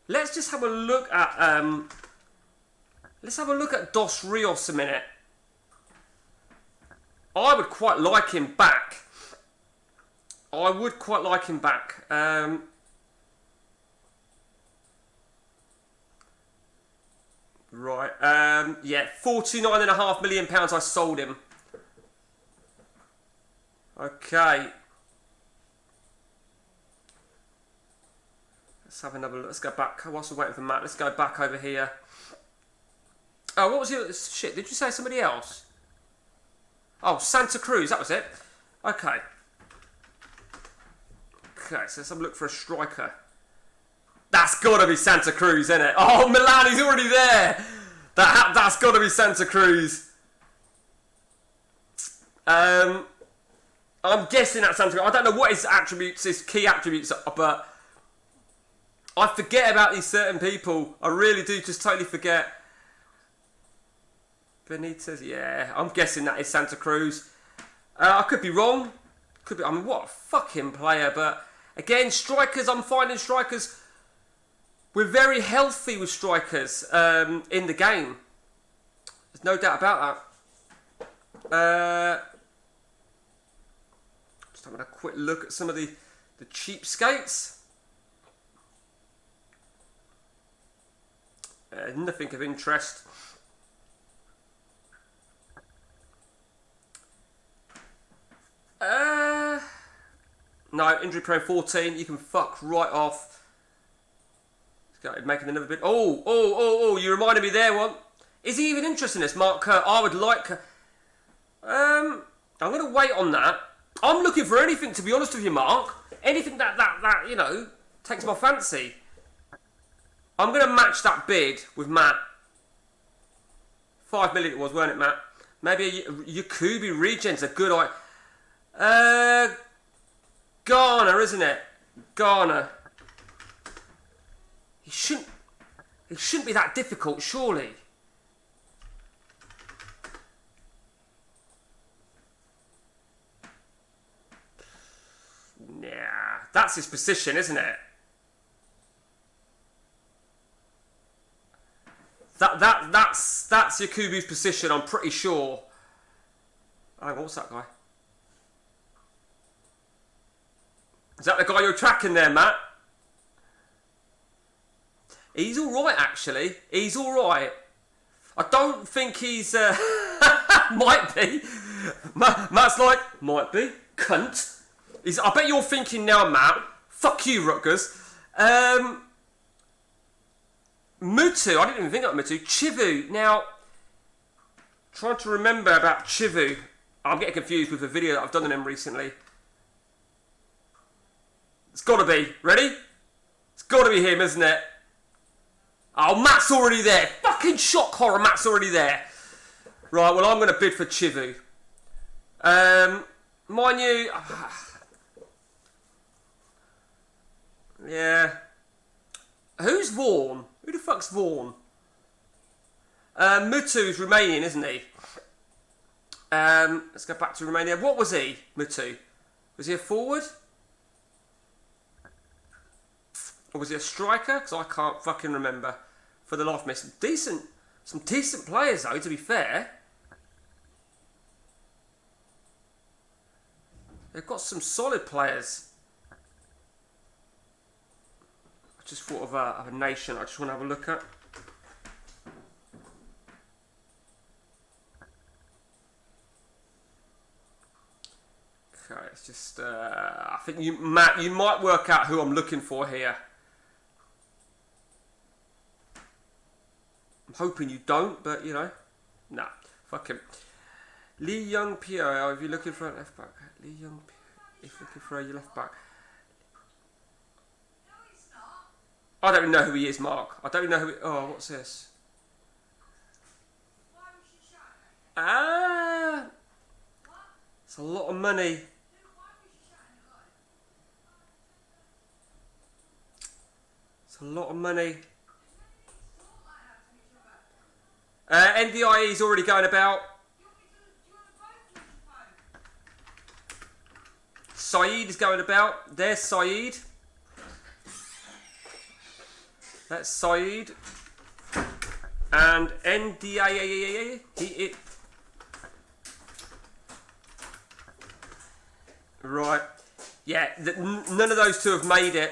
Let's just have a look at Dos Rios a minute. I would quite like him back. Right. Yeah, £49.5 million I sold him. Okay. Let's have another look. Let's go back. Whilst we're waiting for Matt, let's go back over here. Oh, what was your... Shit, did you say somebody else? Oh, Santa Cruz, that was it. Okay. Okay, so let's have a look for a striker. That's got to be Santa Cruz, isn't it? Oh, Milan, he's already there. That's got to be Santa Cruz. I'm guessing that's Santa Cruz. I don't know what his attributes, his key attributes are, but I forget about these certain people. I really do just totally forget. Benitez, yeah. I'm guessing that is Santa Cruz. I could be wrong. Could be. I mean, what a fucking player. But again, strikers, I'm finding strikers... We're very healthy with strikers in the game. There's no doubt about that. Just having a quick look at some of the cheapskates. Nothing of interest. No, injury prone 14. You can fuck right off. Making another bit. Oh! You reminded me there. One. Is he even interested in this, Mark Kerr? I would like. I'm going to wait on that. I'm looking for anything, to be honest with you, Mark. Anything that you know takes my fancy. I'm going to match that bid with Matt. 5 million it was, weren't it, Matt? Maybe a Yakubi Regen's a good idea. Ghana, isn't it? Ghana. It shouldn't be that difficult, surely. Nah, that's his position, isn't it? That's Yakubu's position, I'm pretty sure. Hang on, what's that guy? Is that the guy you're tracking there, Matt? He's alright, actually. He's alright. I don't think he's... might be. Matt's like, might be. Cunt. I bet you're thinking now, Matt. Fuck you, Rutgers. Mutu. I didn't even think about Mutu. Chivu. Now, trying to remember about Chivu. I'm getting confused with the video that I've done on him recently. It's got to be. Ready? It's got to be him, isn't it? Oh, Matt's already there. Fucking shock horror, Matt's already there. Right, well, I'm going to bid for Chivu. Mind you... yeah. Who's Vaughan? Who the fuck's Vaughan? Mutu's Romanian, isn't he? Let's go back to Romania. What was he, Mutu? Was he a forward? Or was he a striker? Because I can't fucking remember for the life of me. Some decent players though, to be fair. They've got some solid players. I just thought of a nation I just want to have a look at. Okay, it's just... I think Matt, you might work out who I'm looking for here. I'm hoping you don't, but you know. Nah, fuck him. Lee Young Pio, if you're looking for a left back. Lee Young Pio, if you're looking for a left back. I don't even know who he is, Mark. I don't even know who he... Oh, what's this? Ah! It's a lot of money. It's a lot of money. NDIE is already going about. Saeed is going about. There's Saeed. That's Saeed. And NDIE. Right. Yeah, none of those two have made it.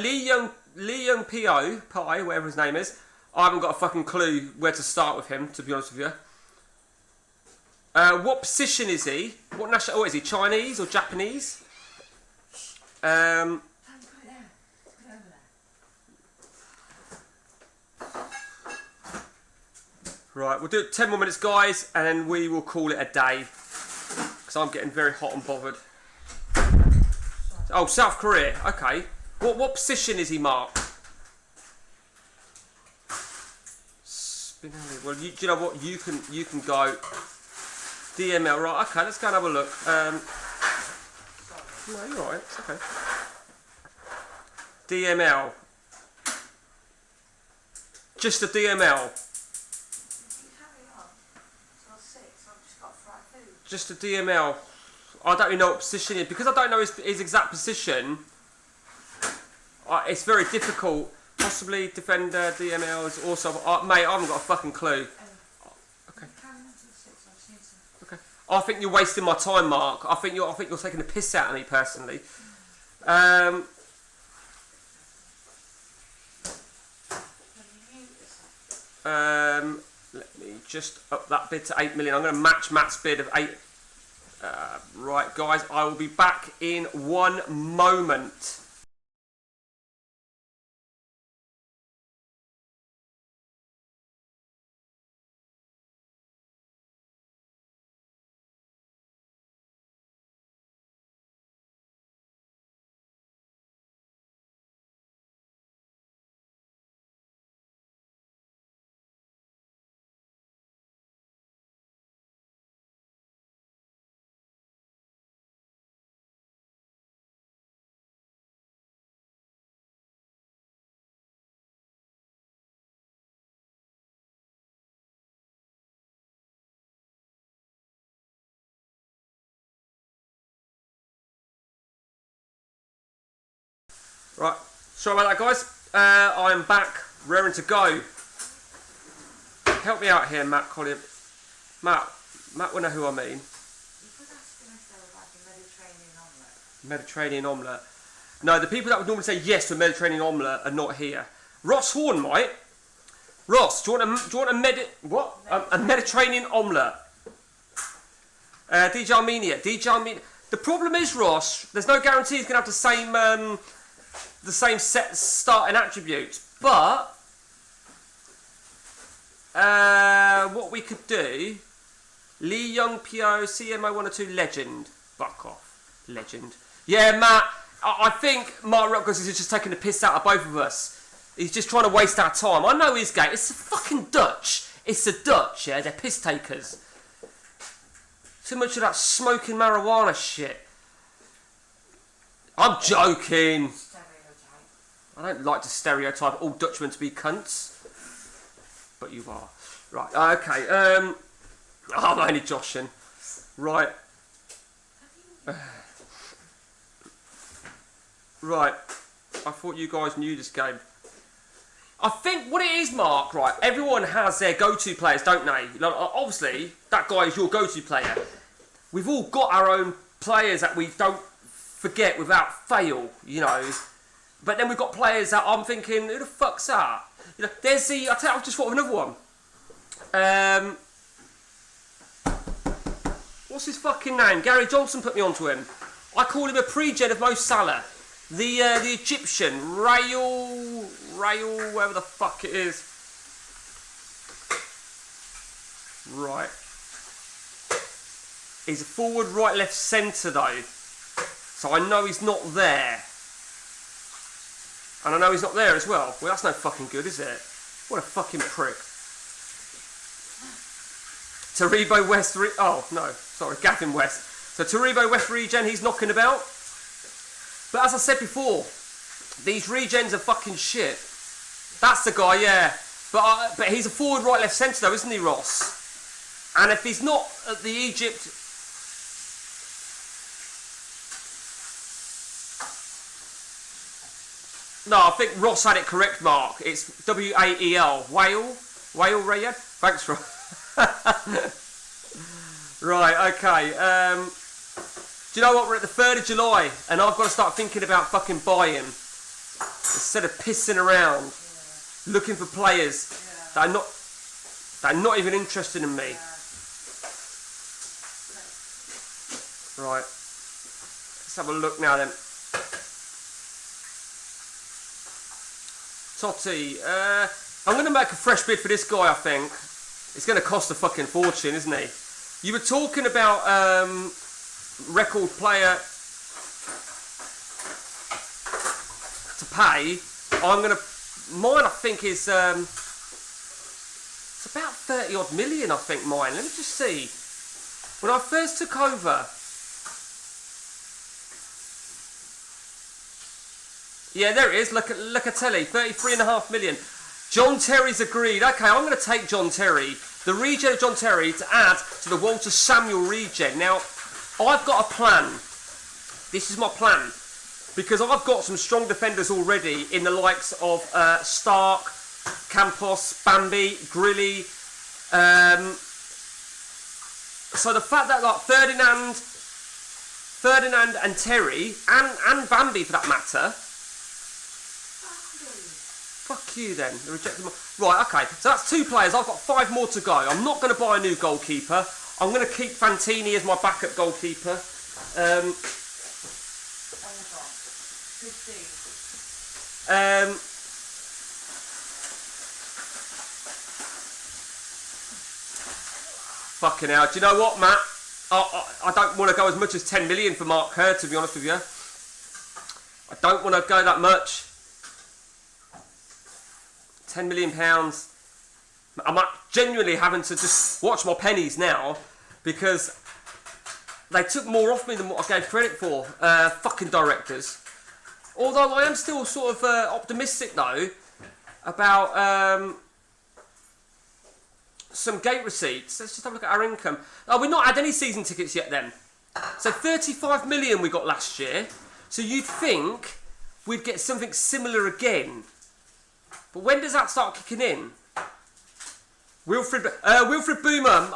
Lee Young Pi, whatever his name is. I haven't got a fucking clue where to start with him, to be honest with you. What position is he? What national? Oh, is he Chinese or Japanese? Put it there. Put it over there. Right, we'll do it 10 more minutes, guys, and we will call it a day. Because I'm getting very hot and bothered. Oh, South Korea. Okay. What position is he marked? Spinelli. Well, do you know what? You can go DML. Right. Okay. Let's go and have a look. No, you're alright. It's okay. DML. Just a DML. Just a DML. I don't even know what position he is. Because I don't know his exact position, it's very difficult. Possibly defender, DMLs, also. Mate, I haven't got a fucking clue. Okay. Okay. I think you're wasting my time, Mark. I think you're taking the piss out of me personally. Let me just up that bid to 8 million. I'm going to match Matt's bid of 8. Right, guys, I will be back in 1 moment. Right, sorry about that, guys. I'm back, raring to go. Help me out here, Matt Collier. Matt will know who I mean. You could ask him if they were like a Mediterranean omelette. Mediterranean omelette. No, the people that would normally say yes to a Mediterranean omelette are not here. Ross Horn might. Ross, do you want a Mediterranean omelette? DJ Armenia. The problem is, Ross, there's no guarantee he's gonna have the same set starting attributes, but what we could do, Lee Young Pio, CMO 102, legend. Fuck off. Legend. Yeah, Matt, I think Mark Rutgers is just taking the piss out of both of us. He's just trying to waste our time. I know his game. It's the fucking Dutch. It's the Dutch, yeah? They're piss takers. Too much of that smoking marijuana shit. I'm joking. I don't like to stereotype all Dutchmen to be cunts. But you are. Right, okay. I'm only joshing. Right. Right. I thought you guys knew this game. I think what it is, Mark, right, everyone has their go-to players, don't they? Like, obviously, that guy is your go-to player. We've all got our own players that we don't forget without fail, you know. But then we've got players that I'm thinking, who the fuck's that? You know, there's the, I've just thought of another one. What's his fucking name? Gary Johnson put me onto him. I call him a pre-gen of Mo Salah. The Egyptian, Rail, whatever the fuck it is. Right. He's a forward, right, left, centre though. So I know he's not there. And I know he's not there as well. Well, that's no fucking good, is it? What a fucking prick. Taribo West, oh no, sorry, Gavin West. So Taribo West regen, he's knocking about. But as I said before, these regens are fucking shit. That's the guy, yeah. But he's a forward, right, left, centre though, isn't he, Ross? And if he's not at the Egypt... No, I think Ross had it correct, Mark. It's W-A-E-L. Whale? Whale, Rayad? Thanks, Ross. Right, okay. Do you know what? We're at the 3rd of July and I've got to start thinking about fucking buying instead of pissing around looking for players that are not even interested in me. Right. Let's have a look now then. Totti. I'm going to make a fresh bid for this guy, I think. It's going to cost a fucking fortune, isn't he? You were talking about record player to pay, mine I think is, it's about 30 odd million I think mine. Let me just see. When I first took over, yeah, there it is, Locatelli, 33.5 million. John Terry's agreed. Okay, I'm going to take John Terry, the regen of John Terry, to add to the Walter Samuel regen. Now, I've got a plan. This is my plan. Because I've got some strong defenders already in the likes of Stark, Campos, Bambi, Grilly. So the fact that like Ferdinand and Terry, and Bambi for that matter. Fuck you then. They rejected my... Right, okay. So that's 2 players. I've got 5 more to go. I'm not going to buy a new goalkeeper. I'm going to keep Fantini as my backup goalkeeper. 15. Fucking hell. Do you know what, Matt? I don't want to go as much as 10 million for Mark Kerr, to be honest with you. I don't want to go that much. £10 million. I'm genuinely having to just watch my pennies now because they took more off me than what I gave credit for. Fucking directors. Although I am still sort of optimistic though about some gate receipts. Let's just have a look at our income. Oh, we've not had any season tickets yet then. So 35 million we got last year. So you'd think we'd get something similar again. But when does that start kicking in? Wilfred Boomer,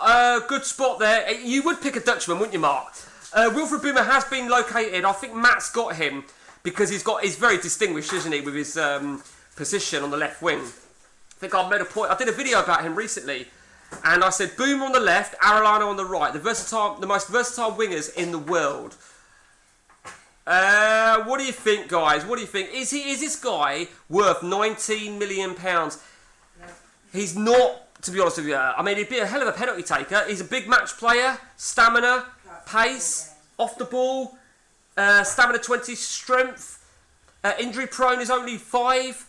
good spot there. You would pick a Dutchman, wouldn't you, Mark? Wilfred Boomer has been located. I think Matt's got him because he's very distinguished, isn't he, with his position on the left wing. I think I made a point. I did a video about him recently, and I said Boomer on the left, Arellano on the right, the most versatile wingers in the world. What do you think, guys? What do you think? Is this guy worth £19 million? No. He's not, to be honest with you. I mean, he'd be a hell of a penalty taker. He's a big match player, stamina, pace, off the ball, stamina 20, strength. Injury prone is only 5.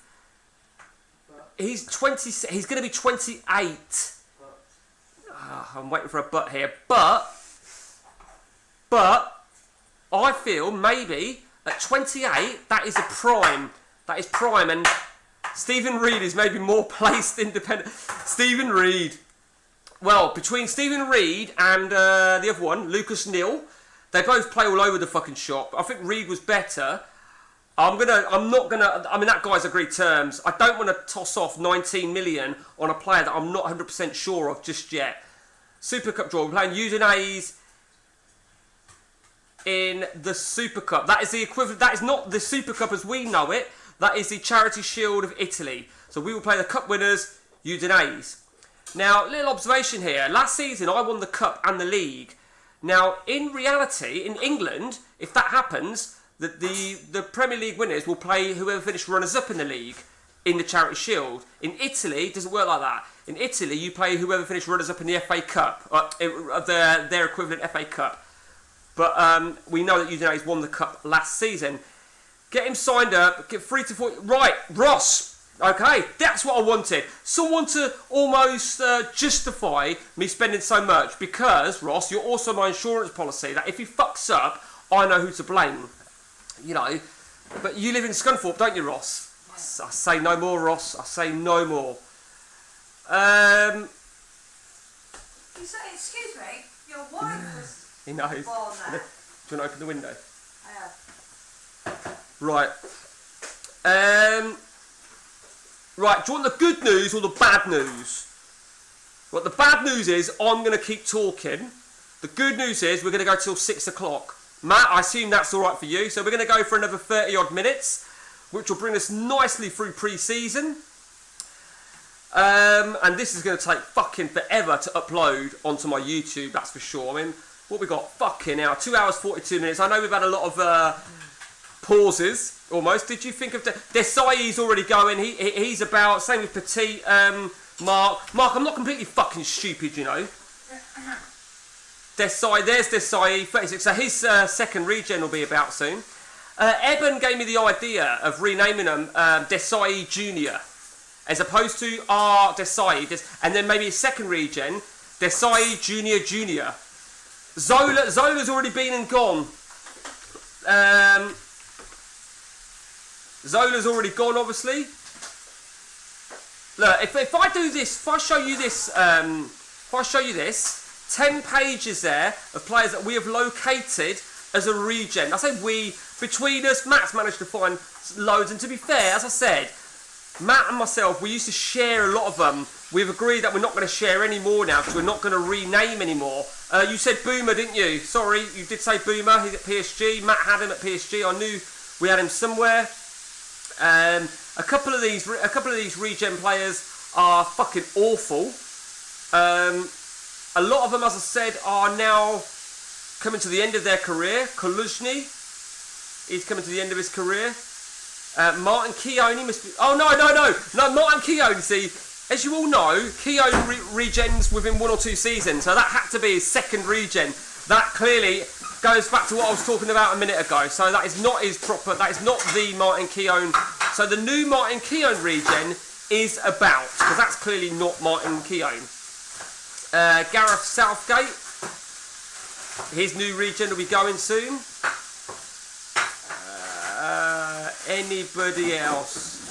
He's 20. He's going to be 28. I'm waiting for a but here, but I feel maybe at 28 that is a prime. That is prime, and Stephen Reid is maybe more placed independent. Stephen Reid. Well, between Stephen Reid and the other one, Lucas Neal, they both play all over the fucking shop. I think Reid was better. I mean, that guy's agreed terms. I don't want to toss off 19 million on a player that I'm not 100% sure of just yet. Super Cup draw. We're playing Udinese in the Super Cup. That is the equivalent. That is not the Super Cup as we know it. That is the Charity Shield of Italy. So we will play the Cup winners, Udinese. Now, little observation here. Last season, I won the Cup and the League. Now, in reality, in England, if that happens, the Premier League winners will play whoever finished runners-up in the league in the Charity Shield. In Italy, it doesn't work like that. In Italy, you play whoever finished runners-up in the FA Cup, their equivalent FA Cup. But we know that Udinese won the Cup last season. Get him signed up, get 3 to 4... Right, Ross. Okay, that's what I wanted. Someone to almost justify me spending so much. Because, Ross, you're also my insurance policy. That if he fucks up, I know who to blame. You know. But you live in Scunthorpe, don't you, Ross? Yeah. I say no more, Ross. I say no more. You say, excuse me, your wife was... He knows. born there. Do you want to open the window? I have. Right. Right, do you want the good news or the bad news? Well, the bad news is I'm going to keep talking. The good news is we're going to go till 6 o'clock. Matt, I assume that's all right for you. So we're going to go for another 30 odd minutes, which will bring us nicely through pre-season. And this is going to take fucking forever to upload onto my YouTube, that's for sure. I mean, what we got? Fucking hell, 2 hours 42 minutes. I know we've had a lot of pauses, almost. Did you think of... Desai's already going. He's about... Same with Petit, Mark. Mark, I'm not completely fucking stupid, you know. Desai, there's Desai, 36. So his second regen will be about soon. Eben gave me the idea of renaming them Desai Junior, as opposed to R Desai, and then maybe a second regen, Desai Junior Junior. Zola's already been and gone. Zola's already gone, obviously. Look, if I do this, if I show you this, 10 pages there of players that we have located as a regen. I say we, between us, Matt's managed to find loads, and to be fair, as I said, Matt and myself, we used to share a lot of them. We've agreed that we're not going to share any more now because we're not going to rename anymore. You said Boomer, didn't you? Sorry, you did say Boomer. He's at PSG. Matt had him at PSG. I knew we had him somewhere. A couple of these regen players are fucking awful. A lot of them, as I said, are now coming to the end of their career. Koluzhny, he's coming to the end of his career. Martin Keown must be... Oh, no, Martin Keown, see, as you all know, Keown regens within 1 or 2 seasons, so that had to be his second regen. That clearly goes back to what I was talking about a minute ago, so that is not his proper... That is not the Martin Keown. So the new Martin Keown regen is about, because that's clearly not Martin Keown. Gareth Southgate, his new regen will be going soon. Anybody else?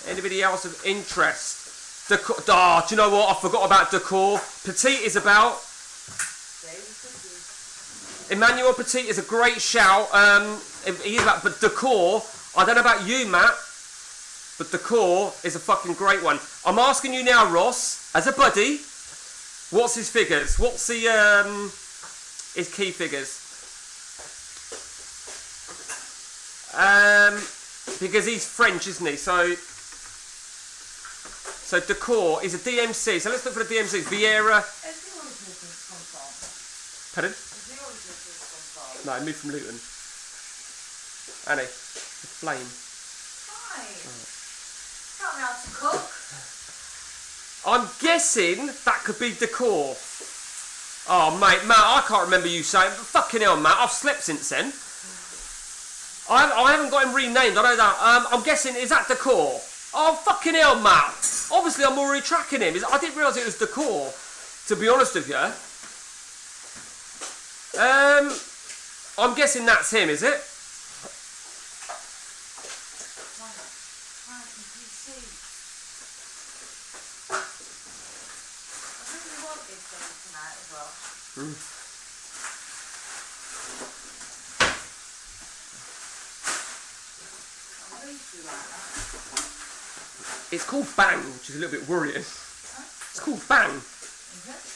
Anybody else of interest? Do you know what? I forgot about Decor. Petit is about. Emmanuel Petit is a great shout. He is about, but Decor, I don't know about you, Matt, but Decor is a fucking great one. I'm asking you now, Ross, as a buddy, what's his figures? What's the his key figures? Because he's French, isn't he? So Decor is a DMC. So let's look for the DMCs. Vieira. Pardon? No, I moved from Luton. Annie, the flame. Hi. Taught me how to cook. I'm guessing that could be Decor. Oh, mate, Matt, I can't remember you saying. But fucking hell, Matt, I've slept since then. I haven't got him renamed, I know that. I'm guessing, is that Decor? Oh, fucking hell, Matt. Obviously, I'm already tracking him. I didn't realise it was Decor, to be honest with you. I'm guessing that's him, is it? It's called Bang, which is a little bit worrying. It's called Bang.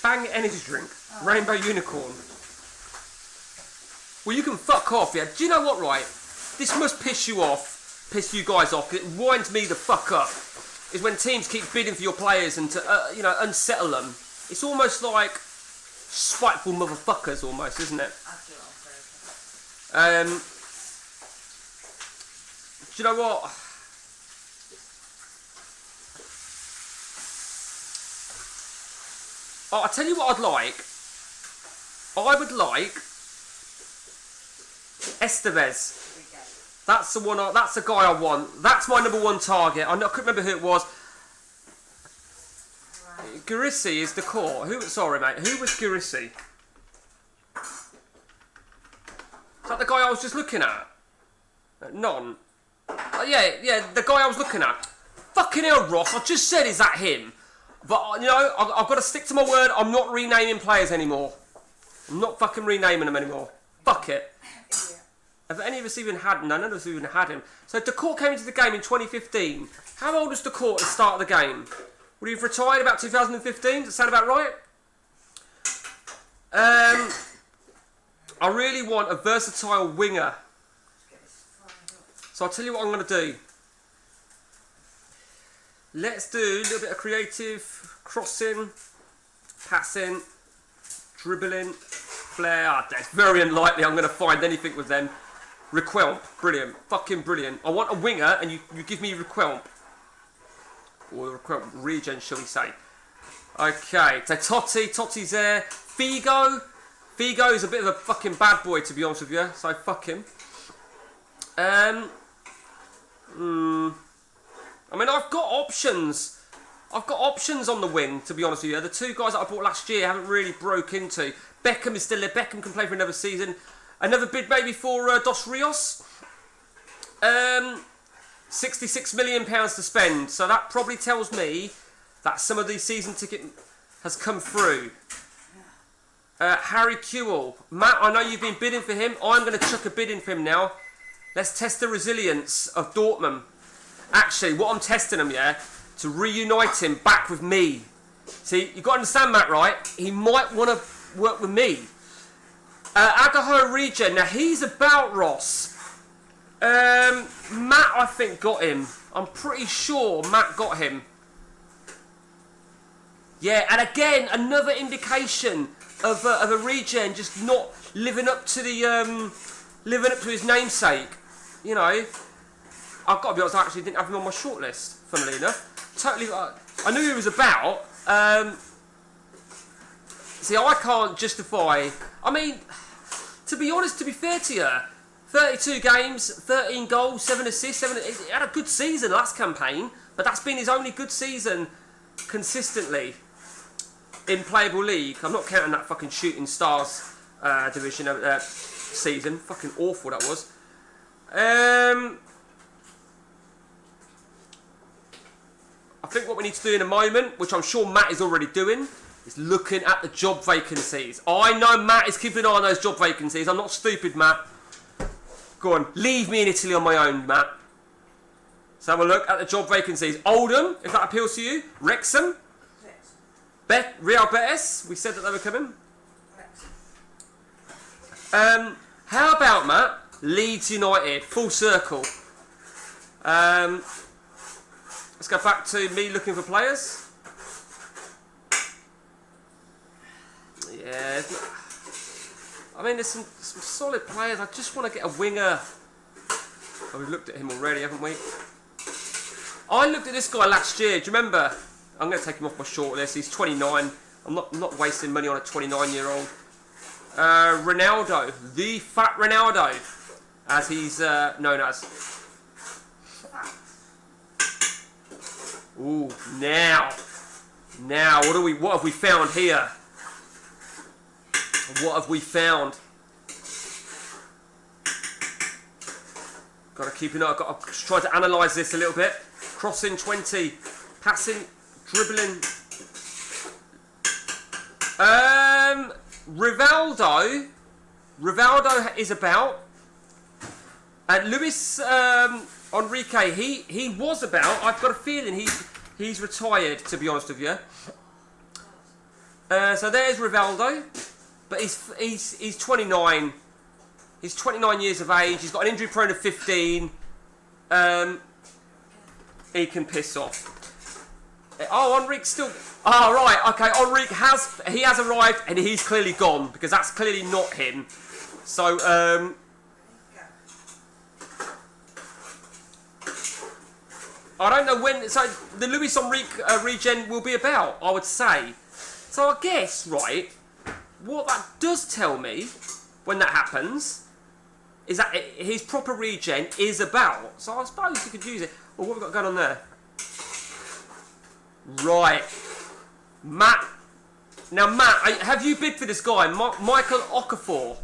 Bang energy drink. Rainbow Unicorn. Well, you can fuck off, yeah. Do you know what, right? This must piss you off, piss you guys off. It winds me the fuck up. Is when teams keep bidding for your players and to, unsettle them. It's almost like spiteful motherfuckers, almost, isn't it? Do you know what? Oh, I'll tell you what I'd like. I would like Estevez. That's the one. That's the guy I want. That's my number one target. I couldn't remember who it was. Gurissi is the core. Sorry, mate. Who was Gurissi? Is that the guy I was just looking at? None. Yeah, the guy I was looking at. Fucking hell, Ross. I just said, is that him? But, I've got to stick to my word. I'm not renaming players anymore. I'm not fucking renaming them anymore. Fuck it. Have any of us even had... No, none of us even had him. So, Decor came into the game in 2015. How old was Decor at the start of the game? Would he have retired about 2015? Does that sound about right? I really want a versatile winger. So, I'll tell you what I'm going to do. Let's do a little bit of creative crossing, passing, dribbling, flair. That's very unlikely I'm going to find anything with them. Requelp, brilliant, fucking brilliant. I want a winger and you give me Requelp. Or Requelp regen, shall we say. Okay, so Totti's there. Figo Figo's a bit of a fucking bad boy, to be honest with you, so fuck him. I mean, I've got options. I've got options on the wing, to be honest with you. The two guys that I bought last year haven't really broke into. Beckham is still there. Beckham can play for another season. Another bid maybe for Dos Rios. £66 million to spend. So that probably tells me that some of the season ticket has come through. Harry Kewell. Matt, I know you've been bidding for him. I'm going to chuck a bid in for him now. Let's test the resilience of Dortmund. Actually, what I'm testing him, yeah, to reunite him back with me. See, you've got to understand, Matt, right? He might want to work with me. Agaho Regen. Now, he's about Ross. Matt, I think, got him. I'm pretty sure Matt got him. Yeah, and again, another indication of a regen just not living up to the living up to his namesake. You know, I've got to be honest. I actually didn't have him on my shortlist. Funnily enough, totally. I knew he was about. See, I can't justify. I mean, to be honest, to be fair to you, 32 games, 13 goals, 7 assists. He had a good season last campaign, but that's been his only good season consistently in playable league. I'm not counting that fucking Shooting Stars division season. Fucking awful that was. I think what we need to do in a moment, which I'm sure Matt is already doing, is looking at the job vacancies. I know Matt is keeping an eye on those job vacancies. I'm not stupid, Matt. Go on, leave me in Italy on my own, Matt. Let's have a look at the job vacancies. Oldham, if that appeals to you. Wrexham. Real Betis, we said that they were coming. How about, Matt, Leeds United, full circle. Let's go back to me looking for players. Yeah, I mean, there's some solid players. I just want to get a winger. Oh, we've looked at him already, haven't we? I looked at this guy last year. Do you remember? I'm going to take him off my shortlist. He's 29. I'm not wasting money on a 29-year-old. Ronaldo, the fat Ronaldo, as he's known as. Ooh, now, what have we found here? What have we found? Got to keep an eye. Got to try to analyse this a little bit. Crossing 20, passing, dribbling. Rivaldo is about. And Luis Enrique, he was about. I've got a feeling he's retired, to be honest with you. So there's Rivaldo, but he's 29. He's 29 years of age. He's got an injury prone of 15. He can piss off. Oh, Enrique's still. Oh, right. Okay, Enrique has arrived, and he's clearly gone because that's clearly not him. So I don't know when. So the Luis Enrique regen will be about, I would say. So I guess, right, what that does tell me when that happens is that his proper regen is about. So I suppose you could use it. Well, what have we got going on there? Right. Matt. Now, Matt, have you bid for this guy? Michael Okafor.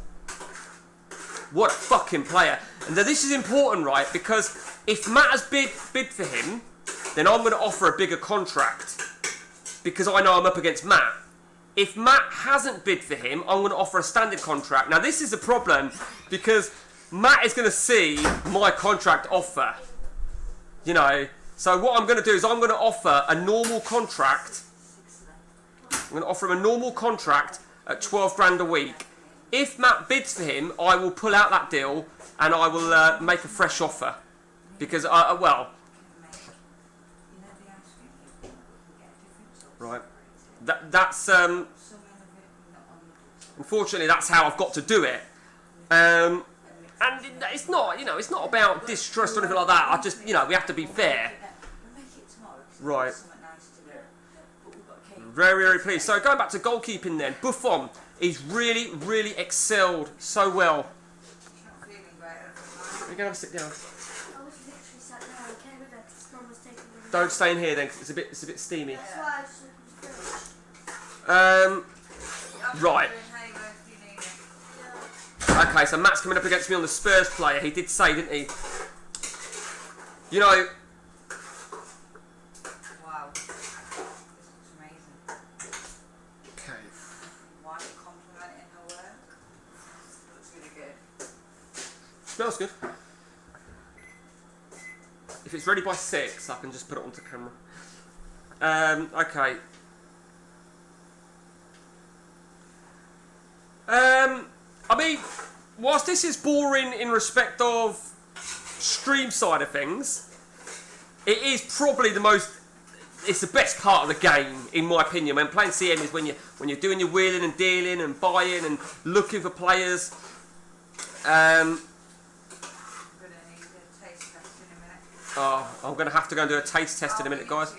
What a fucking player. And now this is important, right? Because if Matt has bid for him, then I'm going to offer a bigger contract. Because I know I'm up against Matt. If Matt hasn't bid for him, I'm going to offer a standard contract. Now, this is a problem because Matt is going to see my contract offer. You know, so what I'm going to do is I'm going to offer a normal contract. I'm going to offer him a normal contract at 12 grand a week. If Matt bids for him, I will pull out that deal and I will make a fresh offer. Because, well... Right. That's... unfortunately, that's how I've got to do it. And it's not, you know, it's not about distrust or anything like that. I just, you know, we have to be fair. Right. Very, very pleased. So going back to goalkeeping then, Buffon, he's really, really excelled so well. Not feeling great at the You're going to sit down. I was literally sat down and came with her because Mum was taking me. Don't stay in here then, 'cause it's a bit steamy. That's why I just looked at the fridge. Right. Halo if you need it. Okay, so Matt's coming up against me on the Spurs player. He did say, didn't he? You know, Wow. This looks amazing. okay. Why are you complimenting her work? Looks really good. Smells good. If it's ready by 6, I can just put it onto camera. Okay. I mean, whilst this is boring in respect of stream side of things, it is probably it's the best part of the game, in my opinion. When playing CM is when you're doing your wheeling and dealing and buying and looking for players. I'm gonna need a taste test in a minute. Oh, I'm going to have to go and do a taste test in a minute, guys.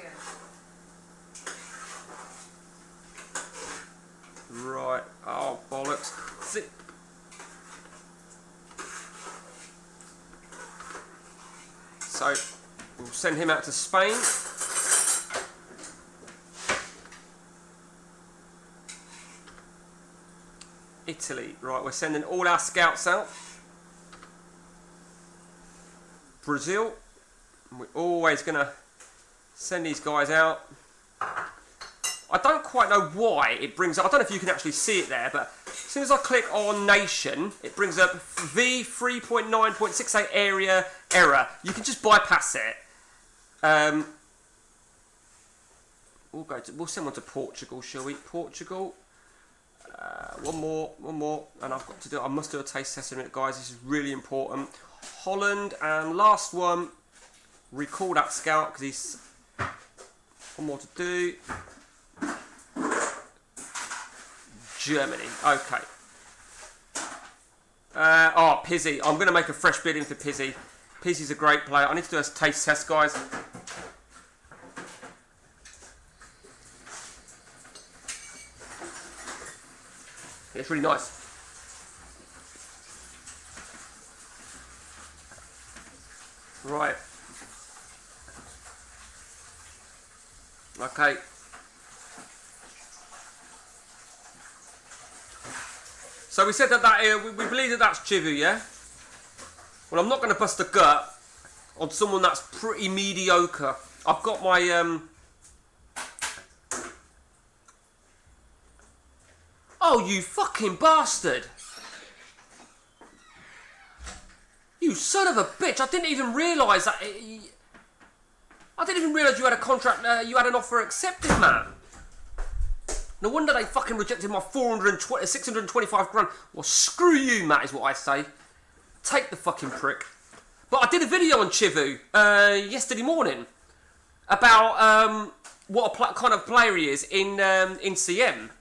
Right. Oh, bollocks. See. So, we'll send him out to Spain. Italy. Right, we're sending all our scouts out. Brazil. We're always going to send these guys out. I don't quite know why it brings up, I don't know if you can actually see it there, but as soon as I click on nation, it brings up V 3.9.68 area error. You can just bypass it. We'll send one to Portugal, shall we? Portugal. One more, and I must do a taste test in a minute, guys. This is really important. Holland, and last one, recall that scout because he's one more to do. Germany. Okay. Pizzi. I'm going to make a fresh bid in for Pizzi. Pizzi's a great player. I need to do a taste test, guys. It's really nice. Right. Okay. So we said that we believe that that's Chivu, yeah? Well, I'm not going to bust a gut on someone that's pretty mediocre. I've got my Oh, you fucking bastard! You son of a bitch! I didn't even realise that. I didn't even realise you had a contract. You had an offer accepted, man. No wonder they fucking rejected my 625 grand. Well, screw you, Matt, is what I say. Take the fucking prick. But I did a video on Chivu yesterday morning about what a kind of player he is in CM.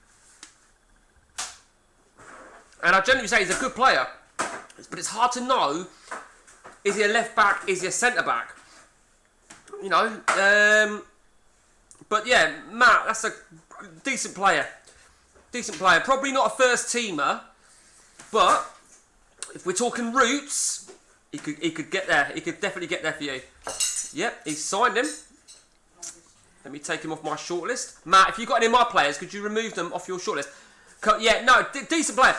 And I generally say he's a good player. But it's hard to know, is he a left back, is he a centre back? You know, but yeah, Matt, that's a decent player. Decent player. Probably not a first teamer, but if we're talking roots, he could get there. He could definitely get there for you. Yep, he's signed him. Let me take him off my shortlist. Matt, if you've got any of my players, could you remove them off your shortlist? Yeah, no, decent player.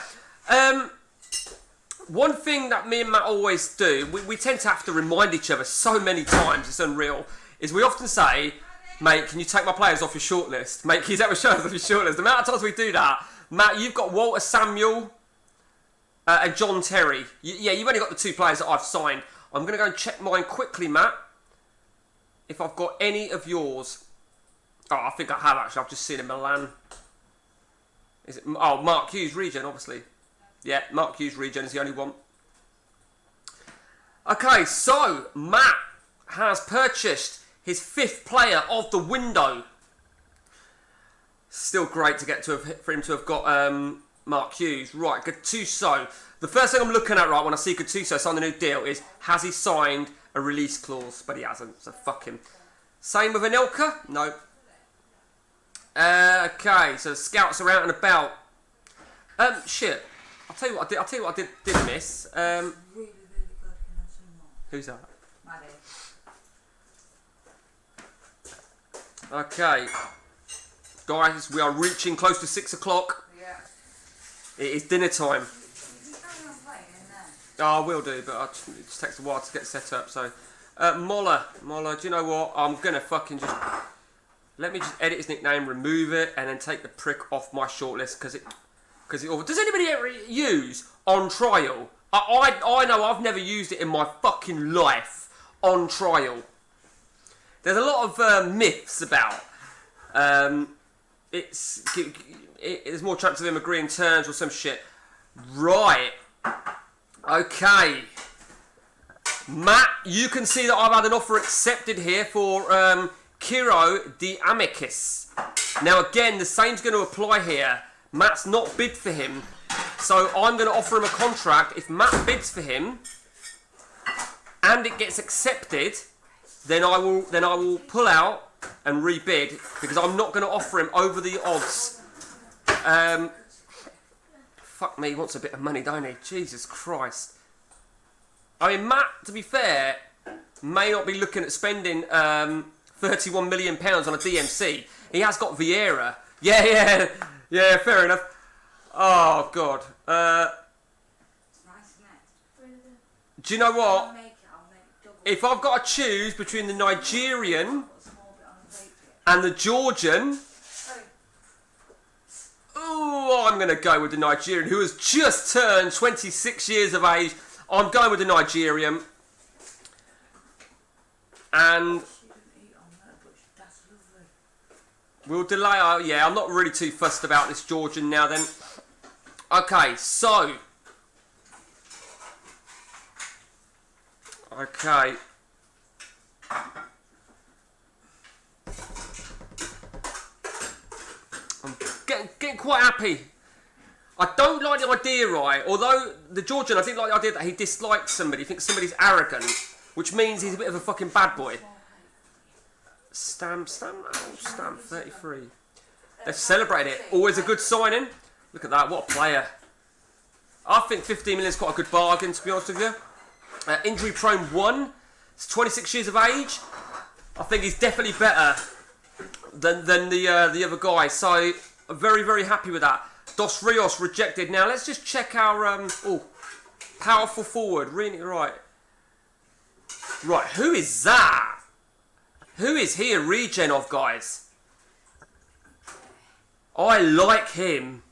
One thing that me and Matt always do, we tend to have to remind each other so many times, it's unreal, is we often say, mate, can you take my players off your shortlist? Mate, can you take my players off your shortlist? The amount of times we do that, Matt, you've got Walter Samuel and John Terry. Yeah, you've only got the 2 players that I've signed. I'm going to go and check mine quickly, Matt, if I've got any of yours. Oh, I think I have, actually. I've just seen in Milan. Is it? Oh, Mark Hughes Regen, obviously. Yeah, Mark Hughes Regen is the only one. Okay, so Matt has purchased his 5th player of the window. Still great to get for him to have got Mark Hughes. Right, Gattuso. The first thing I'm looking at, right, when I see Gattuso sign the new deal is, has he signed a release clause? But he hasn't, so fuck him. Same with Anelka? No. Okay, so the scouts are out and about. Shit. I'll tell you what I did miss. Really, really good. Can I have some more? Who's that? Maddie. Okay. Guys, we are reaching close to 6 o'clock. Yeah. It is dinner time. You carry on playing in there. Oh, I will do, but it just takes a while to get set up, so... Moller, do you know what? I'm gonna fucking just... Let me just edit his nickname, remove it, and then take the prick off my shortlist, because it... Does anybody ever use on trial? I know I've never used it in my fucking life. On trial. There's a lot of myths about. There's more chance of him agreeing terms or some shit. Right. Okay. Matt, you can see that I've had an offer accepted here for Kiro the Amicus. Now again, the same's going to apply here. Matt's not bid for him, so I'm going to offer him a contract. If Matt bids for him and it gets accepted, then I will pull out and rebid, because I'm not going to offer him over the odds. Fuck me, he wants a bit of money, don't he? Jesus Christ. I mean, Matt, to be fair, may not be looking at spending £31 million on a DMC. He has got Vieira. Yeah, fair enough. Oh, God. It's nice, isn't it? Do you know what? I'll make it double. If I've got to choose between the Nigerian Put a small bit on the plate here. and the Georgian, Oh, I'm going to go with the Nigerian, who has just turned 26 years of age. I'm going with the Nigerian. And she didn't eat on that, but that's lovely. we'll delay. Yeah, I'm not really too fussed about this Georgian now then. Okay, so. Okay. I'm getting quite happy. I don't like the idea, right? Although the Georgian, I didn't like the idea that he dislikes somebody, thinks somebody's arrogant, which means he's a bit of a fucking bad boy. Stamp, 33. They've celebrated it. Always a good signing. Look at that, what a player. I think 15 million is quite a good bargain, to be honest with you. Injury prone 1. He's 26 years of age. I think he's definitely better than the other guy. So, I'm very, very happy with that. Dos Rios rejected. Now, let's just check our... powerful forward. Reading it right. Right, who is that? Who is he a regen of, guys? I like him.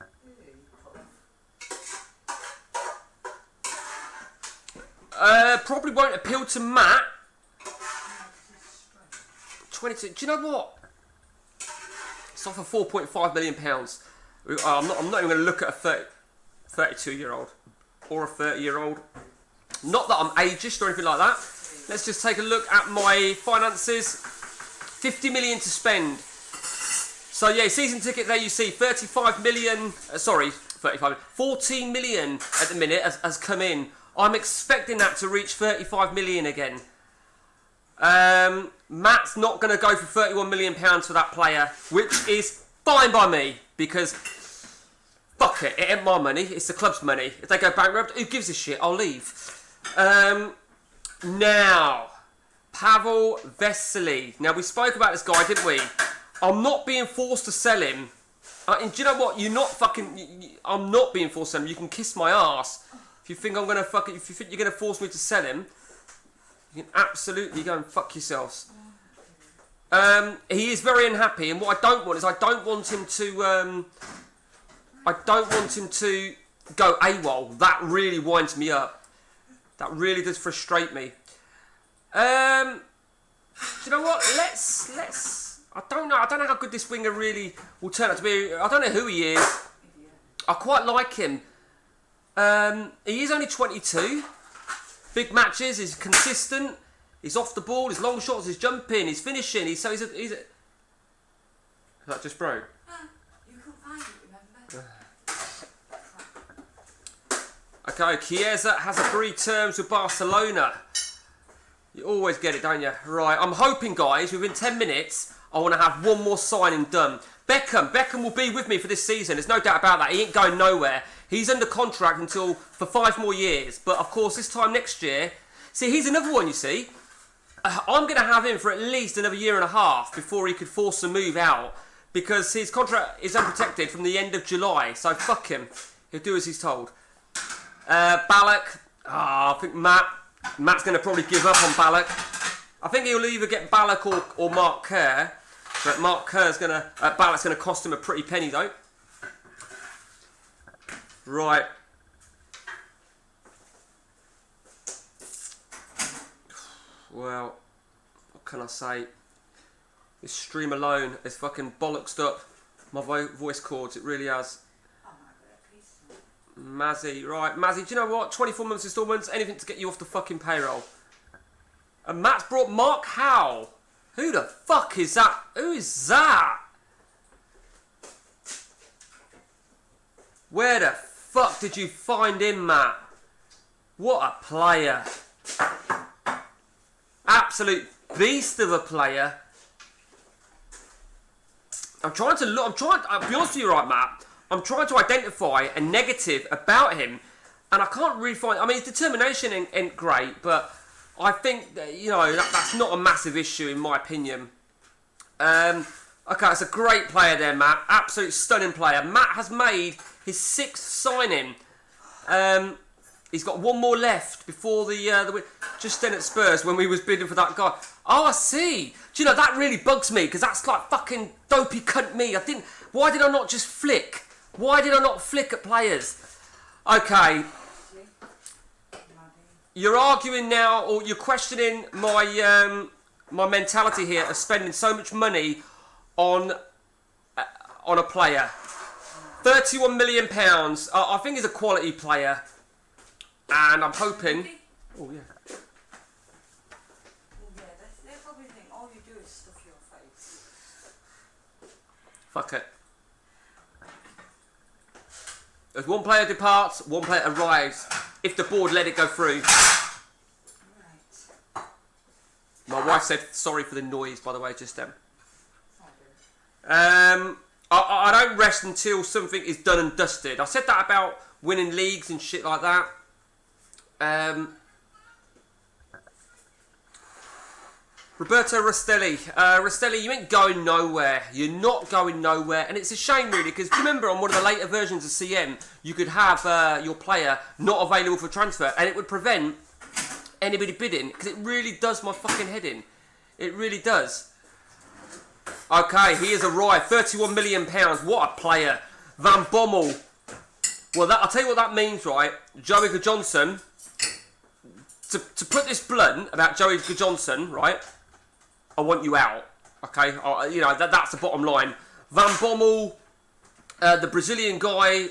Probably won't appeal to Matt. 22. Do you know what? It's off for £4.5 million. I'm not even going to look at a 32-year-old or a 30-year-old. Not that I'm ageist or anything like that. Let's just take a look at my finances. 50 million to spend. So yeah, season ticket there you see 35 million. 14 million at the minute has come in. I'm expecting that to reach 35 million again. Matt's not going to go for £31 million for that player, which is fine by me, because fuck it, it ain't my money, it's the club's money. If they go bankrupt, who gives a shit? I'll leave. Now, Pavel Vesely. Now, we spoke about this guy, didn't we? I'm not being forced to sell him. And do you know what? You're not fucking... I'm not being forced to sell him. You can kiss my ass. If you think I'm going to fucking... If you think you're going to force me to sell him, you can absolutely go and fuck yourselves. He is very unhappy, and what I don't want is I don't want him to go AWOL. That really winds me up. That really does frustrate me. Do you know what? Let's. I don't know how good this winger really will turn out to be. I don't know who he is. I quite like him. He is only 22. Big matches. He's consistent. He's off the ball. His long shots. His jumping. He's finishing. He's a. That just broke. You couldn't find it, remember? Okay, Chiesa has agreed terms with Barcelona. You always get it, don't you? Right, I'm hoping, guys, within 10 minutes, I want to have one more signing done. Beckham will be with me for this season. There's no doubt about that. He ain't going nowhere. He's under contract for 5 more years. But, of course, this time next year... See, he's another one, you see. I'm going to have him for at least another year and a half before he could force a move out. Because his contract is unprotected from the end of July. So, fuck him. He'll do as he's told. Ballack. I think Matt's going to probably give up on Ballack. I think he'll either get Ballack or Mark Kerr. But Ballack's going to cost him a pretty penny, though. Right. Well, what can I say? This stream alone has fucking bollocksed up my voice cords. It really has. Mazzy, right. Mazzy, do you know what? 24 months instalments, anything to get you off the fucking payroll. And Matt's brought Mark Howell. Who the fuck is that? Who is that? Where the fuck did you find him, Matt? What a player. Absolute beast of a player. I'll be honest with you, right, Matt. I'm trying to identify a negative about him, and I can't really find... I mean, his determination ain't great, but I think, that, you know, that's not a massive issue, in my opinion. Okay, it's a great player there, Matt. Absolute stunning player. Matt has made his 6th signing. He's got one more left before the just then at Spurs when we was bidding for that guy. Oh, I see. Do you know, that really bugs me, because that's like fucking dopey cunt me. Why did I not just flick? Why did I not flick at players? Okay. You're arguing now, or you're questioning my my mentality here of spending so much money on a player. £31 million. I think he's a quality player, and I'm hoping. Oh yeah. They probably think all you do is stuff your face. Fuck it. As one player departs, one player arrives. If the board let it go through. Right. My wife said sorry for the noise, by the way, just then. I don't rest until something is done and dusted. I said that about winning leagues and shit like that. Roberto Rastelli. Rastelli, you ain't going nowhere. You're not going nowhere. And it's a shame, really, because remember on one of the later versions of CM, you could have your player not available for transfer, and it would prevent anybody bidding, because it really does my fucking head in. It really does. Okay, he has arrived. £31 million. What a player. Van Bommel. Well, I'll tell you what that means, right? Joey Johnson. To put this blunt about Joey Johnson, right? I want you out. Okay? You know, that's the bottom line. Van Bommel, the Brazilian guy.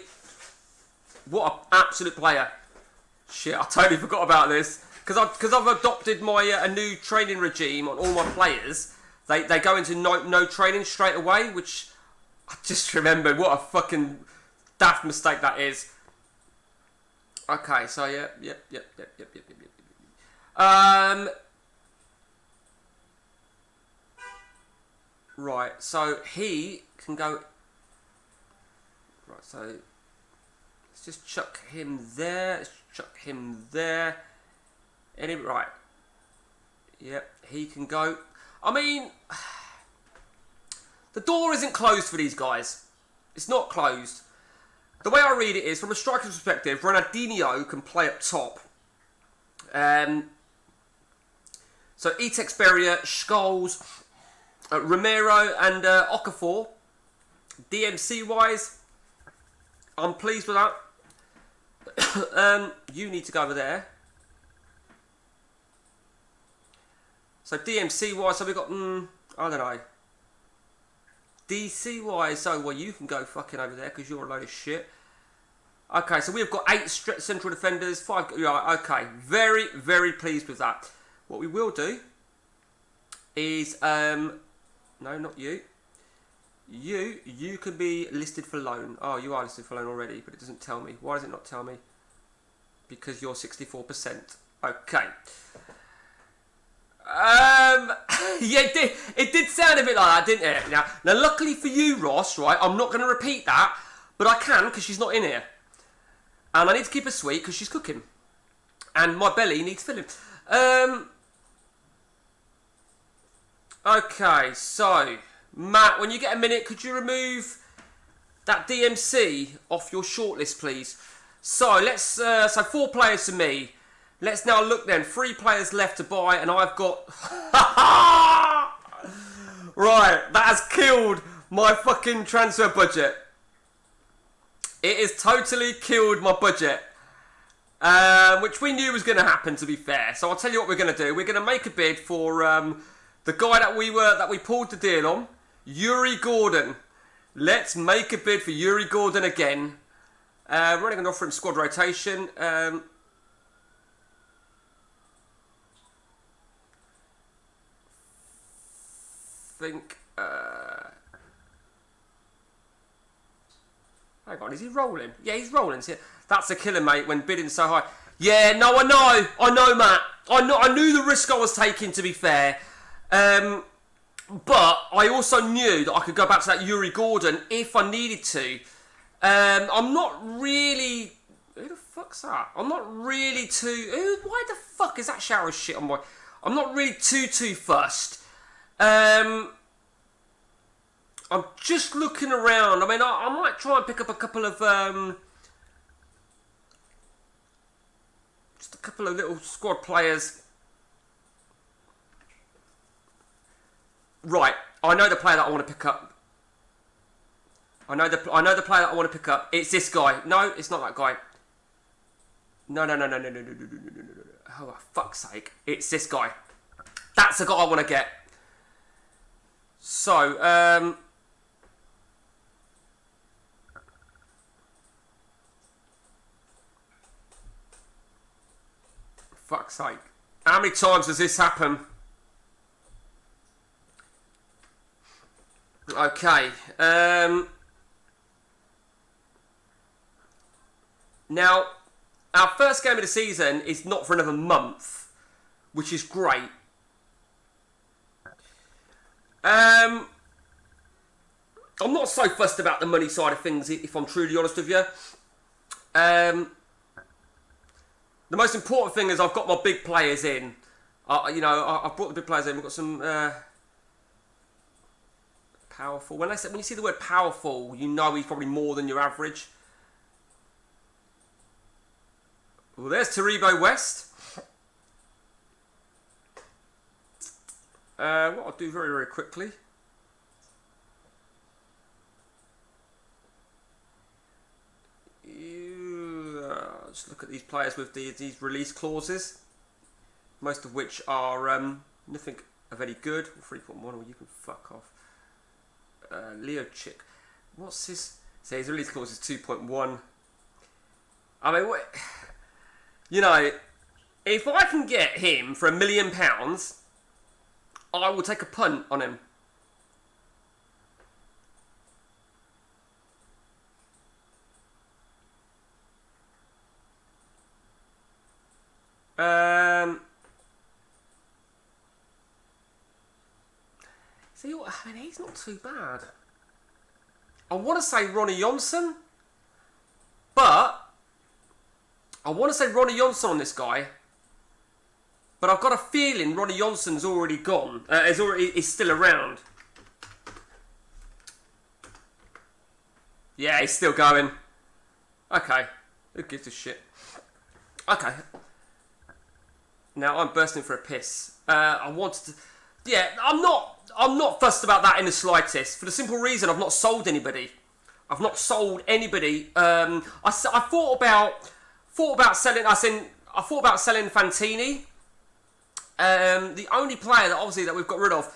What an absolute player. Shit, I totally forgot about this. Because I've adopted my a new training regime on all my players. They go into no training straight away, which I just remembered. What a fucking daft mistake that is. Okay, so yep. Right, so he can go. Right, so let's just chuck him there. Let's chuck him there. Right. Yep, he can go. I mean, the door isn't closed for these guys. It's not closed. The way I read it is, from a striker's perspective, Ronaldinho can play up top. So Etex Berrier, Scholes, Romero and Okafor. DMC-wise, I'm pleased with that. You need to go over there. So DMC-wise, so we've got, I don't know. DC-wise, so, well, you can go fucking over there because you're a load of shit. Okay, so we've got 8 central defenders, 5, right, okay. Very, very pleased with that. What we will do is, no, not you. You can be listed for loan. Oh, you are listed for loan already, but it doesn't tell me. Why does it not tell me? Because you're 64%. Okay. Yeah, it did sound a bit like that, didn't it? Now, luckily for you, Ross, right, I'm not going to repeat that, but I can because she's not in here. And I need to keep her sweet because she's cooking. And my belly needs filling. Okay, so, Matt, when you get a minute, could you remove that DMC off your shortlist, please? So, let's, so 4 players for me. Let's now look then. 3 players left to buy, and I've got... Right, that has killed my fucking transfer budget. It has totally killed my budget. Which we knew was going to happen, to be fair. So I'll tell you what we're going to do. We're going to make a bid for the guy that we pulled the deal on, Yuri Gordon. Let's make a bid for Yuri Gordon again. We're only going to offer him squad rotation. Think. Hang on, is he rolling? Yeah, he's rolling. That's a killer, mate, when bidding so high. Yeah, no, I know, Matt. I knew the risk I was taking, to be fair. But I also knew that I could go back to that Yuri Gordon if I needed to. I'm not really... Who the fuck's that? I'm not really too... Why the fuck is that shower shit on my... I'm not really too fussed. I'm just looking around. I mean, I might try and pick up a couple of... just a couple of little squad players. Right, I know the player that I want to pick up. I know the player that I want to pick up. It's this guy. No, it's not that guy. No. Oh, for fuck's sake. It's this guy. That's the guy I want to get. So, fuck's sake. How many times does this happen? Okay. Now, our first game of the season is not for another month, which is great. I'm not so fussed about the money side of things, if I'm truly honest with you. The most important thing is I've got my big players in. I've brought the big players in. We've got some powerful. When you see the word powerful, you know he's probably more than your average. Well, there's Taribo West. What I'll do very, very quickly. Just look at these players with these release clauses, most of which are nothing of any good. 3.1, or you can fuck off. Leo Chick, what's his? So his release clause is 2.1. I mean, what? You know, if I can get him for £1 million, I will take a punt on him. See, I mean, he's not too bad. I want to say Ronnie Johnson, but I want to say Ronnie Johnson on this guy, but I've got a feeling Ronnie Johnson's already gone. Is still around. Yeah, he's still going. Okay, who gives a shit? Okay. Now I'm bursting for a piss. I wanted to. Yeah, I'm not fussed about that in the slightest. For the simple reason I've not sold anybody. I've not sold anybody. I thought about selling. I thought about selling Fantini. The only player that we've got rid of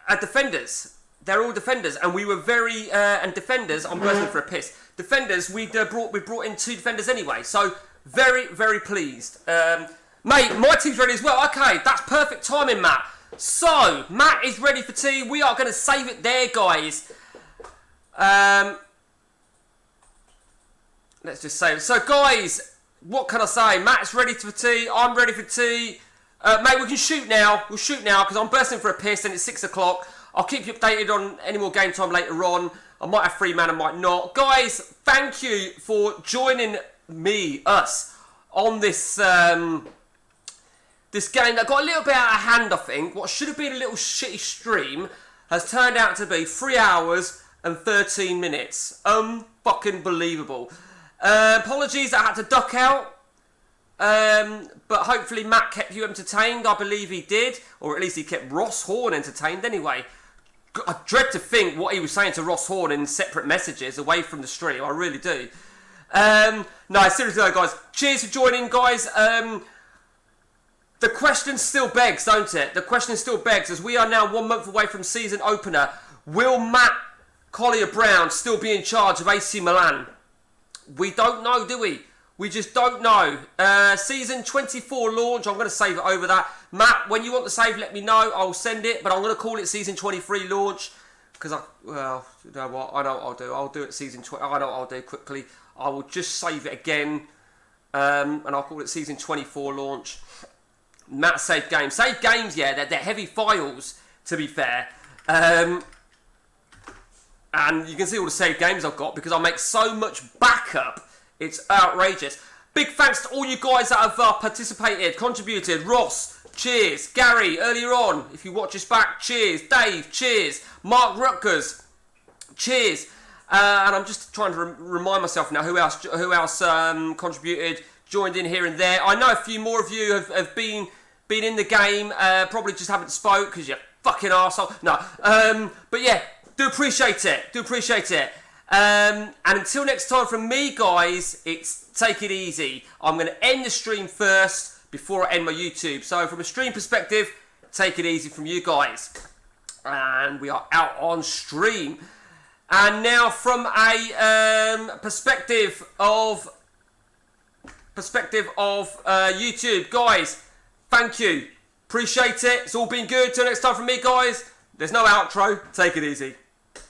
are defenders. They're all defenders, and we were very and defenders. I'm bursting for a piss. Defenders. We brought in 2 defenders anyway. So very, very pleased. Mate, my team's ready as well. Okay, that's perfect timing, Matt. So, Matt is ready for tea. We are going to save it there, guys. Let's just save it. So, guys, what can I say? Matt's ready for tea. I'm ready for tea. Mate, we can shoot now. We'll shoot now because I'm bursting for a piss and it's 6 o'clock. I'll keep you updated on any more game time later on. I might have free man, I might not. Guys, thank you for joining us, on this this game that got a little bit out of hand, I think. What should have been a little shitty stream has turned out to be 3 hours and 13 minutes. Fucking believable. Apologies that I had to duck out. But hopefully Matt kept you entertained. I believe he did. Or at least he kept Ross Horn entertained anyway. I dread to think what he was saying to Ross Horn in separate messages away from the stream. I really do. No, seriously though, guys. Cheers for joining, guys. The question still begs, don't it? The question still begs, as we are now 1 month away from season opener. Will Matt Collier-Brown still be in charge of AC Milan? We don't know, do we? We just don't know. Season 24 launch, I'm going to save it over that. Matt, when you want the save, let me know. I'll send it, but I'm going to call it season 23 launch. Because well, you know what? I know what I'll do. I'll do it season 20. I know what I'll do quickly. I will just save it again. And I'll call it season 24 launch. Matt, save games. Save games, yeah. They're heavy files, to be fair. And you can see all the saved games I've got because I make so much backup. It's outrageous. Big thanks to all you guys that have participated, contributed. Ross, cheers. Gary, earlier on, if you watch us back, cheers. Dave, cheers. Mark Rutgers, cheers. And I'm just trying to remind myself now who else contributed, joined in here and there. I know a few more of you have been in the game, probably just haven't spoke because you're fucking arsehole. No, but yeah, do appreciate it. And until next time from me, guys, it's take it easy. I'm going to end the stream first before I end my YouTube. So from a stream perspective, take it easy from you guys. And we are out on stream. And now from a perspective of YouTube, guys, thank you. Appreciate it. It's all been good. Till next time from me, guys. There's no outro. Take it easy.